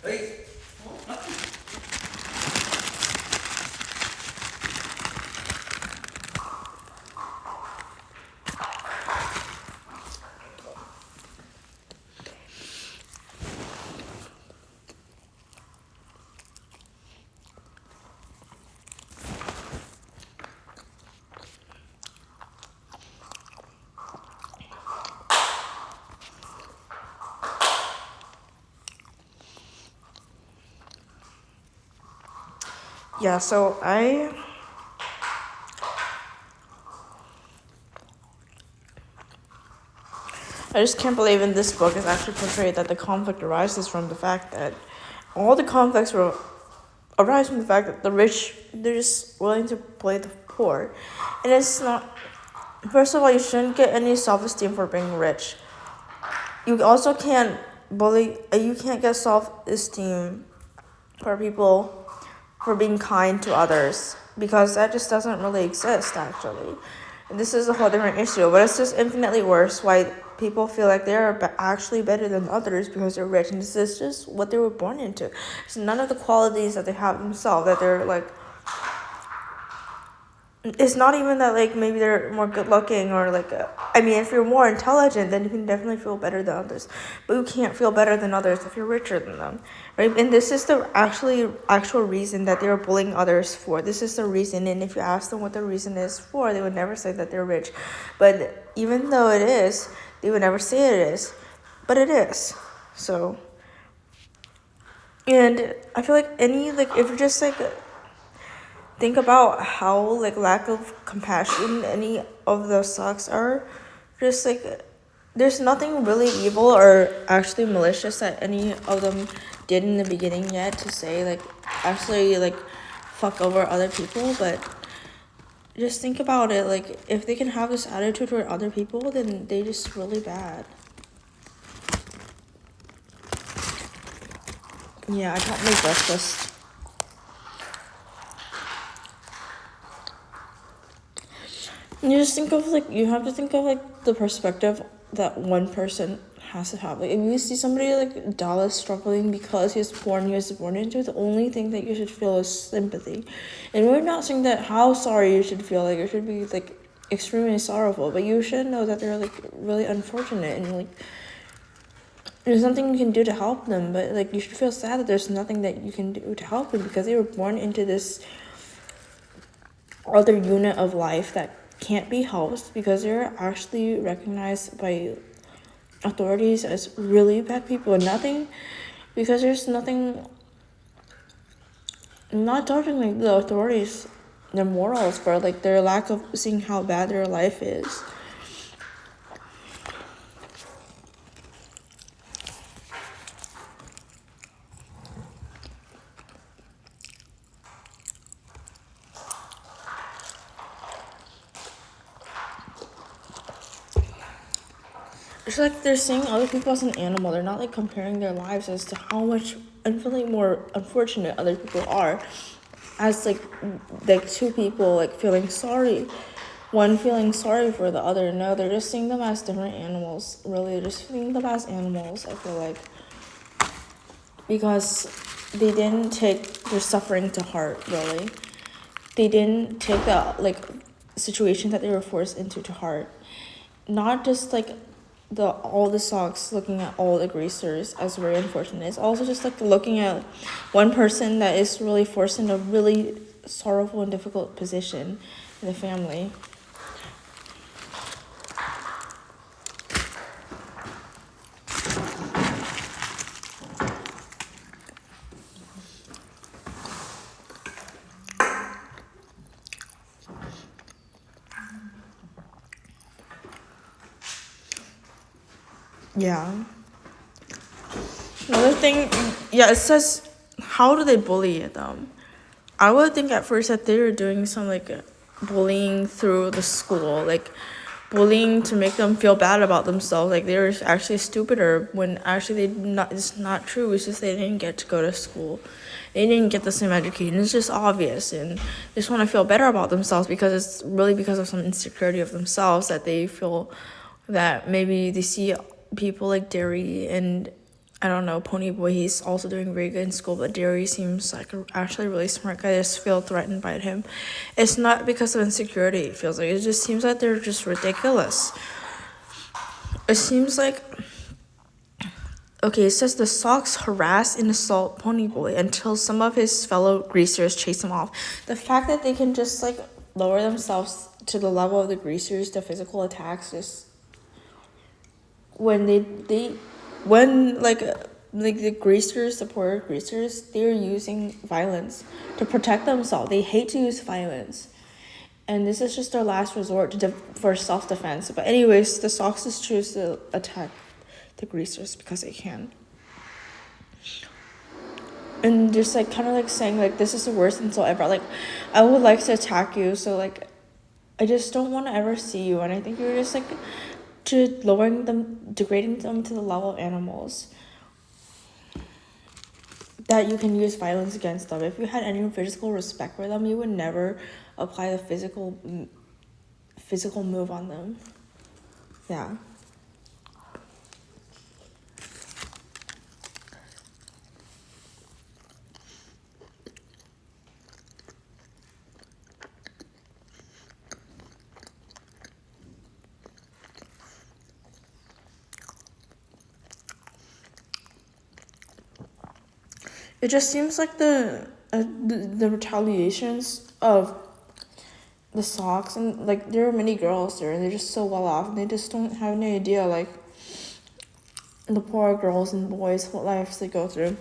Speaker 2: Hey.
Speaker 1: Yeah, so I just can't believe in this book is actually portrayed that the conflict arises from the fact that all the conflicts arise from the fact that the rich, they're just willing to play the poor. And it's not, first of all, you shouldn't get any self-esteem for being rich. You also can't you can't get self-esteem for people for being kind to others, because that just doesn't really exist actually. And this is a whole different issue, but it's just infinitely worse why people feel like they're actually better than others because they're rich, and this is just what they were born into. It's none of the qualities that they have themselves that they're like. It's not even that like maybe they're more good looking or like I mean, if you're more intelligent, then you can definitely feel better than others, but you can't feel better than others if you're richer than them, right? And this is the actual reason that they're bullying others for. This is the reason, and if you ask them what the reason is for, they would never say that they're rich, but even though it is, they would never say it is, but it is. So, and I feel like if you're just like think about how like lack of compassion any of those sucks are, just like there's nothing really evil or actually malicious that any of them did in the beginning yet to say like actually like fuck over other people. But just think about it, like if they can have this attitude toward other people, then they just really bad. Yeah, I can't make breakfast. You just think of like you have to think of like the perspective that one person has to have. Like if you see somebody like Dallas struggling because he was born into, the only thing that you should feel is sympathy. And we're not saying that how sorry you should feel, like you should be like extremely sorrowful, but you should know that they're like really unfortunate and like there's nothing you can do to help them, but like you should feel sad that there's nothing that you can do to help them because they were born into this other unit of life that can't be helped because they're actually recognized by authorities as really bad people. And nothing, because there's nothing, I'm not judging like the authorities, their morals for like their lack of seeing how bad their life is. It's like they're seeing other people as an animal. They're not like comparing their lives as to how much infinitely more unfortunate other people are. As like two people like feeling sorry, one feeling sorry for the other. No, they're just seeing them as different animals. Really, they're just seeing them as animals. I feel like because they didn't take their suffering to heart. Really, they didn't take the like situation that they were forced into to heart. Not just like all the socks looking at all the greasers as very unfortunate. It's also just like looking at one person that is really forced in a really sorrowful and difficult position the family. Yeah. Another thing, yeah, it says, how do they bully them? I would think at first that they were doing some like bullying through the school, like bullying to make them feel bad about themselves, like they were actually stupider when actually it's not true. It's just they didn't get to go to school, they didn't get the same education. It's just obvious, and they just want to feel better about themselves because it's really because of some insecurity of themselves that they feel that maybe they see people like Derry and I don't know, Ponyboy, he's also doing very good in school, but Derry seems like actually really smart guy. I just feel threatened by him. It's not because of insecurity, it feels like. It just seems like they're just ridiculous. It seems like, okay, it says the Sox harass and assault Ponyboy until some of his fellow greasers chase him off. The fact that they can just like lower themselves to the level of the greasers, the physical attacks, just when when like the greasers, the poor greasers, they're using violence to protect themselves. They hate to use violence, and this is just their last resort for self-defense. But anyways, the Soxes choose to attack the greasers because they can, and just like kind of like saying like this is the worst insult ever. Like I would like to attack you, so like I just don't want to ever see you. And I think you're just like to lowering them, degrading them to the level of animals, that you can use violence against them. If you had any physical respect for them, you would never apply the physical move on them. Yeah. It just seems like the retaliations of the Sox, and like there are many girls there and they're just so well off and they just don't have any idea like the poor girls and boys what lives they go through,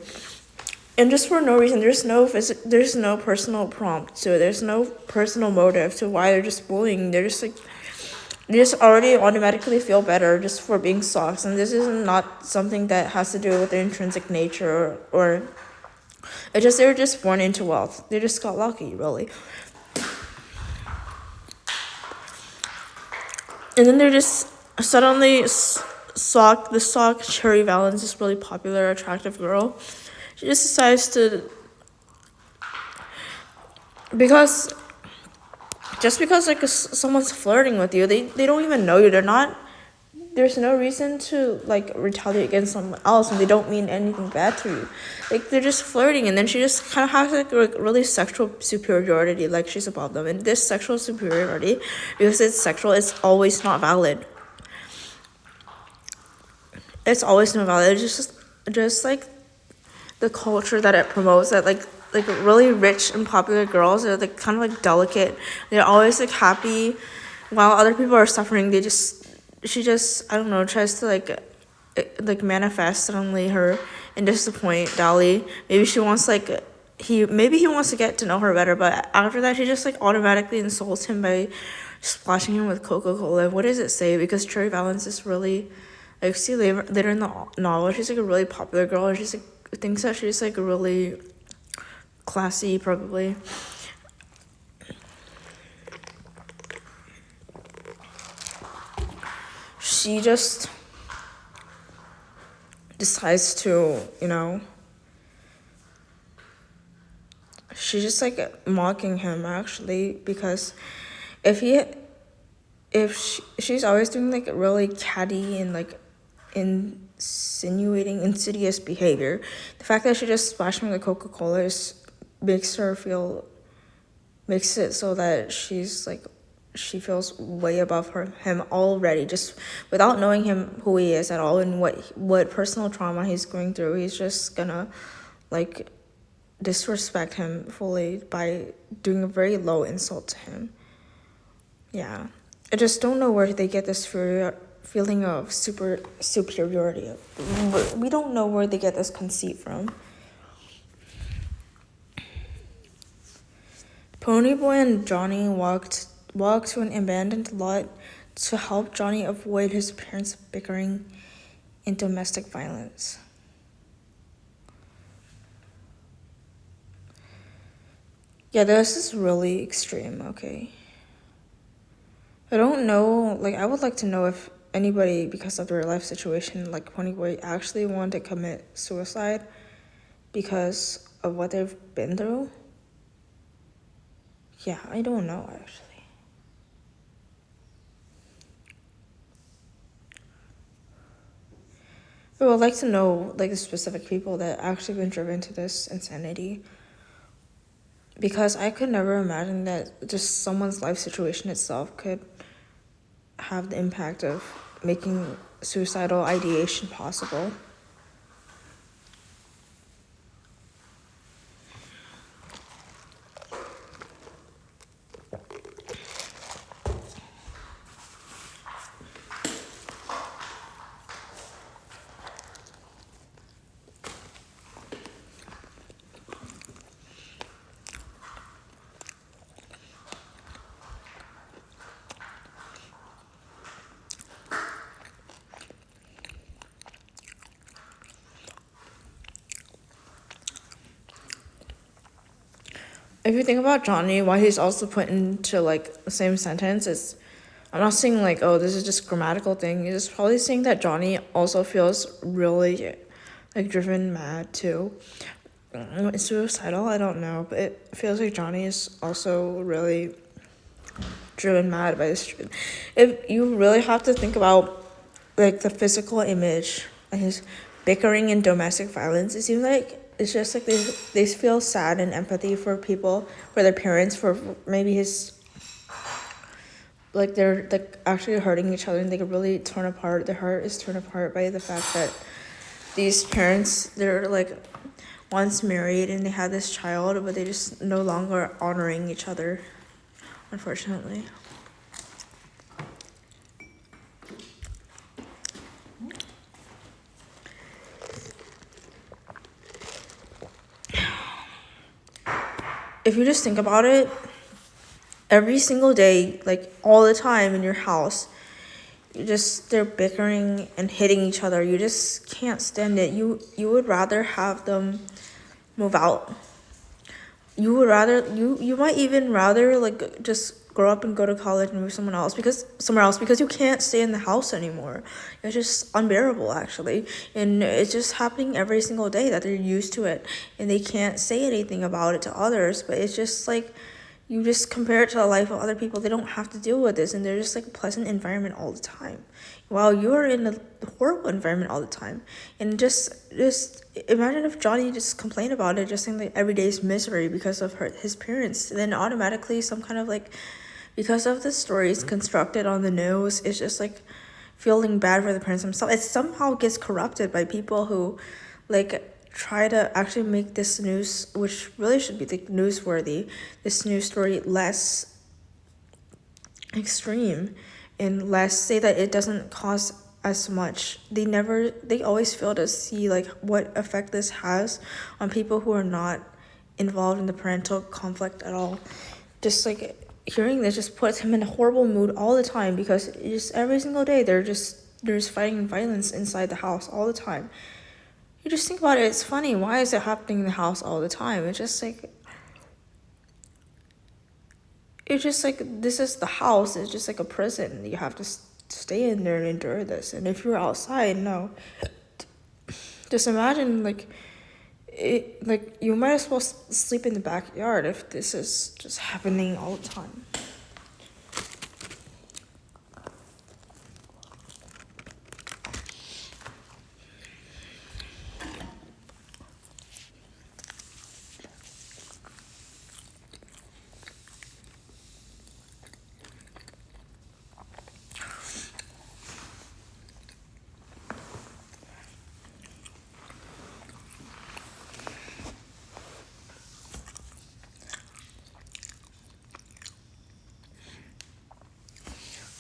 Speaker 1: and just for no reason. There's no personal prompt to it. There's no personal motive to why they're just bullying. They're just like they just already automatically feel better just for being Sox, and this is not something that has to do with their intrinsic nature or it's just they're just born into wealth. They just got lucky, really. And then they're just suddenly the Sock Cherry Valens, this really popular, attractive girl. She just decides to, because like someone's flirting with you, they don't even know you. There's no reason to like retaliate against someone else and they don't mean anything bad to you. Like they're just flirting, and then she just kind of has like really sexual superiority, like she's above them. And this sexual superiority, because it's sexual, it's always not valid. It's always not valid. It's just like the culture that it promotes, that like really rich and popular girls are like kind of like delicate. They're always like happy while other people are suffering. She just I don't know, tries to like manifest suddenly her and disappoint Dolly. Maybe she wants he wants to get to know her better, but after that she just like automatically insults him by splashing him with Coca-Cola. What does it say? Because Cherry Valens is really like, see later in the novel, she's like a really popular girl, and she's like thinks that she's like really classy, probably. She just decides to, she's just like mocking him actually, because she's always doing like really catty and like insidious behavior. The fact that she just splashed him with Coca-Cola makes it so that she feels way above him already, just without knowing who he is at all and what personal trauma he's going through. He's just gonna like disrespect him fully by doing a very low insult to him. Yeah. I just don't know where they get this feeling of superiority. We don't know where they get this conceit from. Ponyboy and Johnny walked to an abandoned lot to help Johnny avoid his parents' bickering and domestic violence. Yeah, this is really extreme, okay. I don't know, like, I would like to know if anybody, because of their life situation, like Ponyboy, actually wanted to commit suicide because of what they've been through. Yeah, I don't know, actually. I would like to know, like, the specific people that actually been driven to this insanity. Because I could never imagine that just someone's life situation itself could have the impact of making suicidal ideation possible. If you think about Johnny, why he's also put into like the same sentence is, I'm not saying like, oh, this is just grammatical thing. He's probably saying that Johnny also feels really like driven mad too. It's suicidal, I don't know, but it feels like Johnny is also really driven mad by this. If you really have to think about like the physical image and his bickering and domestic violence, it seems like it's just like they feel sad and empathy for people, for their parents, for maybe his, like they're like actually hurting each other and they get really torn apart. Their heart is torn apart by the fact that these parents, they're like once married and they had this child, but they just no longer honoring each other, unfortunately. If you just think about it, every single day, like all the time in your house, they're bickering and hitting each other. You just can't stand it. You would rather have them move out. You might even rather like just grow up and go to college and move somewhere else because you can't stay in the house anymore. It's just unbearable actually. And it's just happening every single day that they're used to it and they can't say anything about it to others, but it's just like you just compare it to the life of other people. They don't have to deal with this and they're just like a pleasant environment all the time, while you're in a horrible environment all the time. And just imagine if Johnny just complained about it, just saying like every day's misery because of his parents, then automatically some kind of like, because of the stories constructed on the news, it's just like feeling bad for the parents themselves. It somehow gets corrupted by people who like try to actually make this news, which really should be like newsworthy, this news story less extreme and less, say that it doesn't cause as much. They always fail to see like what effect this has on people who are not involved in the parental conflict at all. Just like hearing this just puts him in a horrible mood all the time because just every single day they're just fighting violence inside the house all the time. You just think about it, it's funny. Why is it happening in the house all the time? It's just like this is the house. It's just like a prison. You have to stay in there and endure this. And if you're outside, no. Just imagine you might as well sleep in the backyard if this is just happening all the time.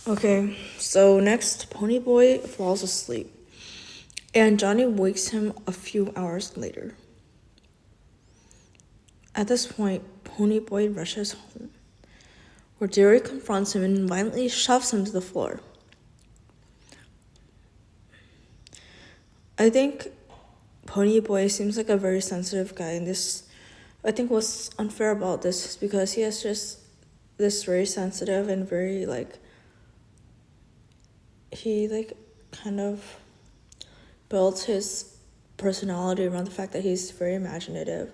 Speaker 1: Okay, so next, Ponyboy falls asleep, and Johnny wakes him a few hours later. At this point, Ponyboy rushes home, where Derry confronts him and violently shoves him to the floor. I think Ponyboy seems like a very sensitive guy, and I think what's unfair about this is because he has just this very sensitive and very he kind of builds his personality around the fact that he's very imaginative.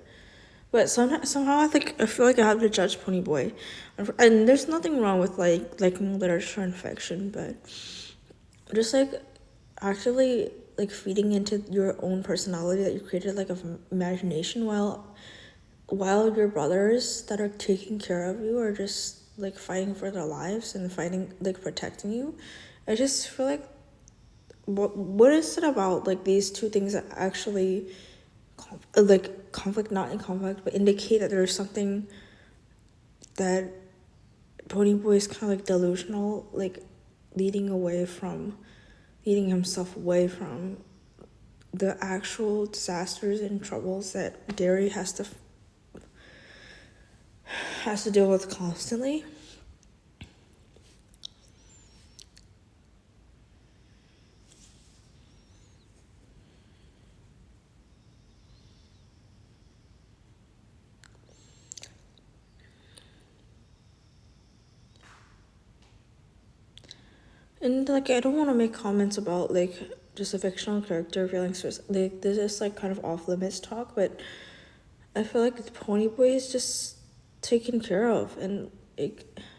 Speaker 1: But somehow I feel like I have to judge Ponyboy, and there's nothing wrong with liking literature and fiction, but just actively feeding into your own personality that you created of imagination while your brothers that are taking care of you are just fighting for their lives and fighting protecting you. I just feel like what is it about these two things that actually conflict, not in conflict, but indicate that there's something that Ponyboy is kind of delusional, leading himself away from the actual disasters and troubles that Derry has to deal with constantly. And I don't want to make comments about just a fictional character feeling this is kind of off limits talk, but I feel like the Ponyboy is just taken care of, and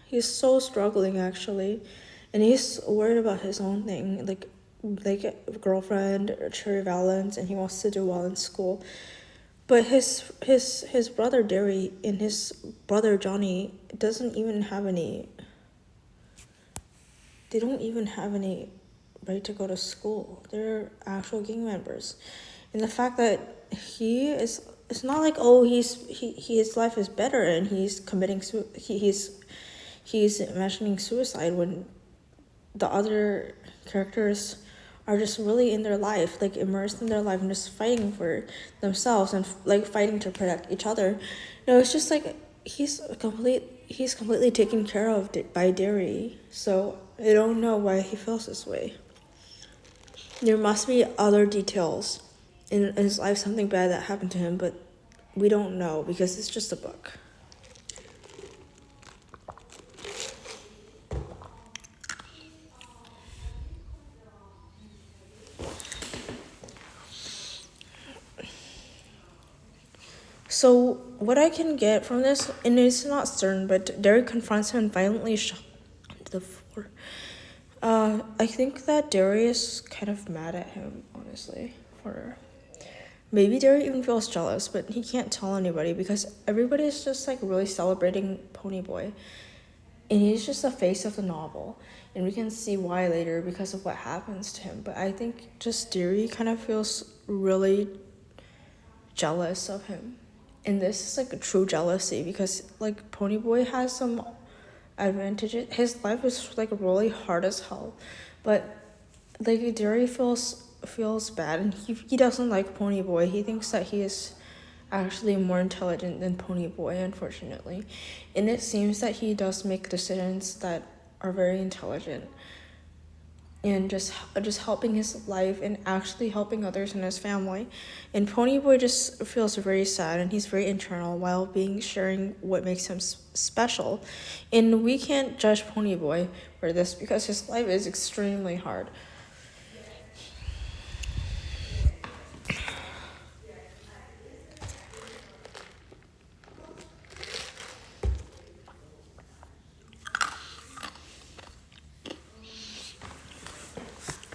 Speaker 1: he's so struggling actually, and he's worried about his own thing, a girlfriend, Cherry Valance, and he wants to do well in school. But his brother Derry and his brother Johnny doesn't even have any. They don't even have any right to go to school. They're actual gang members, and the fact that it's not his life is better and he's committing he's imagining suicide when the other characters are just really in their life, immersed in their life and just fighting for themselves and fighting to protect each other. No, it's just he's completely taken care of by Derry. So I don't know why he feels this way. There must be other details in his life, something bad that happened to him, but we don't know because it's just a book. So what I can get from this, and it's not certain, but Derry confronts him and violently shoves him to the floor. I think that Derry is kind of mad at him, honestly. Maybe Derry even feels jealous, but he can't tell anybody because everybody's just really celebrating Ponyboy. And he's just the face of the novel. And we can see why later because of what happens to him. But I think just Derry kind of feels really jealous of him. And this is a true jealousy because Ponyboy has some advantages. His life is really hard as hell. But Derry feels bad, and he doesn't like Ponyboy. He thinks that he is actually more intelligent than Ponyboy, unfortunately. And it seems that he does make decisions that are very intelligent and just helping his life and actually helping others in his family. And Ponyboy just feels very sad, and he's very internal while sharing what makes him special. And we can't judge Ponyboy for this because his life is extremely hard.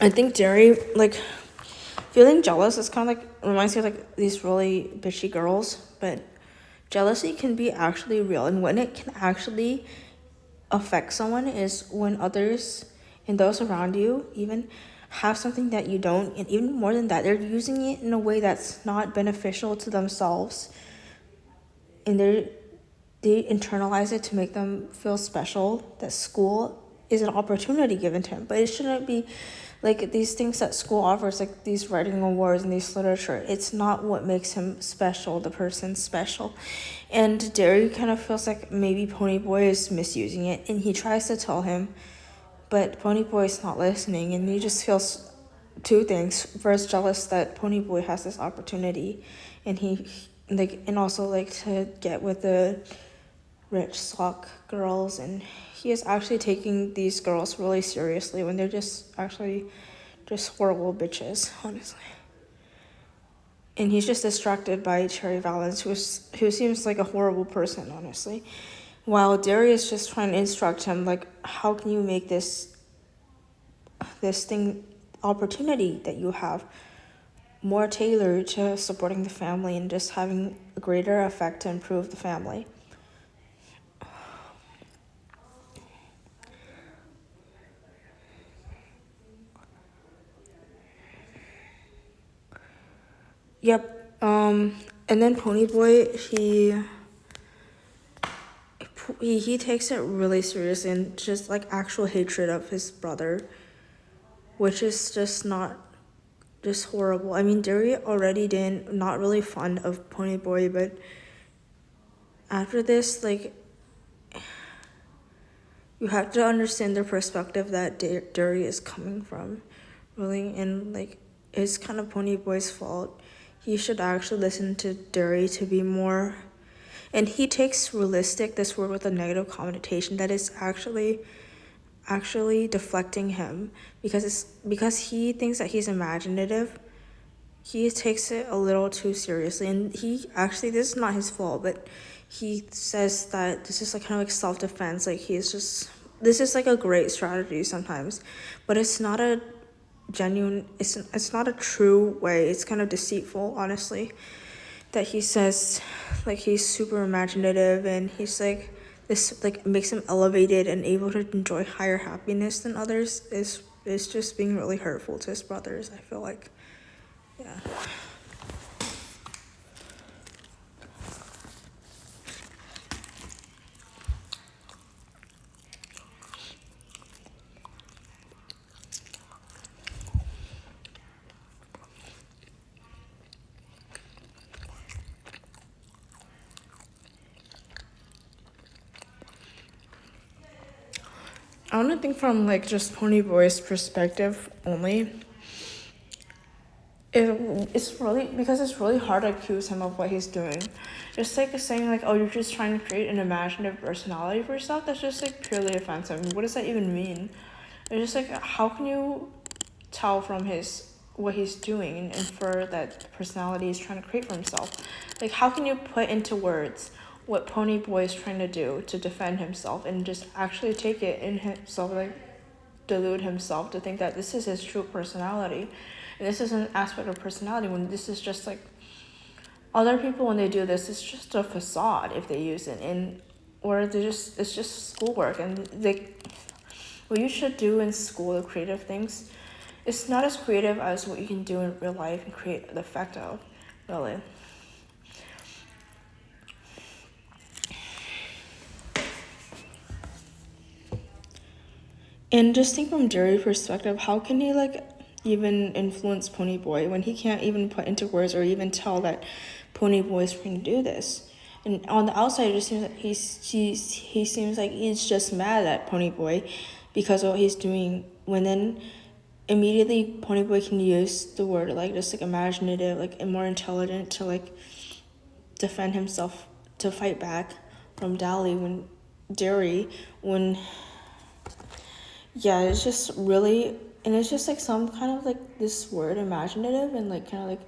Speaker 1: I think Derry, feeling jealous is kind of reminds me of these really bitchy girls, but jealousy can be actually real, and when it can actually affect someone is when others and those around you even have something that you don't, and even more than that, they're using it in a way that's not beneficial to themselves, and they internalize it to make them feel special, that school is an opportunity given to him, but it shouldn't be like these things that school offers, like these writing awards and these literature. It's not what makes him special, the person special. And Derry kind of feels like maybe Ponyboy is misusing it, and he tries to tell him, but Ponyboy is not listening, and he just feels two things. First, jealous that Ponyboy has this opportunity, and and also like to get with the rich sock girls, and he is actually taking these girls really seriously when they're just actually just horrible bitches, honestly. And he's just distracted by Cherry Valance, who seems like a horrible person, honestly. While Darius just trying to instruct him, like, how can you make this thing opportunity that you have more tailored to supporting the family and just having a greater effect to improve the family. Yep. And then Ponyboy, he takes it really seriously and just like actual hatred of his brother, which is just not just horrible. I mean, Derry already not really fond of Ponyboy, but after this, like, you have to understand the perspective that Derry is coming from, really, and like, it's kind of Ponyboy's fault. He should actually listen to Derry to be more. And he takes realistic, this word with a negative connotation that is actually deflecting him because he thinks that he's imaginative. He takes it a little too seriously, and this is not his fault, but he says that this is like kind of like self-defense. Like this is like a great strategy sometimes, but it's not a genuine. It's not a true way. It's kind of deceitful, honestly. That he says like he's super imaginative, and he's like this like makes him elevated and able to enjoy higher happiness than others is just being really hurtful to his brothers, I feel like. Yeah. I want to think from like just Ponyboy's perspective only. It's really hard to accuse him of what he's doing. Just like saying like, oh, you're just trying to create an imaginative personality for yourself. That's just like purely offensive. What does that even mean? It's just like, how can you tell from what he's doing and infer that personality he's trying to create for himself? Like, how can you put into words what Ponyboy is trying to do to defend himself and just actually take it in himself, like delude himself to think that this is his true personality, and this is an aspect of personality when this is just like other people when they do this, it's just a facade if they use it, or it's just schoolwork, and what you should do in school, the creative things, it's not as creative as what you can do in real life and create the effect of, really. And just think from Jerry's perspective, how can he like even influence Ponyboy when he can't even put into words or even tell that Ponyboy is trying to do this? And on the outside, it just seems like he seems like he's just mad at Ponyboy because of what he's doing. When then immediately Ponyboy can use the word like just like imaginative, like and more intelligent to like defend himself, to fight back from Derry when. Yeah, it's just really, and it's just like some kind of like this word imaginative and like kind of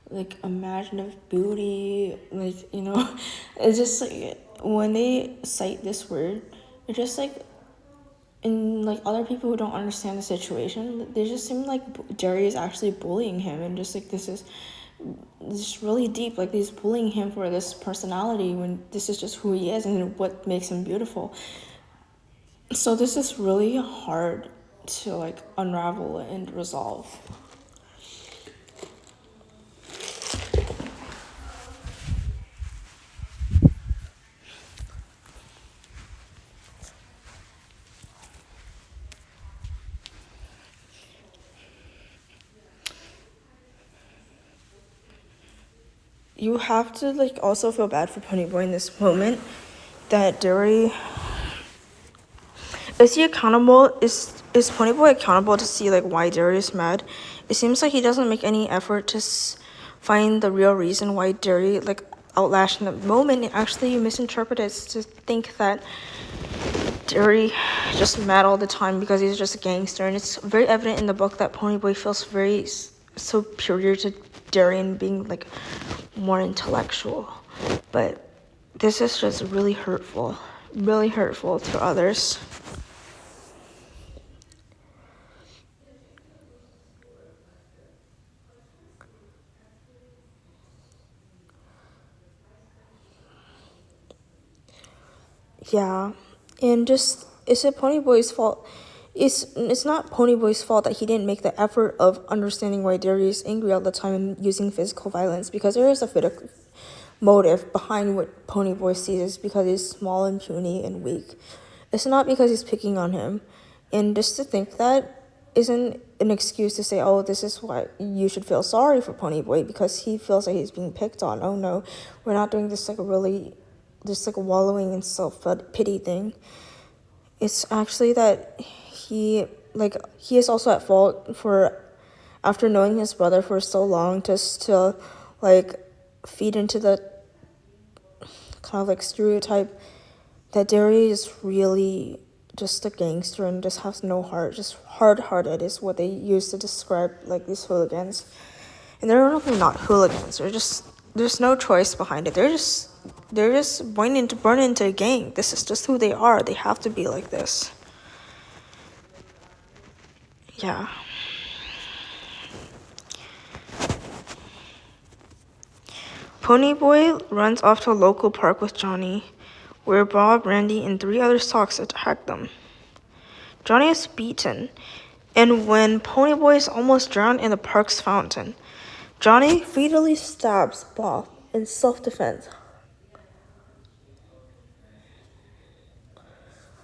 Speaker 1: like imaginative beauty, like, you know, it's just like when they cite this word, it's just like, and like other people who don't understand the situation, they just seem like Jerry is actually bullying him, and just like this is really deep, like he's bullying him for this personality when this is just who he is and what makes him beautiful. So this is really hard to like unravel and resolve. you have to like also feel bad for Ponyboy in this moment. That Derry, is he accountable? Is Ponyboy accountable to see like why Derry is mad? It seems like he doesn't make any effort to find the real reason why Derry like outlashed in the moment. And actually, you misinterpret it to think that Derry just mad all the time because he's just a gangster, and it's very evident in the book that Ponyboy feels very superior to Derry and being like more intellectual. But this is just really hurtful to others. Yeah, and just is it Ponyboy's fault? It's not Ponyboy's fault that he didn't make the effort of understanding why Derry is angry all the time and using physical violence, because there is a motive behind what Ponyboy sees is because he's small and puny and weak. It's not because he's picking on him, and just to think that isn't an excuse to say, oh, this is why you should feel sorry for Ponyboy because he feels like he's being picked on. Oh no, we're not doing this like a really just like a wallowing in self-pity thing. It's actually that he is also at fault for, after knowing his brother for so long, just to like feed into the kind of like stereotype that Derry is really just a gangster and just has no heart, just hard-hearted is what they use to describe like these hooligans. And they're really not hooligans. There's no choice behind it. They're just wanting to burn into a gang. This is just who they are. They have to be like this. Yeah. Ponyboy runs off to a local park with Johnny, where Bob, Randy, and 3 other Sox attack them. Johnny is beaten, and when Ponyboy is almost drowned in the park's fountain, Johnny fatally stabs Bob in self-defense.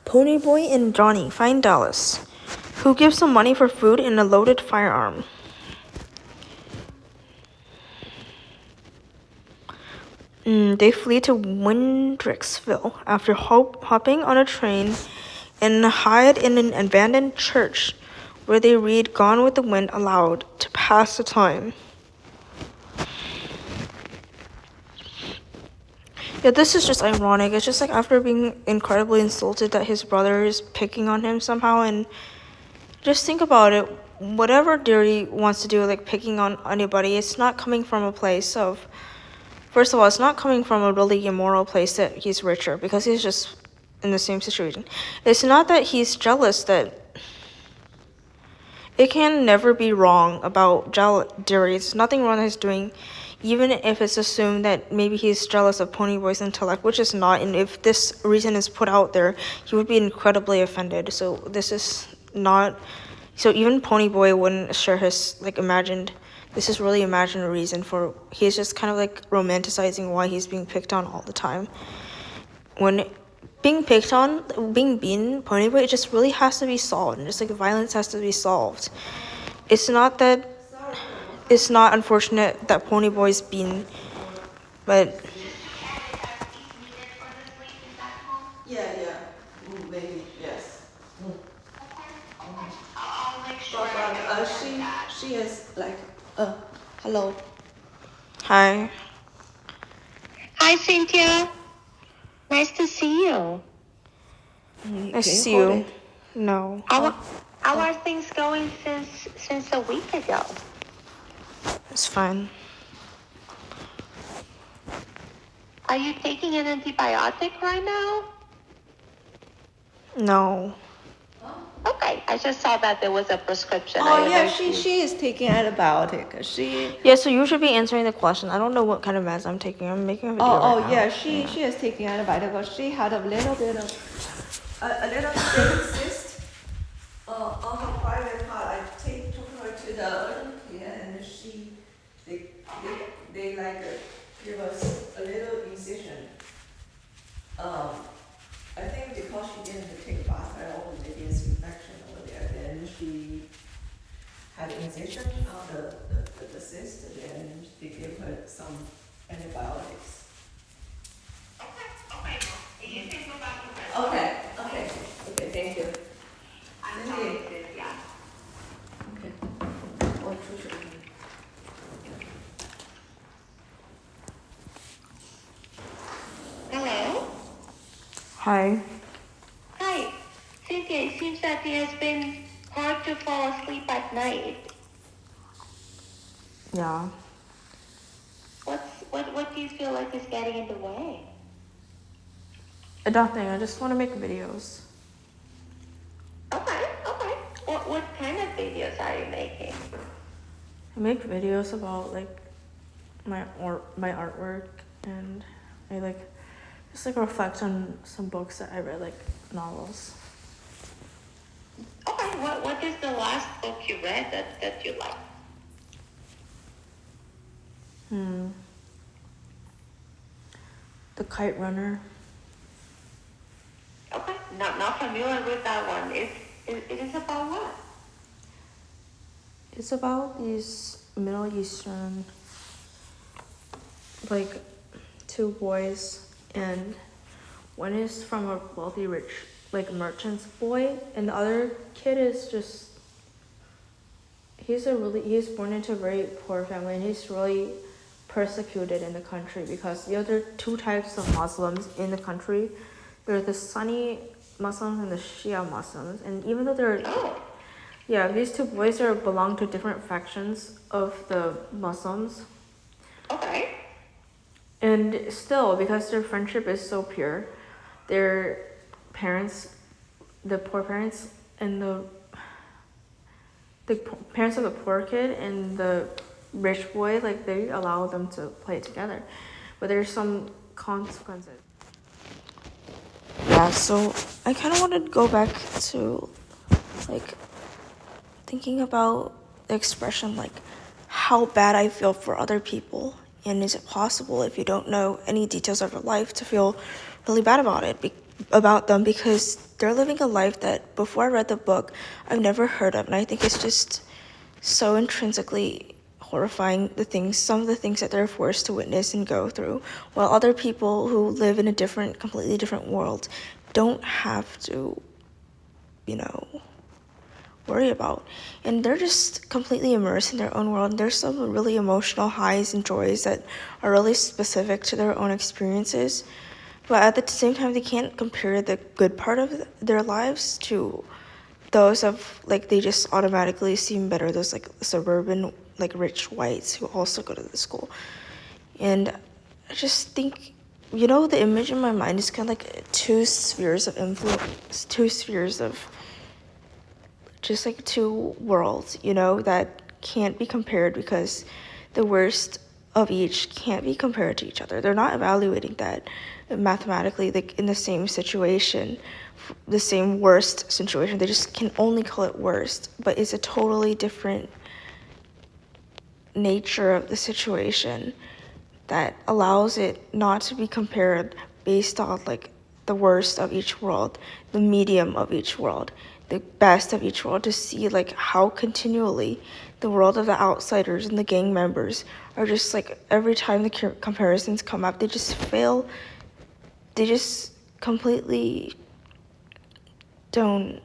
Speaker 1: Ponyboy and Johnny find Dallas, who gives them money for food and a loaded firearm. They flee to Windrixville after hopping on a train and hide in an abandoned church where they read Gone with the Wind aloud to pass the time. Yeah, this is just ironic. It's just like after being incredibly insulted that his brother is picking on him somehow, and just think about it. Whatever Derry wants to do, like picking on anybody, it's not coming from a place of, first of all, it's not coming from a really immoral place that he's richer, because he's just in the same situation. It's not that he's jealous, that it can never be wrong about Derry. There's nothing wrong that he's doing, even if it's assumed that maybe he's jealous of Ponyboy's intellect, which is not, and if this reason is put out there, he would be incredibly offended. So this is not, so even Ponyboy wouldn't share his this is really imagined reason for, he's just kind of like romanticizing why he's being picked on all the time. When being picked on, being beaten, Ponyboy, it just really has to be solved, and just like violence has to be solved. It's not unfortunate that Ponyboy's beaten, but
Speaker 3: Yeah, maybe, yes. But she is like, hello.
Speaker 1: hi.
Speaker 6: Hi, Cynthia. Nice to see you.
Speaker 1: Nice to see you. No.
Speaker 6: How are things going since a week ago?
Speaker 1: It's fine.
Speaker 6: Are you taking an antibiotic right now?
Speaker 1: No.
Speaker 6: Okay, I just saw that there was a prescription.
Speaker 3: Oh yeah, she is taking antibiotic.
Speaker 1: Yeah, so you should be answering the question. I don't know what kind of meds I'm taking. I'm making a video right now.
Speaker 3: Yeah, she is taking antibiotic, but she had a little bit of a little bit cyst on her private part. I took her to the urgent care, and they like give us a little incision. I think because she didn't take a bath at all, maybe it's infection over there. Then she had incision on the cyst, and then they gave her some antibiotics. Okay, thank you. Okay. 我出去。
Speaker 6: Hello?
Speaker 1: Hi.
Speaker 6: Hi. Cynthia, it seems that it has been hard to fall asleep at night.
Speaker 1: Yeah.
Speaker 6: What do you feel like is getting in the way?
Speaker 1: Nothing. I just want to make videos.
Speaker 6: Okay. What kind of videos are you making?
Speaker 1: I make videos about like my artwork, and I like just like reflect on some books that I read, like novels.
Speaker 6: Okay, what is the last book you read that you liked?
Speaker 1: The Kite Runner.
Speaker 6: Okay, not familiar with that one. It is about what?
Speaker 1: It's about these Middle Eastern, like, two boys, and one is from a wealthy, rich, like, merchant's boy, and the other kid is just, he's born into a very poor family, and he's really persecuted in the country because the other two types of Muslims in the country, they're the Sunni Muslims and the Shia Muslims, and even though they're yeah, these two boys belong to different factions of the Muslims.
Speaker 6: Okay.
Speaker 1: And still, because their friendship is so pure, their parents, the poor parents, and the parents of the poor kid and the rich boy, like, they allow them to play together. But there's some consequences. Yeah, so I kind of wanted to go back to, like, thinking about the expression, like, how bad I feel for other people, and is it possible, if you don't know any details of your life, to feel really bad about them, because they're living a life that before I read the book I've never heard of, and I think it's just so intrinsically horrifying, some of the things that they're forced to witness and go through, while other people who live in a completely different world don't have to, worry about. And they're just completely immersed in their own world. And there's some really emotional highs and joys that are really specific to their own experiences. But at the same time, they can't compare the good part of their lives to those of, like, they just automatically seem better, those, like, suburban, like, rich whites who also go to the school. And I just think, the image in my mind is kind of like two spheres of influence, two spheres of just like two worlds, that can't be compared because the worst of each can't be compared to each other. They're not evaluating that mathematically, like, in the same situation, the same worst situation. They just can only call it worst, but it's a totally different nature of the situation that allows it not to be compared based on, like, the worst of each world, the medium of each world, the best of each world, to see, like, how continually the world of the outsiders and the gang members are just, like, every time the comparisons come up, they just fail. They just completely don't.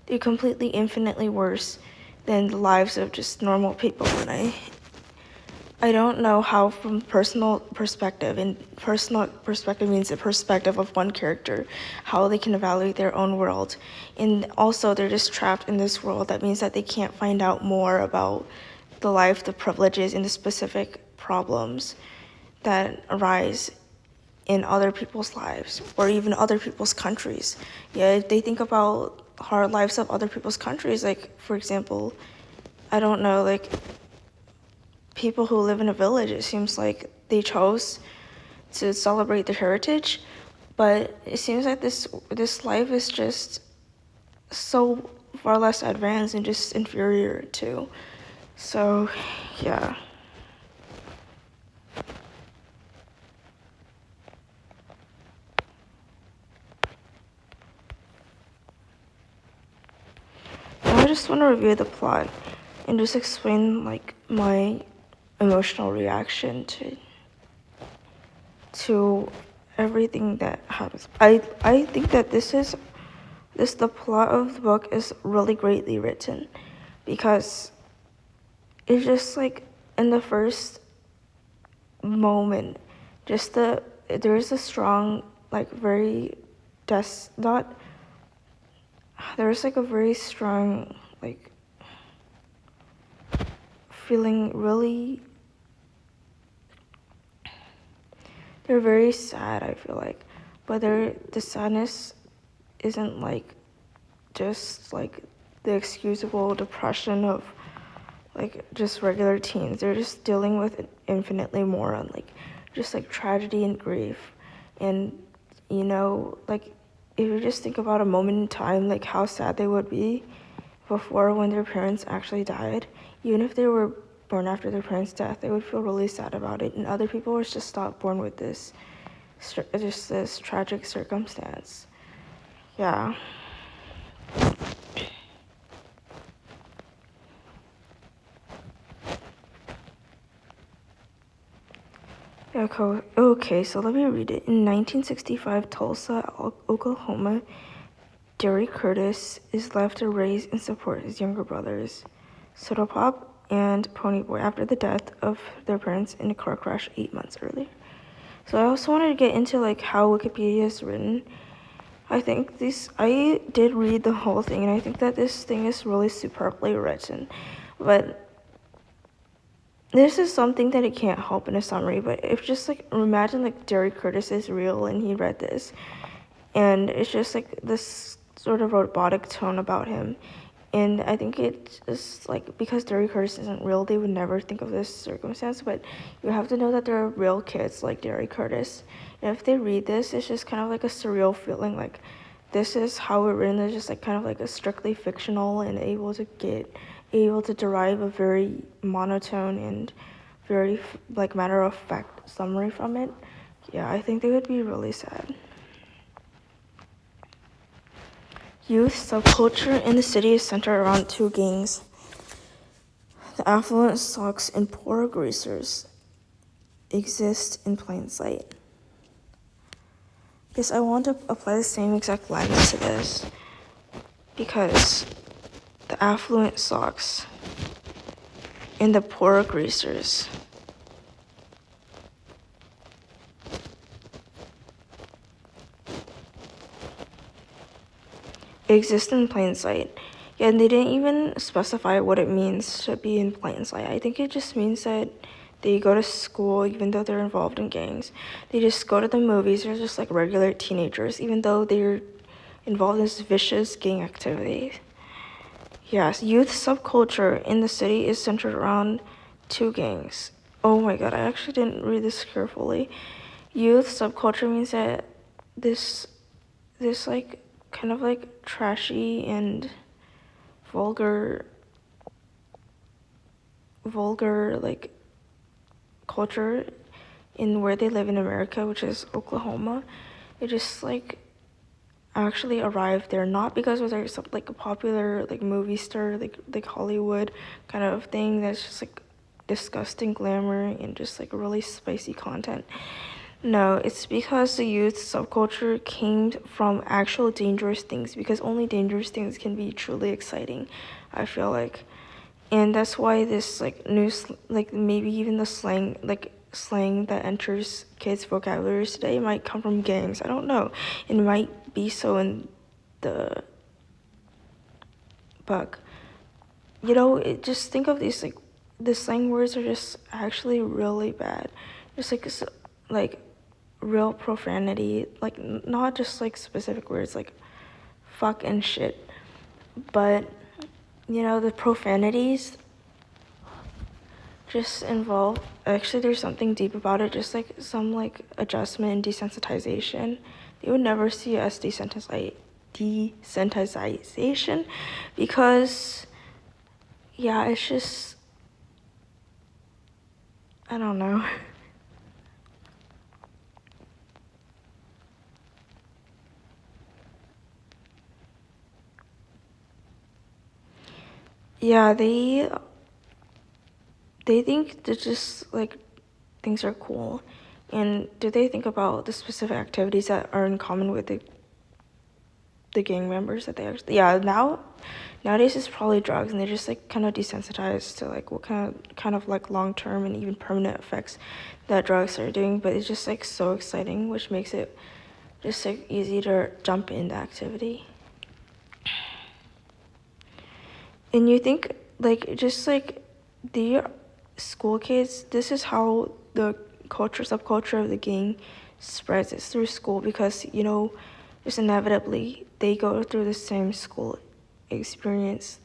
Speaker 1: They're completely infinitely worse than the lives of just normal people. And I don't know how, from personal perspective, and personal perspective means the perspective of one character, how they can evaluate their own world. And also, they're just trapped in this world. That means that they can't find out more about the life, the privileges, and the specific problems that arise in other people's lives, or even other people's countries. Yeah, if they think about hard lives of other people's countries, like, for example, I don't know, like, people who live in a village, it seems like they chose to celebrate their heritage, but it seems like this life is just so far less advanced and just inferior too. So, yeah. Now I just want to review the plot and just explain, like, my emotional reaction to everything that happens. I think that the plot of the book is really greatly written, because it's just like in the first moment, there's a strong, like, very not there's like a very strong, like, feeling really, they're very sad, I feel like, but the sadness isn't like just like the excusable depression of like just regular teens. They're just dealing with infinitely more on like just like tragedy and grief. And like, if you just think about a moment in time, like how sad they would be before, when their parents actually died, even if they were born after their parents' death, they would feel really sad about it. And other people were just not born with this tragic circumstance. Yeah. Okay, so let me read it. In 1965, Tulsa, Oklahoma, Derry Curtis is left to raise and support his younger brothers, Soda Pop and Ponyboy, after the death of their parents in a car crash 8 months earlier. So I also wanted to get into like how Wikipedia is written. I did read the whole thing, and I think that this thing is really superbly written, but this is something that it can't help in a summary. But if just like imagine like Derry Curtis is real and he read this, and it's just like this sort of robotic tone about him. And I think it's just like, because Derry Curtis isn't real, they would never think of this circumstance. But you have to know that there are real kids like Derry Curtis. And if they read this, it's just kind of like a surreal feeling. Like, this is how it written. It's just like kind of like a strictly fictional, and able to derive a very monotone and very like matter of fact summary from it. Yeah, I think they would be really sad. Youth subculture in the city is centered around two gangs: the affluent socks and poor greasers exist in plain sight. Yes, I want to apply the same exact lens to this, because the affluent socks and the poor greasers exist in plain sight. Yeah, and they didn't even specify what it means to be in plain sight. I think it just means that they go to school even though they're involved in gangs. They just go to the movies. They're just like regular teenagers, even though they're involved in this vicious gang activity. Yes, youth subculture in the city is centered around two gangs. Oh my god, I actually didn't read this carefully. Youth subculture means that this like kind of like trashy and vulgar like culture in where they live in America, which is Oklahoma. It just like actually arrived there not because of there's some like a popular like movie star, like Hollywood kind of thing that's just like disgusting glamour and just like really spicy content. No, it's because the youth subculture came from actual dangerous things, because only dangerous things can be truly exciting, I feel like. And that's why this like like maybe even the slang that enters kids' vocabularies today might come from gangs. I don't know. It might be so in the book. Just think of these like the slang words are just actually really bad. Just like real profanity, like not just like specific words like fuck and shit, but the profanities just involve, actually there's something deep about it, just like some like adjustment and desensitization. They would never see us desensitization, because yeah, it's just, I don't know. Yeah, they think that just like things are cool, and do they think about the specific activities that are in common with the gang members that they actually, yeah, nowadays it's probably drugs, and they're just like kind of desensitized to like what kind of like long-term and even permanent effects that drugs are doing. But it's just like so exciting, which makes it just like easy to jump into activity. And you think like just like the school kids, this is how the subculture of the gang spreads. It's through school, because just inevitably they go through the same school experience.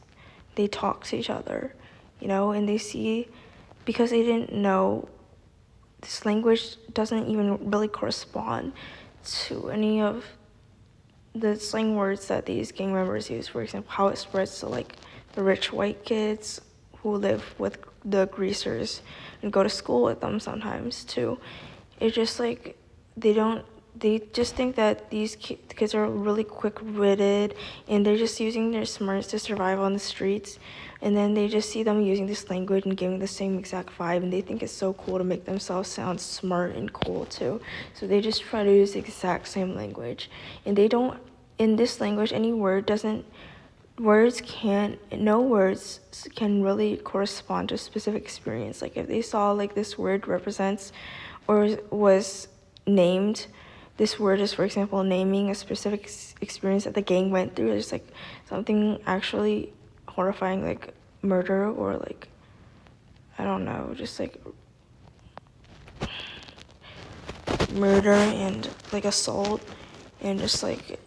Speaker 1: They talk to each other, and they see, because they didn't know, this language doesn't even really correspond to any of the slang words that these gang members use. For example, how it spreads to like the rich white kids who live with the greasers and go to school with them sometimes too. It's just like they just think that these kids are really quick-witted, and they're just using their smarts to survive on the streets. And then they just see them using this language and giving the same exact vibe, and they think it's so cool to make themselves sound smart and cool too. So they just try to use the exact same language. And they don't, in this language, no words can really correspond to a specific experience. Like if they saw like this word represents or was named, this word is, for example, naming a specific experience that the gang went through. There's like something actually horrifying, like murder, or like, I don't know, just like murder and like assault, and just like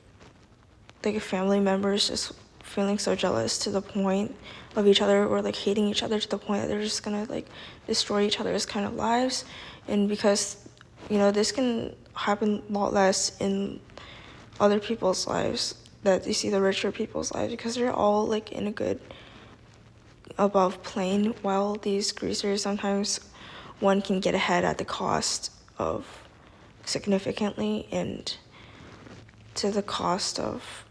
Speaker 1: family members just feeling so jealous to the point of each other, or like hating each other to the point that they're just gonna like destroy each other's kind of lives. And because this can happen a lot less in other people's lives, that you see the richer people's lives, because they're all like in a good above plane, while these greasers, sometimes one can get ahead at the cost of significantly, and to the cost of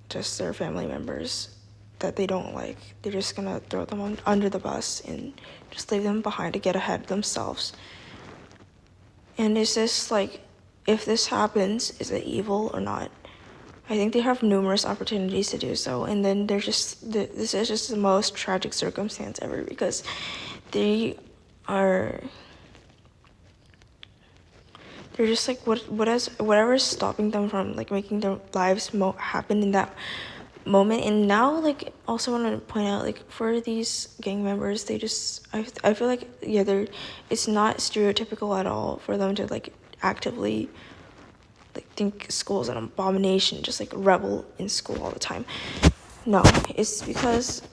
Speaker 1: just their family members that they don't like. They're just gonna throw them under the bus and just leave them behind to get ahead themselves. And it's just like, if this happens, is it evil or not? I think they have numerous opportunities to do so, and then this is just the most tragic circumstance ever, because they're just like, whatever's stopping them from like making their lives happen in that moment. And now, like, also want to point out, like, for these gang members, they just, I feel like, yeah, it's not stereotypical at all for them to like actively like think school's an abomination, just like rebel in school all the time. No, it's because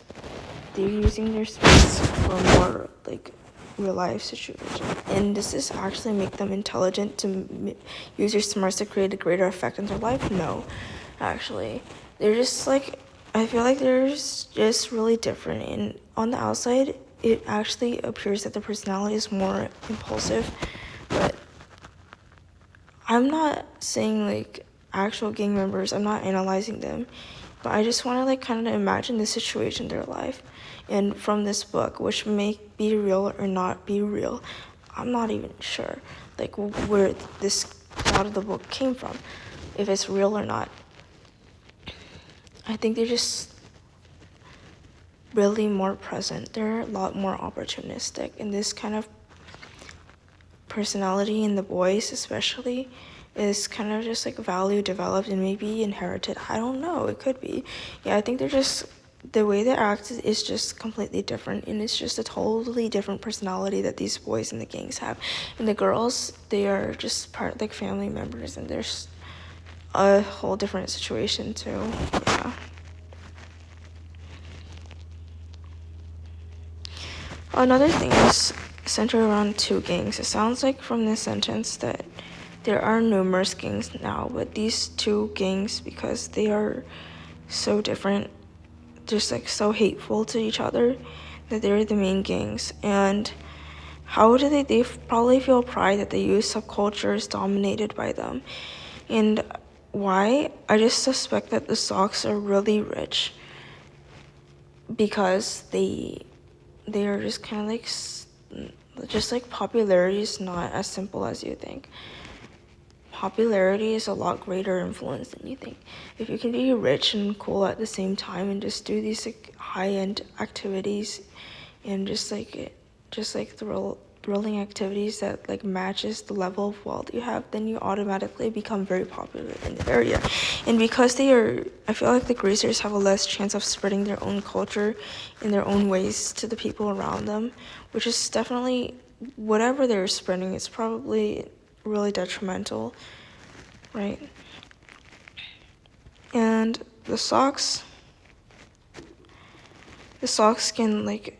Speaker 1: they're using their space for more like real life situation, and does this actually make them intelligent to use their smarts to create a greater effect in their life? No, actually, they're just like, I feel like they're just really different, and on the outside it actually appears that the personality is more impulsive. But I'm not saying like actual gang members, I'm not analyzing them, but I just want to like kind of imagine the situation in their life. And from this book, which may be real or not be real, I'm not even sure like where this plot of the book came from, if it's real or not. I think they're just really more present. They're a lot more opportunistic, and this kind of personality in the boys especially is kind of just like value developed and maybe inherited. I don't know, it could be. Yeah, I think they're just, the way they act is just completely different, and it's just a totally different personality that these boys in the gangs have. And the girls, they are just part like family members, and there's a whole different situation too. Yeah. Another thing is centered around two gangs. It sounds like from this sentence that there are numerous gangs now, but these two gangs, because they are so different, just like so hateful to each other, that they're the main gangs. And how do they probably feel pride that the youth subculture is dominated by them. And why? I just suspect that the Sox are really rich, because they they are just kind of like just like popularity is not as simple as you think. Popularity is a lot greater influence than you think. If you can be rich and cool at the same time and just do these like high-end activities and just like thrilling activities that like matches the level of wealth you have, then you automatically become very popular in the area. And because I feel like the greasers have a less chance of spreading their own culture in their own ways to the people around them, which is definitely, whatever they're spreading is probably really detrimental, right? And the socks can like,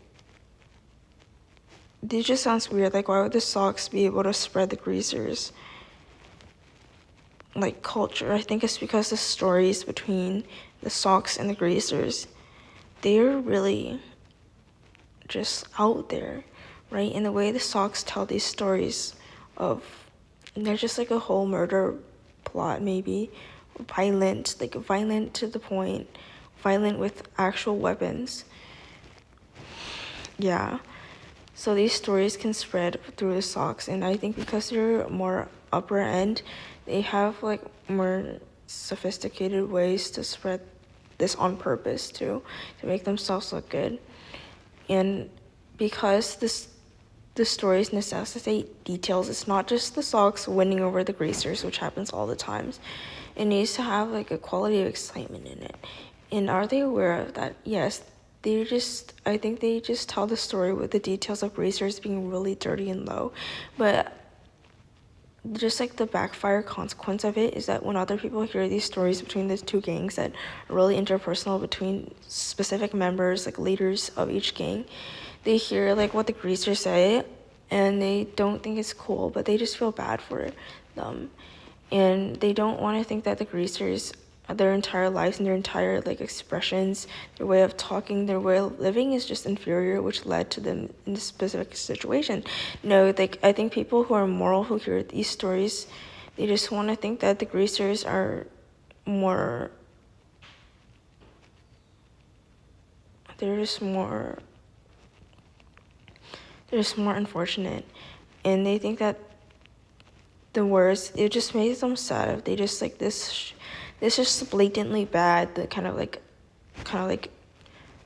Speaker 1: it just sounds weird. Like, why would the socks be able to spread the greasers like culture? I think it's because the stories between the socks and the greasers, they're really just out there, right? And the way the socks tell these stories of, they're just like a whole murder plot, maybe violent to the point, violent with actual weapons. Yeah. So these stories can spread through the socks, and I think because they're more upper end, they have like more sophisticated ways to spread this on purpose too, to make themselves look good. And because the stories necessitate details, it's not just the socks winning over the greasers, which happens all the times. It needs to have like a quality of excitement in it. And are they aware of that? Yes. I think they just tell the story with the details of greasers being really dirty and low. But just like the backfire consequence of it is that when other people hear these stories between the two gangs that are really interpersonal between specific members, like leaders of each gang, they hear like what the greasers say and they don't think it's cool, but they just feel bad for them. And they don't want to think that the greasers, their entire lives and their entire like expressions, their way of talking, their way of living is just inferior, which led to them in this specific situation. No, like I think people who are moral who hear these stories, they just want to think that the greasers are more, they're just more unfortunate, and they think that the worst, it just makes them sad if they just like this just blatantly bad, the kind of like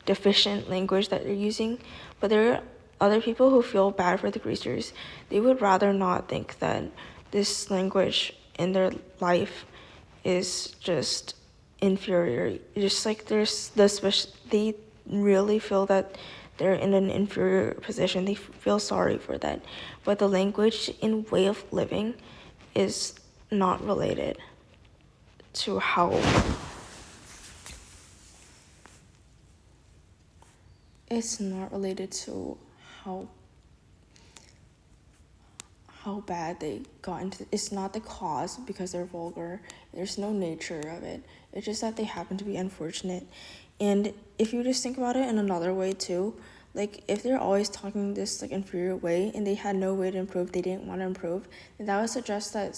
Speaker 1: deficient language that they're using. But there are other people who feel bad for the greasers. They would rather not think that this language in their life is just inferior. Just like there's they really feel that they're in an inferior position. They feel sorry for that. But the language and way of living is not related to how bad they got into. It's not the cause because they're vulgar. There's no nature of it. It's just that they happen to be unfortunate. And if you just think about it in another way too, like if they're always talking this like inferior way and they had no way to improve, they didn't want to improve, then that would suggest that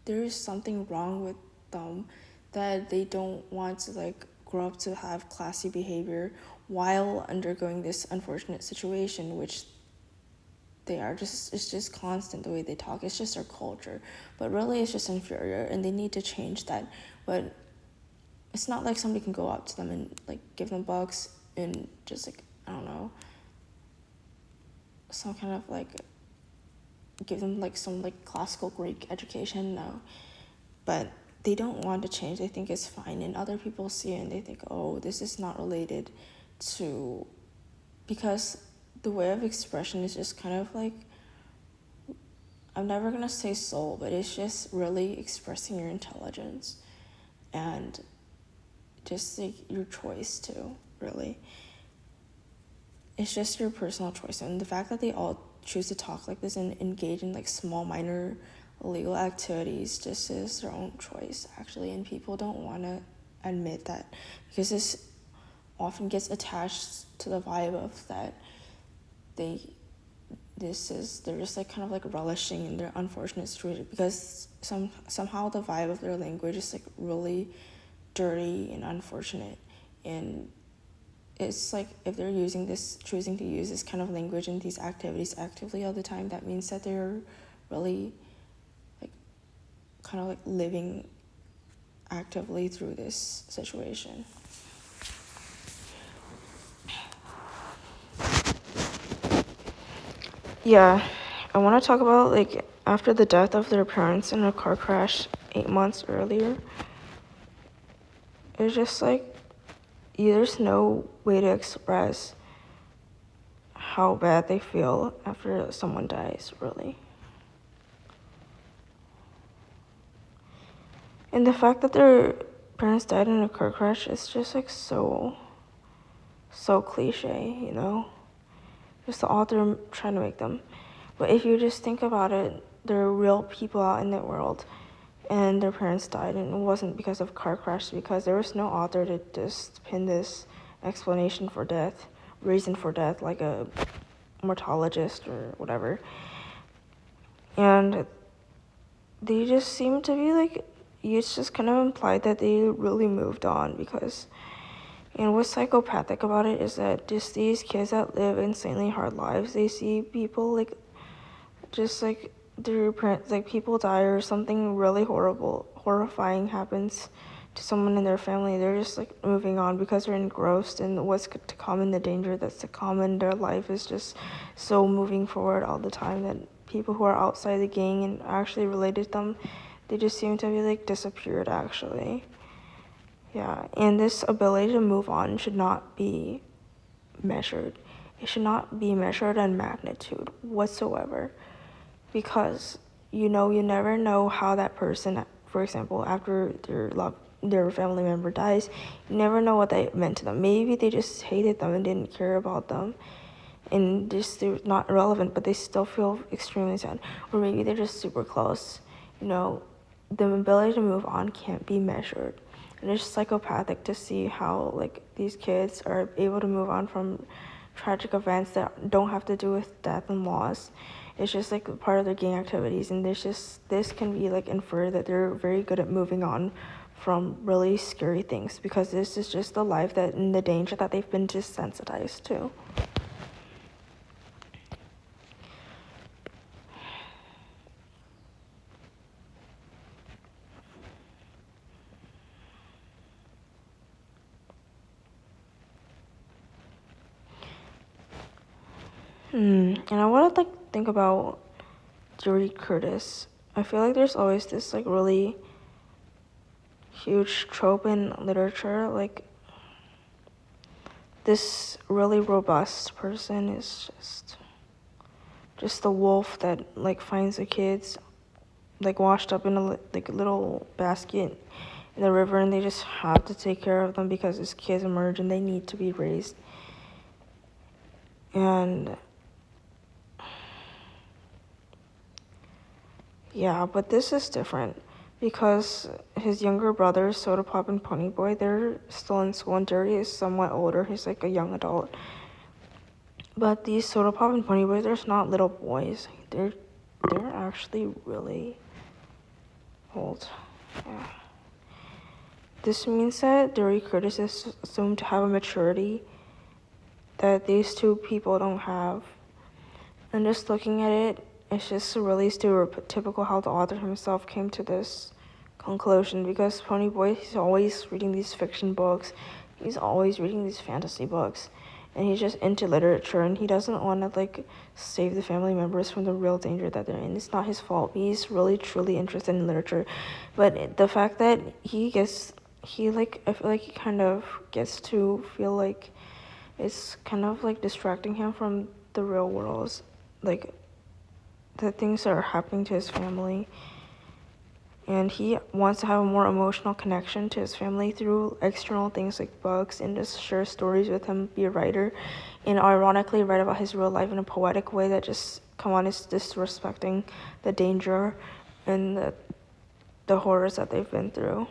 Speaker 1: there is something wrong with them, that they don't want to like grow up to have classy behavior while undergoing this unfortunate situation, which they are just, it's just constant the way they talk. It's just their culture, but really it's just inferior and they need to change that. But it's not like somebody can go up to them and like give them bucks and just like, I don't know, some kind of like give them like some like classical Greek education. No, but they don't want to change. They think it's fine, and other people see it and they think, oh, this is not related to, because the way of expression is just kind of like, I'm never gonna say soul, but it's just really expressing your intelligence and just like your choice too, really. It's just your personal choice. And the fact that they all choose to talk like this and engage in like small minor illegal activities just is their own choice, actually. And people don't want to admit that, because this often gets attached to the vibe of that they're just like kind of like relishing in their unfortunate situation, because somehow the vibe of their language is like really dirty and unfortunate, and it's like if they're choosing to use this kind of language and these activities actively all the time, that means that they're really like kind of like living actively through this situation. Yeah, I want to talk about like after the death of their parents in a car crash 8 months earlier. It's just like there's no way to express how bad they feel after someone dies, really. And the fact that their parents died in a car crash is just like so cliche, you know? Just the author trying to make them. But if you just think about it, there are real people out in the world and their parents died, and it wasn't because of car crash, because there was no author to just pin this explanation for death, reason for death, like a mortologist or whatever. And they just seem to be like, it's just kind of implied that they really moved on, because and what's psychopathic about it is that just these kids that live insanely hard lives, they see people like just like their parents, like people die or something really horrifying happens to someone in their family. They're just like moving on because they're engrossed in what's to come and the danger that's to come, and their life is just so moving forward all the time that people who are outside the gang and actually related to them, they just seem to be like disappeared actually. Yeah, and this ability to move on should not be measured. It should not be measured in magnitude whatsoever, because you never know how that person, for example, after their family member dies, you never know what that meant to them. Maybe they just hated them and didn't care about them, and just they're not relevant, but they still feel extremely sad. Or maybe they're just super close. The ability to move on can't be measured. And it's psychopathic to see how like these kids are able to move on from tragic events that don't have to do with death and loss. It's just like part of their gang activities, and this can be like inferred that they're very good at moving on from really scary things, because this is just the life that and the danger that they've been desensitized to. And I want to like think about Julie Curtis. I feel like there's always this like really huge trope in literature, like this really robust person is just the wolf that like finds the kids like washed up in a like little basket in the river, and they just have to take care of them because these kids emerge and they need to be raised. And yeah, but this is different because his younger brothers, Soda Pop and Pony Boy, they're still in school, and Jerry is somewhat older. He's like a young adult. But these Soda Pop and Pony Boys, they're not little boys. They're actually really old. Yeah. This means that Derry Curtis is assumed to have a maturity that these two people don't have. And just looking at it, it's just really stereotypical how the author himself came to this conclusion, because Pony Boy, he's always reading these fiction books, he's always reading these fantasy books, and he's just into literature, and he doesn't want to like save the family members from the real danger that they're in. It's not his fault. He's really truly interested in literature, but the fact that I feel like he kind of gets to feel like it's kind of like distracting him from the real world, like the things that are happening to his family. And he wants to have a more emotional connection to his family through external things like books, and just share stories with him, be a writer, and ironically write about his real life in a poetic way that just is disrespecting the danger and the horrors that they've been through.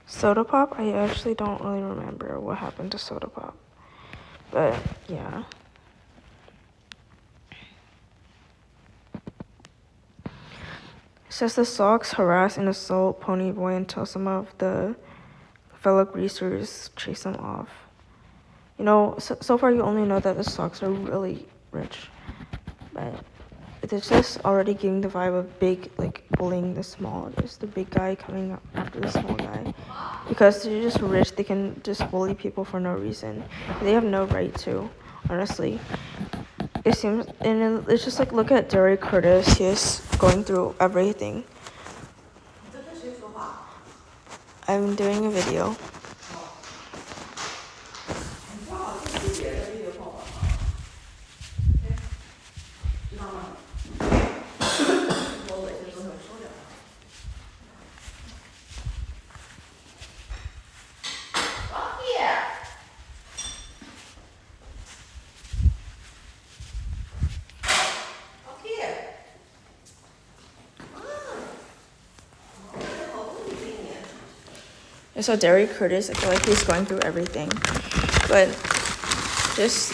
Speaker 1: Soda Pop, I actually don't really remember what happened to Soda Pop. But yeah. says the Sox harass and assault Ponyboy until some of the fellow greasers chase him off. You know, so far you only know that the Sox are really rich, but it's just already giving the vibe of big, like, bullying the small. Just the big guy coming up after the small guy. Because they're just rich, they can just bully people for no reason. They have no right to, honestly. It seems, and it's just like, look at Derek Curtis. He's going through everything.
Speaker 3: 你在跟谁说话？
Speaker 1: I'm doing a video.
Speaker 3: 你最好是自己的 video call 吧。知道吗？我恶心的东西我收点。Fuck yeah! Fuck yeah!
Speaker 1: So Derek Curtis, I feel like he's going through everything. But just